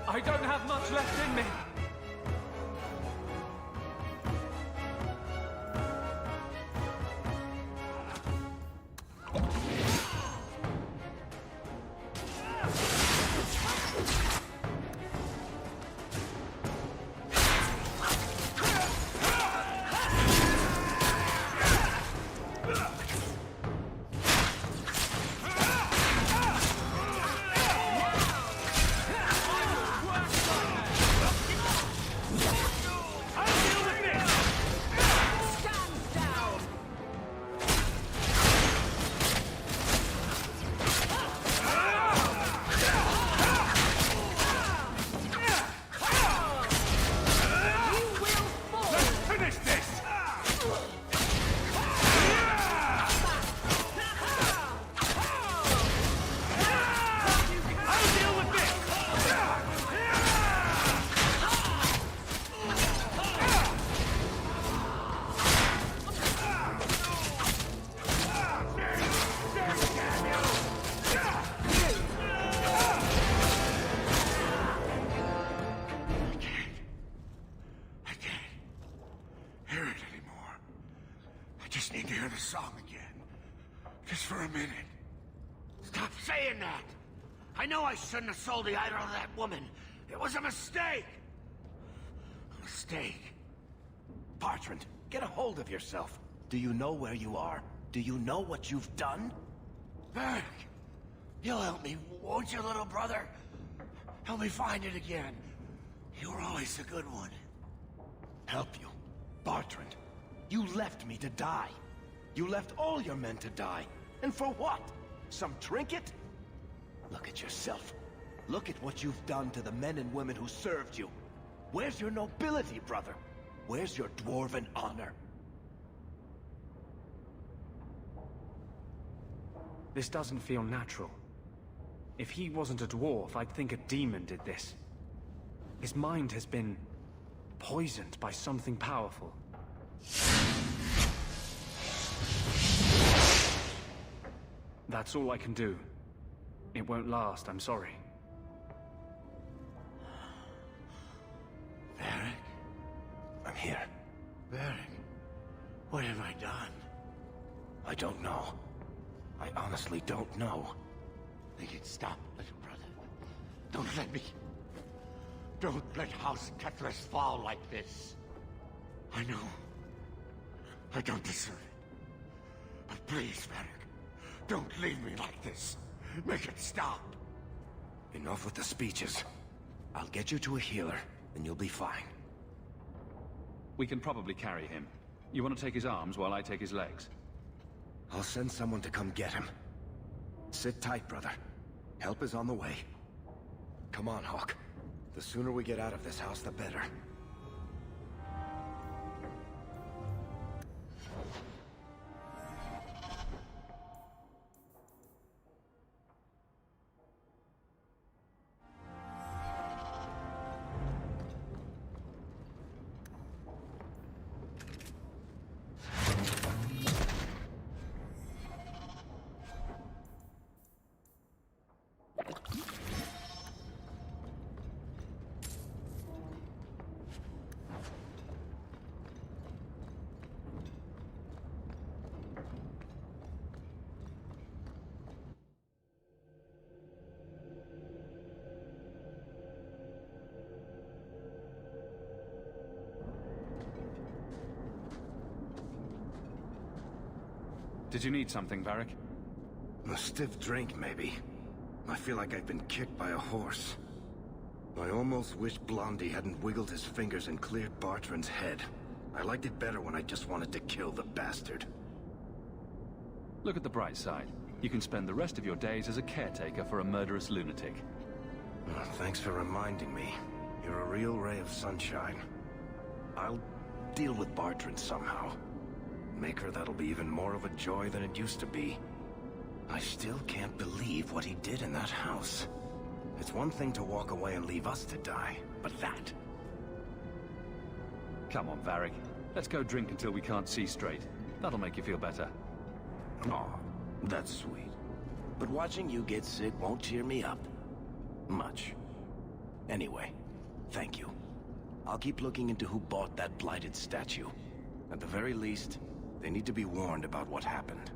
I don't have much left in me. Need to hear the song again. Just for a minute. Stop saying that! I know I shouldn't have sold the idol to that woman. It was a mistake! A mistake. Bertrand, get a hold of yourself. Do you know where you are? Do you know what you've done? Berg, you'll help me, won't you, little brother? Help me find it again. You were always a good one. Help you? Bertrand, you left me to die. You left all your men to die. And for what? Some trinket? Look at yourself. Look at what you've done to the men and women who served you. Where's your nobility, brother? Where's your dwarven honor? This doesn't feel natural. If he wasn't a dwarf, I'd think a demon did this. His mind has been poisoned by something powerful. That's all I can do. It won't last, I'm sorry. Varric? I'm here. Varric, what have I done? I don't know. I honestly don't know. Make it stop, little brother. Don't let House Kethris fall like this. I know. I don't deserve it. But please, Varric, don't leave me like this. Make it stop. Enough with the speeches. I'll get you to a healer, and you'll be fine. We can probably carry him. You want to take his arms while I take his legs? I'll send someone to come get him. Sit tight, brother. Help is on the way. Come on, Hawk. The sooner we get out of this house, the better. Did you need something, Varric? A stiff drink, maybe. I feel like I've been kicked by a horse. I almost wish Blondie hadn't wiggled his fingers and cleared Bartrand's head. I liked it better when I just wanted to kill the bastard. Look at the bright side. You can spend the rest of your days as a caretaker for a murderous lunatic. Oh, thanks for reminding me. You're a real ray of sunshine. I'll deal with Bartrand somehow. Make her that'll be even more of a joy than it used to be. I still can't believe what he did in that house. It's one thing to walk away and leave us to die, but that... Come on, Varric. Let's go drink until we can't see straight. That'll make you feel better. Aw, that's sweet. But watching you get sick won't cheer me up. Much. Anyway, thank you. I'll keep looking into who bought that blighted statue. At the very least, they need to be warned about what happened.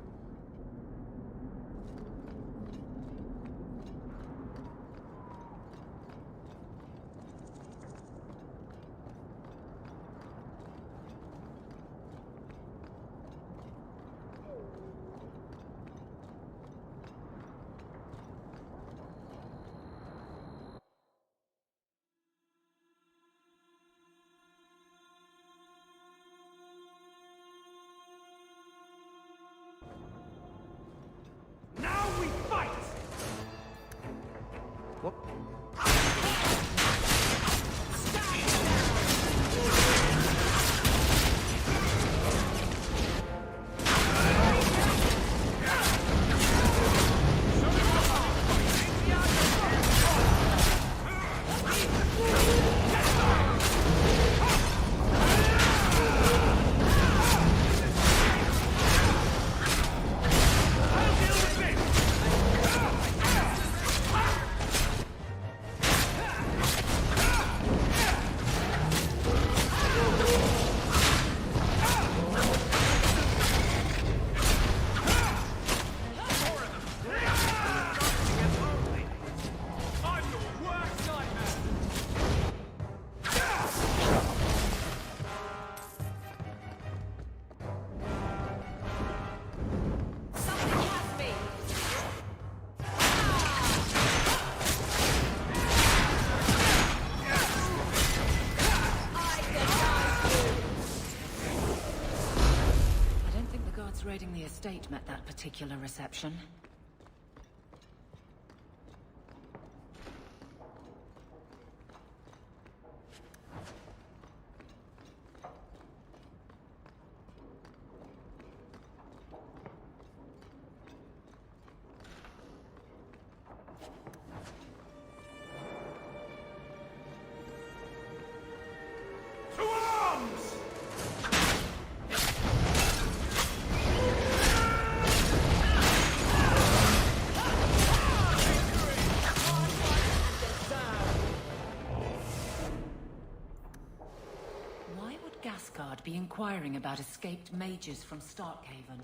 Now we fight! What? Raiding the estate met that particular reception. Be inquiring about escaped mages from Starkhaven.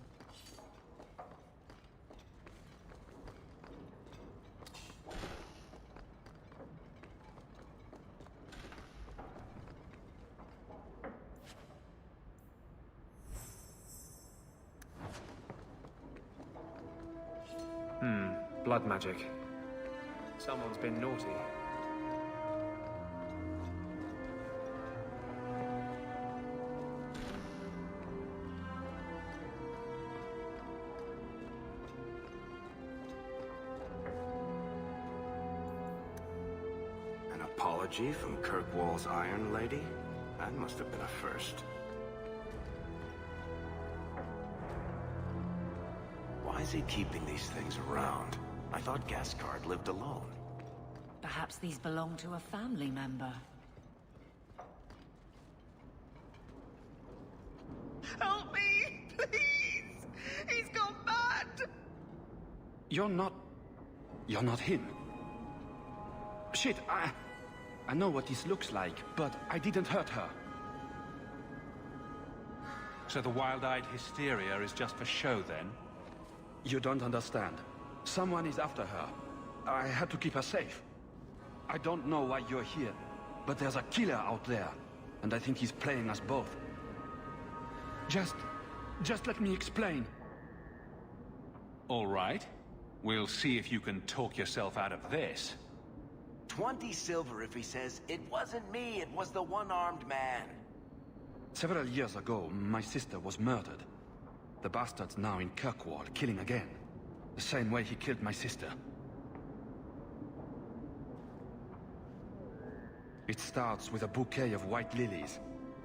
Blood magic. Someone's been naughty. Apology from Kirkwall's Iron Lady? That must have been a first. Why is he keeping these things around? I thought Gascard lived alone. Perhaps these belong to a family member. Help me, please! He's gone mad! You're not him. Shit, I know what this looks like, but I didn't hurt her. So the wild-eyed hysteria is just for show, then? You don't understand. Someone is after her. I had to keep her safe. I don't know why you're here, but there's a killer out there, and I think he's playing us both. Just let me explain. All right. We'll see if you can talk yourself out of this. 20 silver if he says, "It wasn't me, it was the one-armed man." Several years ago, my sister was murdered. The bastard's now in Kirkwall, killing again. The same way he killed my sister. It starts with a bouquet of white lilies.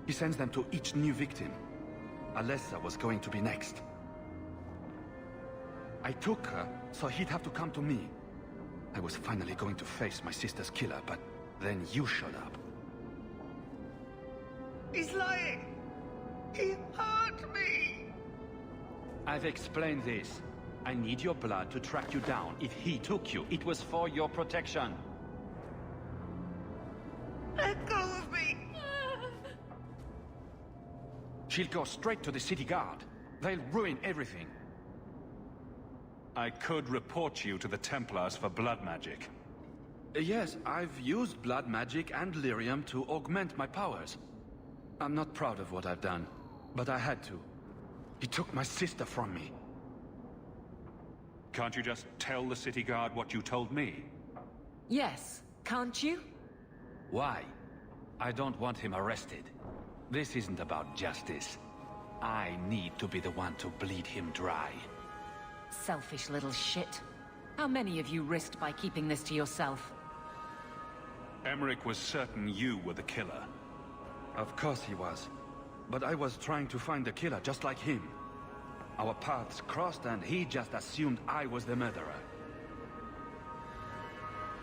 He sends them to each new victim. Alessa was going to be next. I took her, so he'd have to come to me. I was finally going to face my sister's killer, but then you showed up. He's lying! He hurt me! I've explained this. I need your blood to track you down. If he took you, it was for your protection. Let go of me! She'll go straight to the city guard. They'll ruin everything. I could report you to the Templars for blood magic. Yes, I've used blood magic and lyrium to augment my powers. I'm not proud of what I've done, but I had to. He took my sister from me. Can't you just tell the city guard what you told me? Yes, can't you? Why? I don't want him arrested. This isn't about justice. I need to be the one to bleed him dry. Selfish little shit. How many of you risked by keeping this to yourself? Emmerich was certain you were the killer. Of course he was. But I was trying to find the killer just like him. Our paths crossed and he just assumed I was the murderer.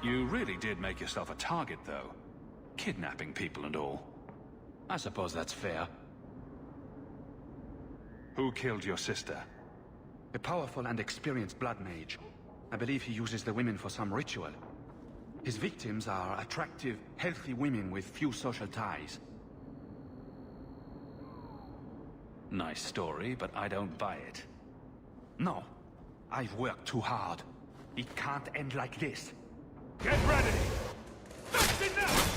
You really did make yourself a target, though. Kidnapping people and all. I suppose that's fair. Who killed your sister? A powerful and experienced blood mage. I believe he uses the women for some ritual. His victims are attractive, healthy women with few social ties. Nice story, but I don't buy it. No. I've worked too hard. It can't end like this. Get ready! That's enough!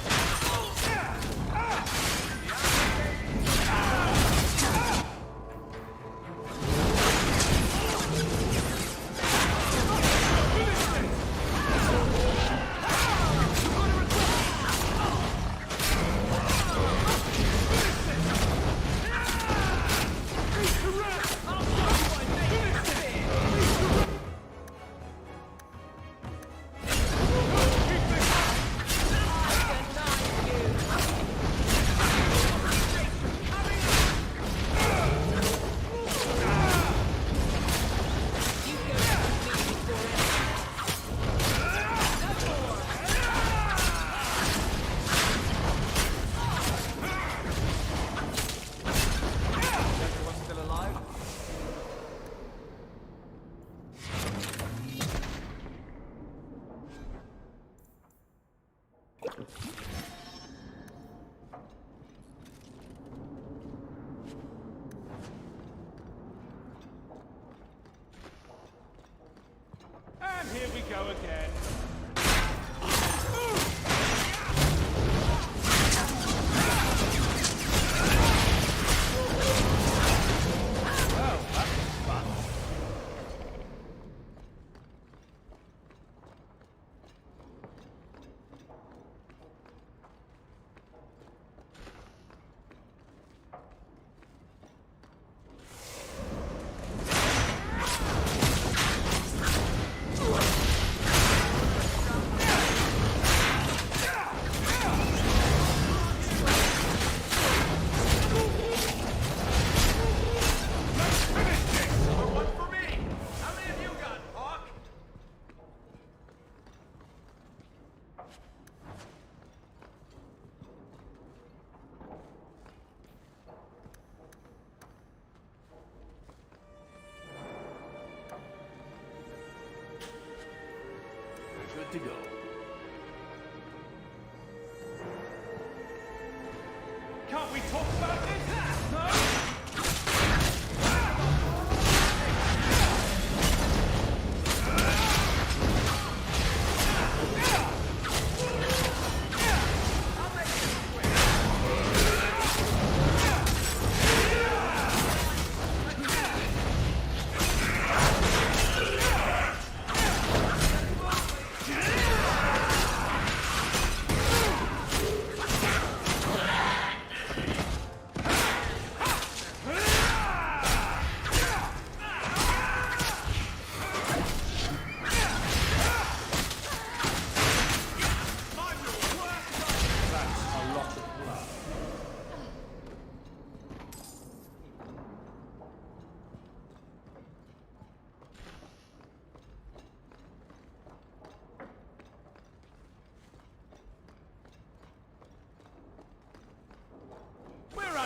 And here we go again. Well, that was fun. To go. Can't we talk about this? No?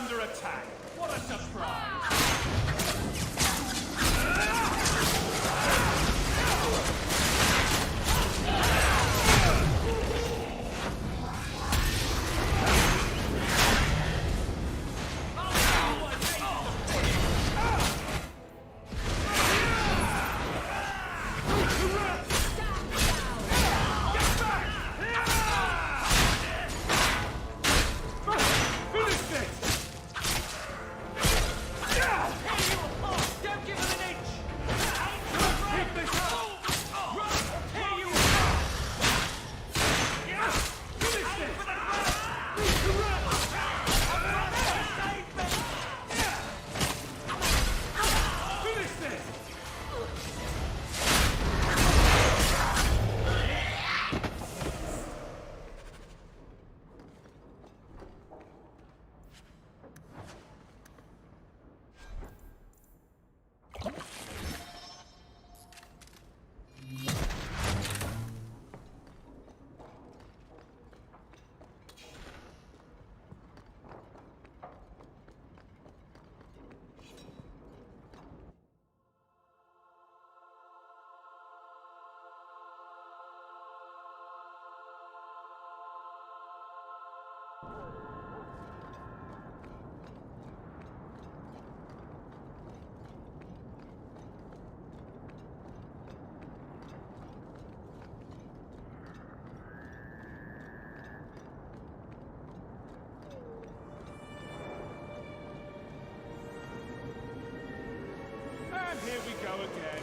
under attack. What a surprise! And here we go again.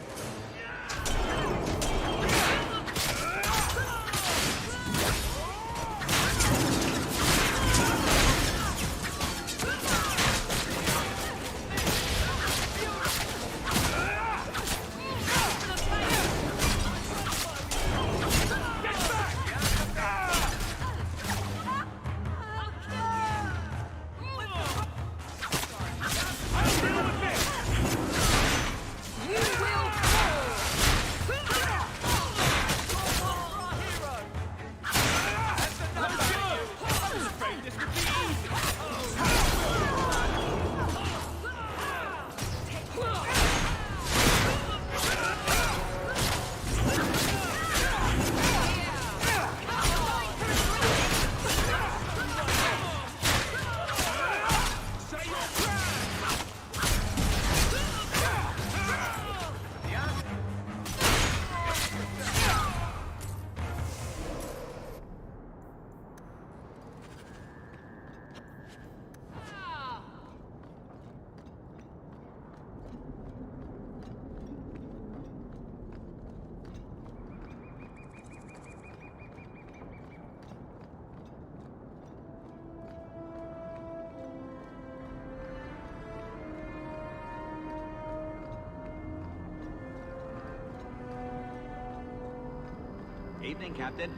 Evening, Captain.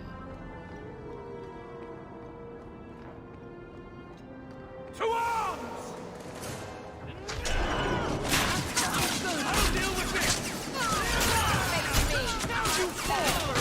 To arms! I'll deal with this! Now you fall!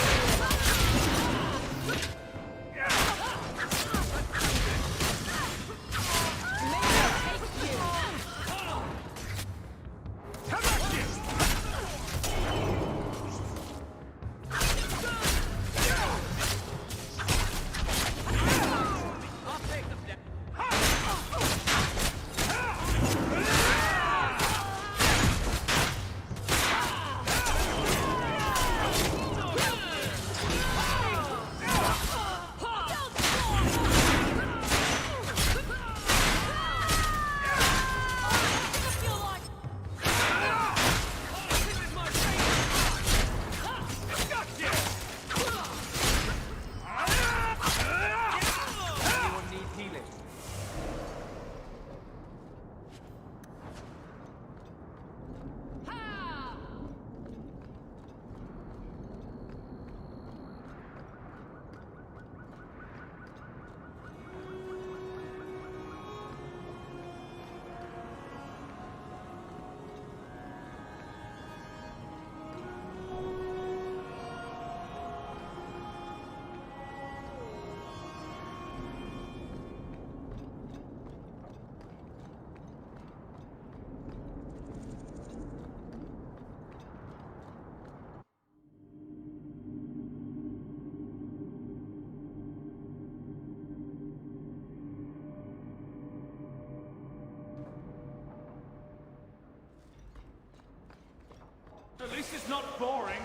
This is not boring.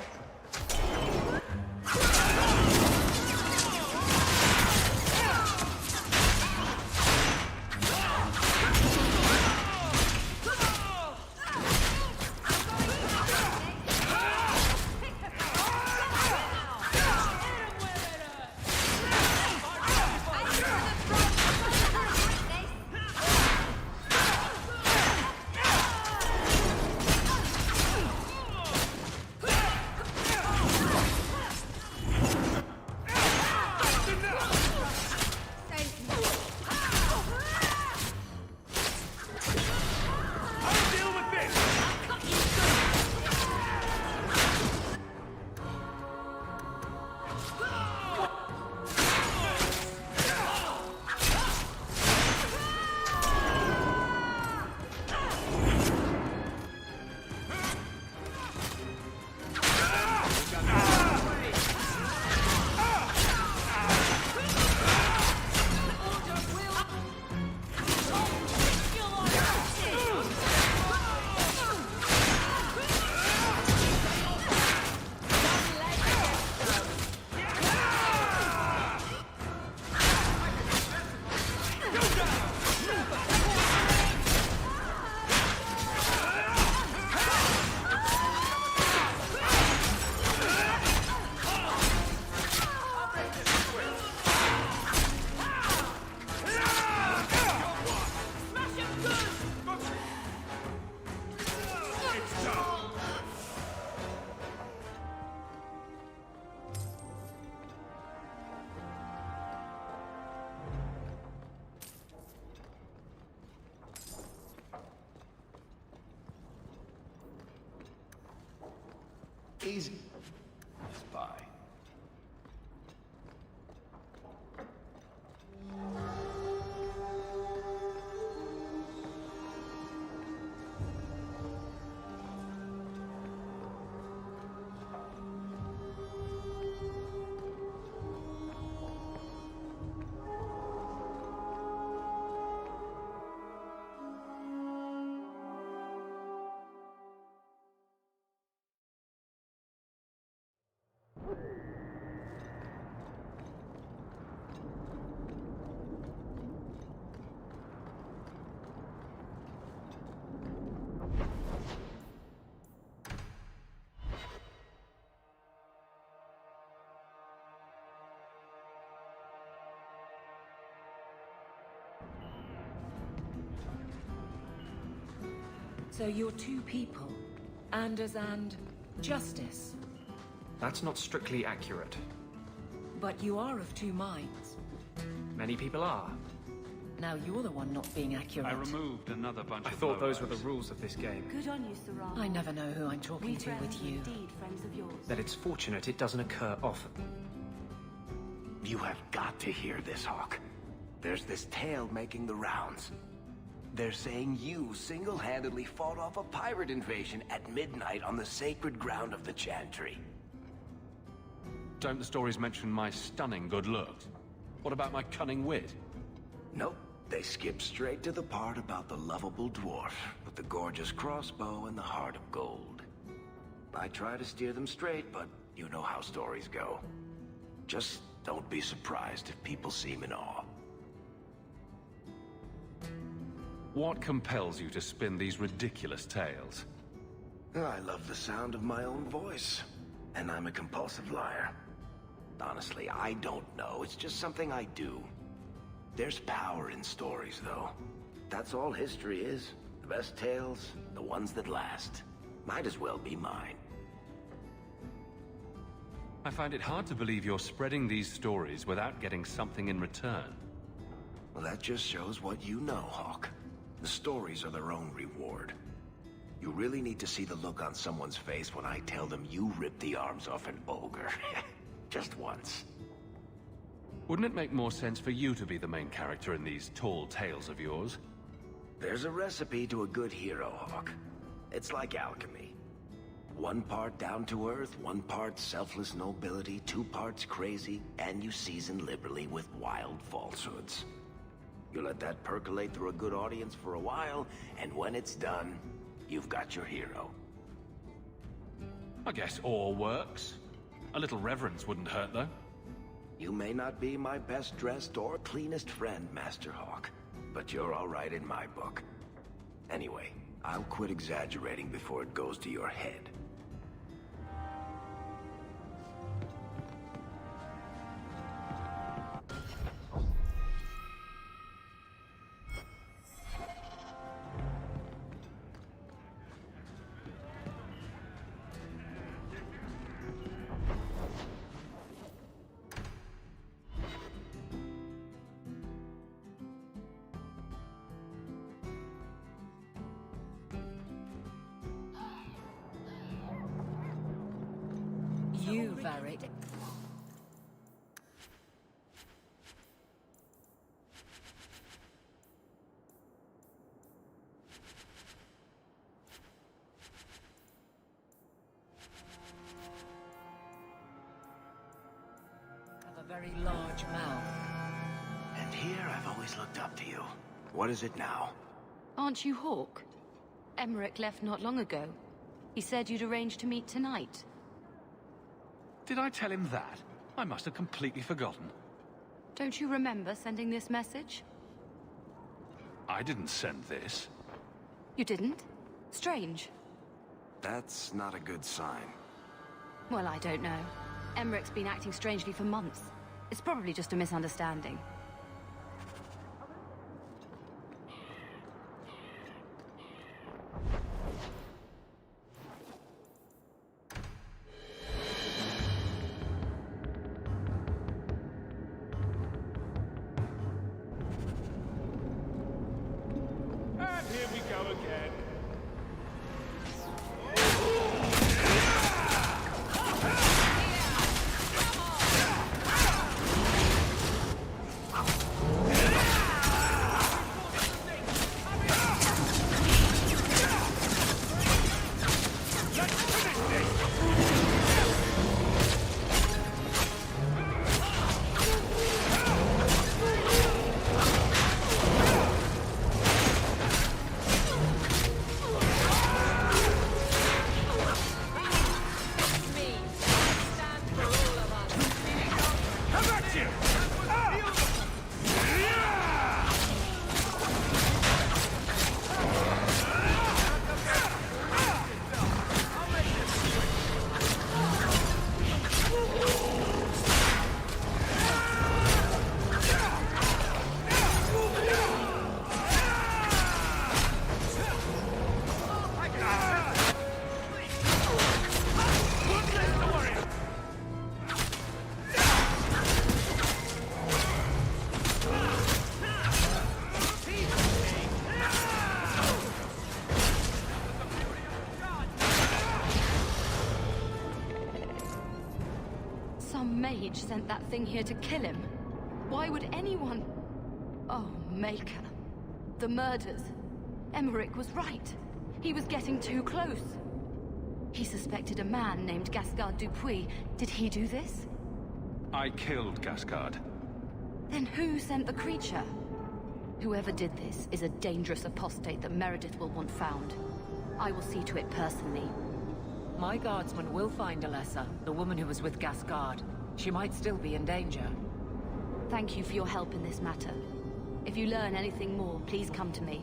Easy. Spy. So you're two people, Anders and Justice. That's not strictly accurate. But you are of two minds. Many people are. Now you're the one not being accurate. I removed another bunch of I thought those were the lowlifes. rules of this game. Good on you, Sarah. I never know who I'm talking We to friends with you. Indeed, friends of yours. That it's fortunate it doesn't occur often. You have got to hear this, Hawk. There's this tale making the rounds. They're saying you single-handedly fought off a pirate invasion at midnight on the sacred ground of the Chantry. Don't the stories mention my stunning good looks? What about my cunning wit? Nope. They skip straight to the part about the lovable dwarf with the gorgeous crossbow and the heart of gold. I try to steer them straight, but you know how stories go. Just don't be surprised if people seem in awe. What compels you to spin these ridiculous tales? I love the sound of my own voice, and I'm a compulsive liar. Honestly, I don't know. It's just something I do. There's power in stories, though. That's all history is. The best tales, the ones that last. Might as well be mine. I find it hard to believe you're spreading these stories without getting something in return. Well, that just shows what you know, Hawk. The stories are their own reward. You really need to see the look on someone's face when I tell them you ripped the arms off an ogre. Just once. Wouldn't it make more sense for you to be the main character in these tall tales of yours? There's a recipe to a good hero, Hawk. It's like alchemy. 1 part down to earth, 1 part selfless nobility, 2 parts crazy, and you season liberally with wild falsehoods. You let that percolate through a good audience for a while, and when it's done, you've got your hero. I guess all works. A little reverence wouldn't hurt, though. You may not be my best dressed or cleanest friend, Master Hawk, but you're all right in my book. Anyway, I'll quit exaggerating before it goes to your head. You, Varric. Have a very large mouth. And here I've always looked up to you. What is it now? Aren't you Hawk? Emmerich left not long ago. He said you'd arranged to meet tonight. Did I tell him that? I must have completely forgotten. Don't you remember sending this message? I didn't send this. You didn't? Strange. That's not a good sign. Well, I don't know. Emmerich's been acting strangely for months. It's probably just a misunderstanding. And here we go again. Some mage sent that thing here to kill him. Why would anyone... Oh, Maker. The murders. Emmerich was right. He was getting too close. He suspected a man named Gascard Dupuis. Did he do this? I killed Gascard. Then who sent the creature? Whoever did this is a dangerous apostate that Meredith will want found. I will see to it personally. My guardsman will find Alessa, the woman who was with Gascard. She might still be in danger. Thank you for your help in this matter. If you learn anything more, please come to me.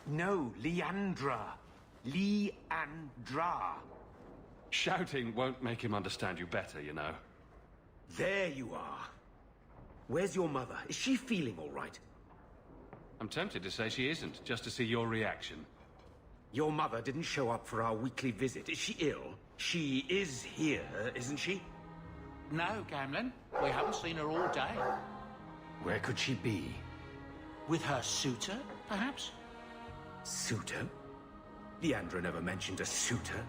No, Leandra. Leandra. Shouting won't make him understand you better, you know. There you are. Where's your mother? Is she feeling all right? I'm tempted to say she isn't, just to see your reaction. Your mother didn't show up for our weekly visit. Is she ill? She is here, isn't she? No, Gamlin. We haven't seen her all day. Where could she be? With her suitor, perhaps? Suitor? Leandra never mentioned a suitor.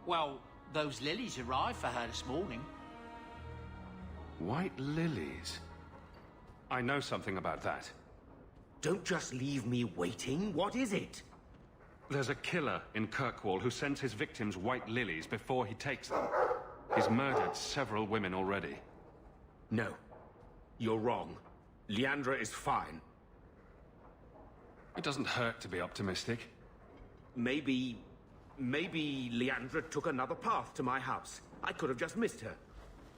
Well, those lilies arrived for her this morning. White lilies? I know something about that. Don't just leave me waiting. What is it? There's a killer in Kirkwall who sends his victims white lilies before he takes them. He's murdered several women already. No. You're wrong. Leandra is fine. It doesn't hurt to be optimistic. Maybe Leandra took another path to my house. I could have just missed her.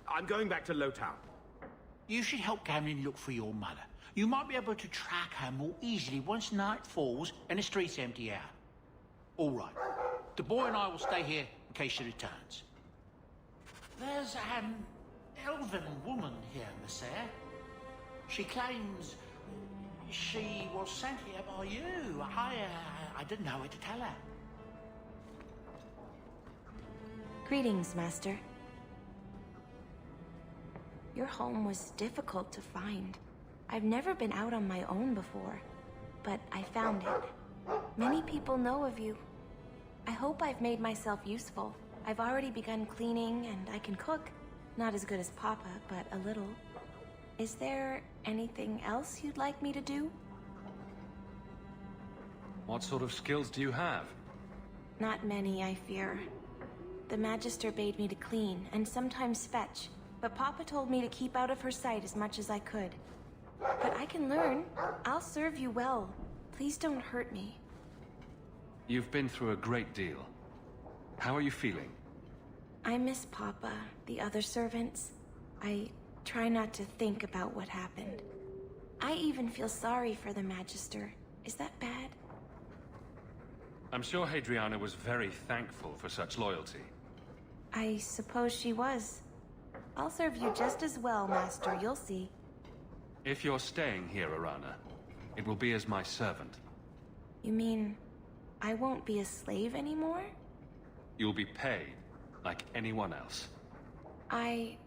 I'm going back to Lowtown. You should help Gamlin look for your mother. You might be able to track her more easily once night falls and the streets empty out. All right. The boy and I will stay here in case she returns. There's an elven woman here, Monsieur. She claims she was sent here by you. I didn't know what to tell her. Greetings, Master. Your home was difficult to find. I've never been out on my own before, but I found it. Many people know of you. I hope I've made myself useful. I've already begun cleaning, and I can cook. Not as good as Papa, but a little. Is there anything else you'd like me to do? What sort of skills do you have? Not many, I fear. The Magister bade me to clean, and sometimes fetch, but Papa told me to keep out of her sight as much as I could. But I can learn. I'll serve you well. Please don't hurt me. You've been through a great deal. How are you feeling? I miss Papa, the other servants. I try not to think about what happened. I even feel sorry for the Magister. Is that bad? I'm sure Hadriana was very thankful for such loyalty. I suppose she was. I'll serve you just as well, Master. You'll see. If you're staying here, Arana, it will be as my servant. You mean I won't be a slave anymore? You'll be paid like anyone else. A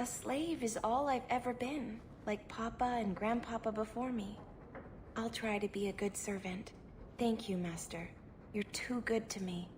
slave is all I've ever been, like Papa and Grandpapa before me. I'll try to be a good servant. Thank you, Master. You're too good to me.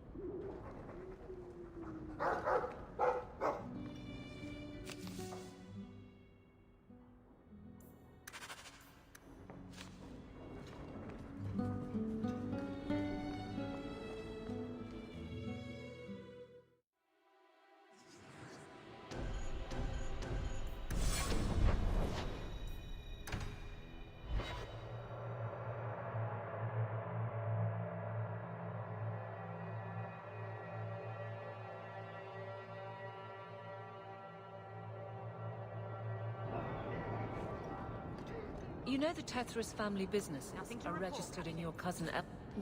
You know the Tethras family businesses are registered in your cousin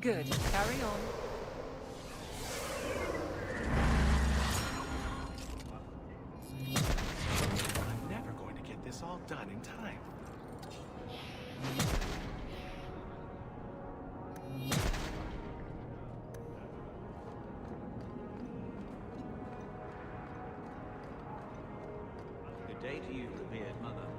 Good. Carry on. I'm never going to get this all done in time. Good day to you, revered mother.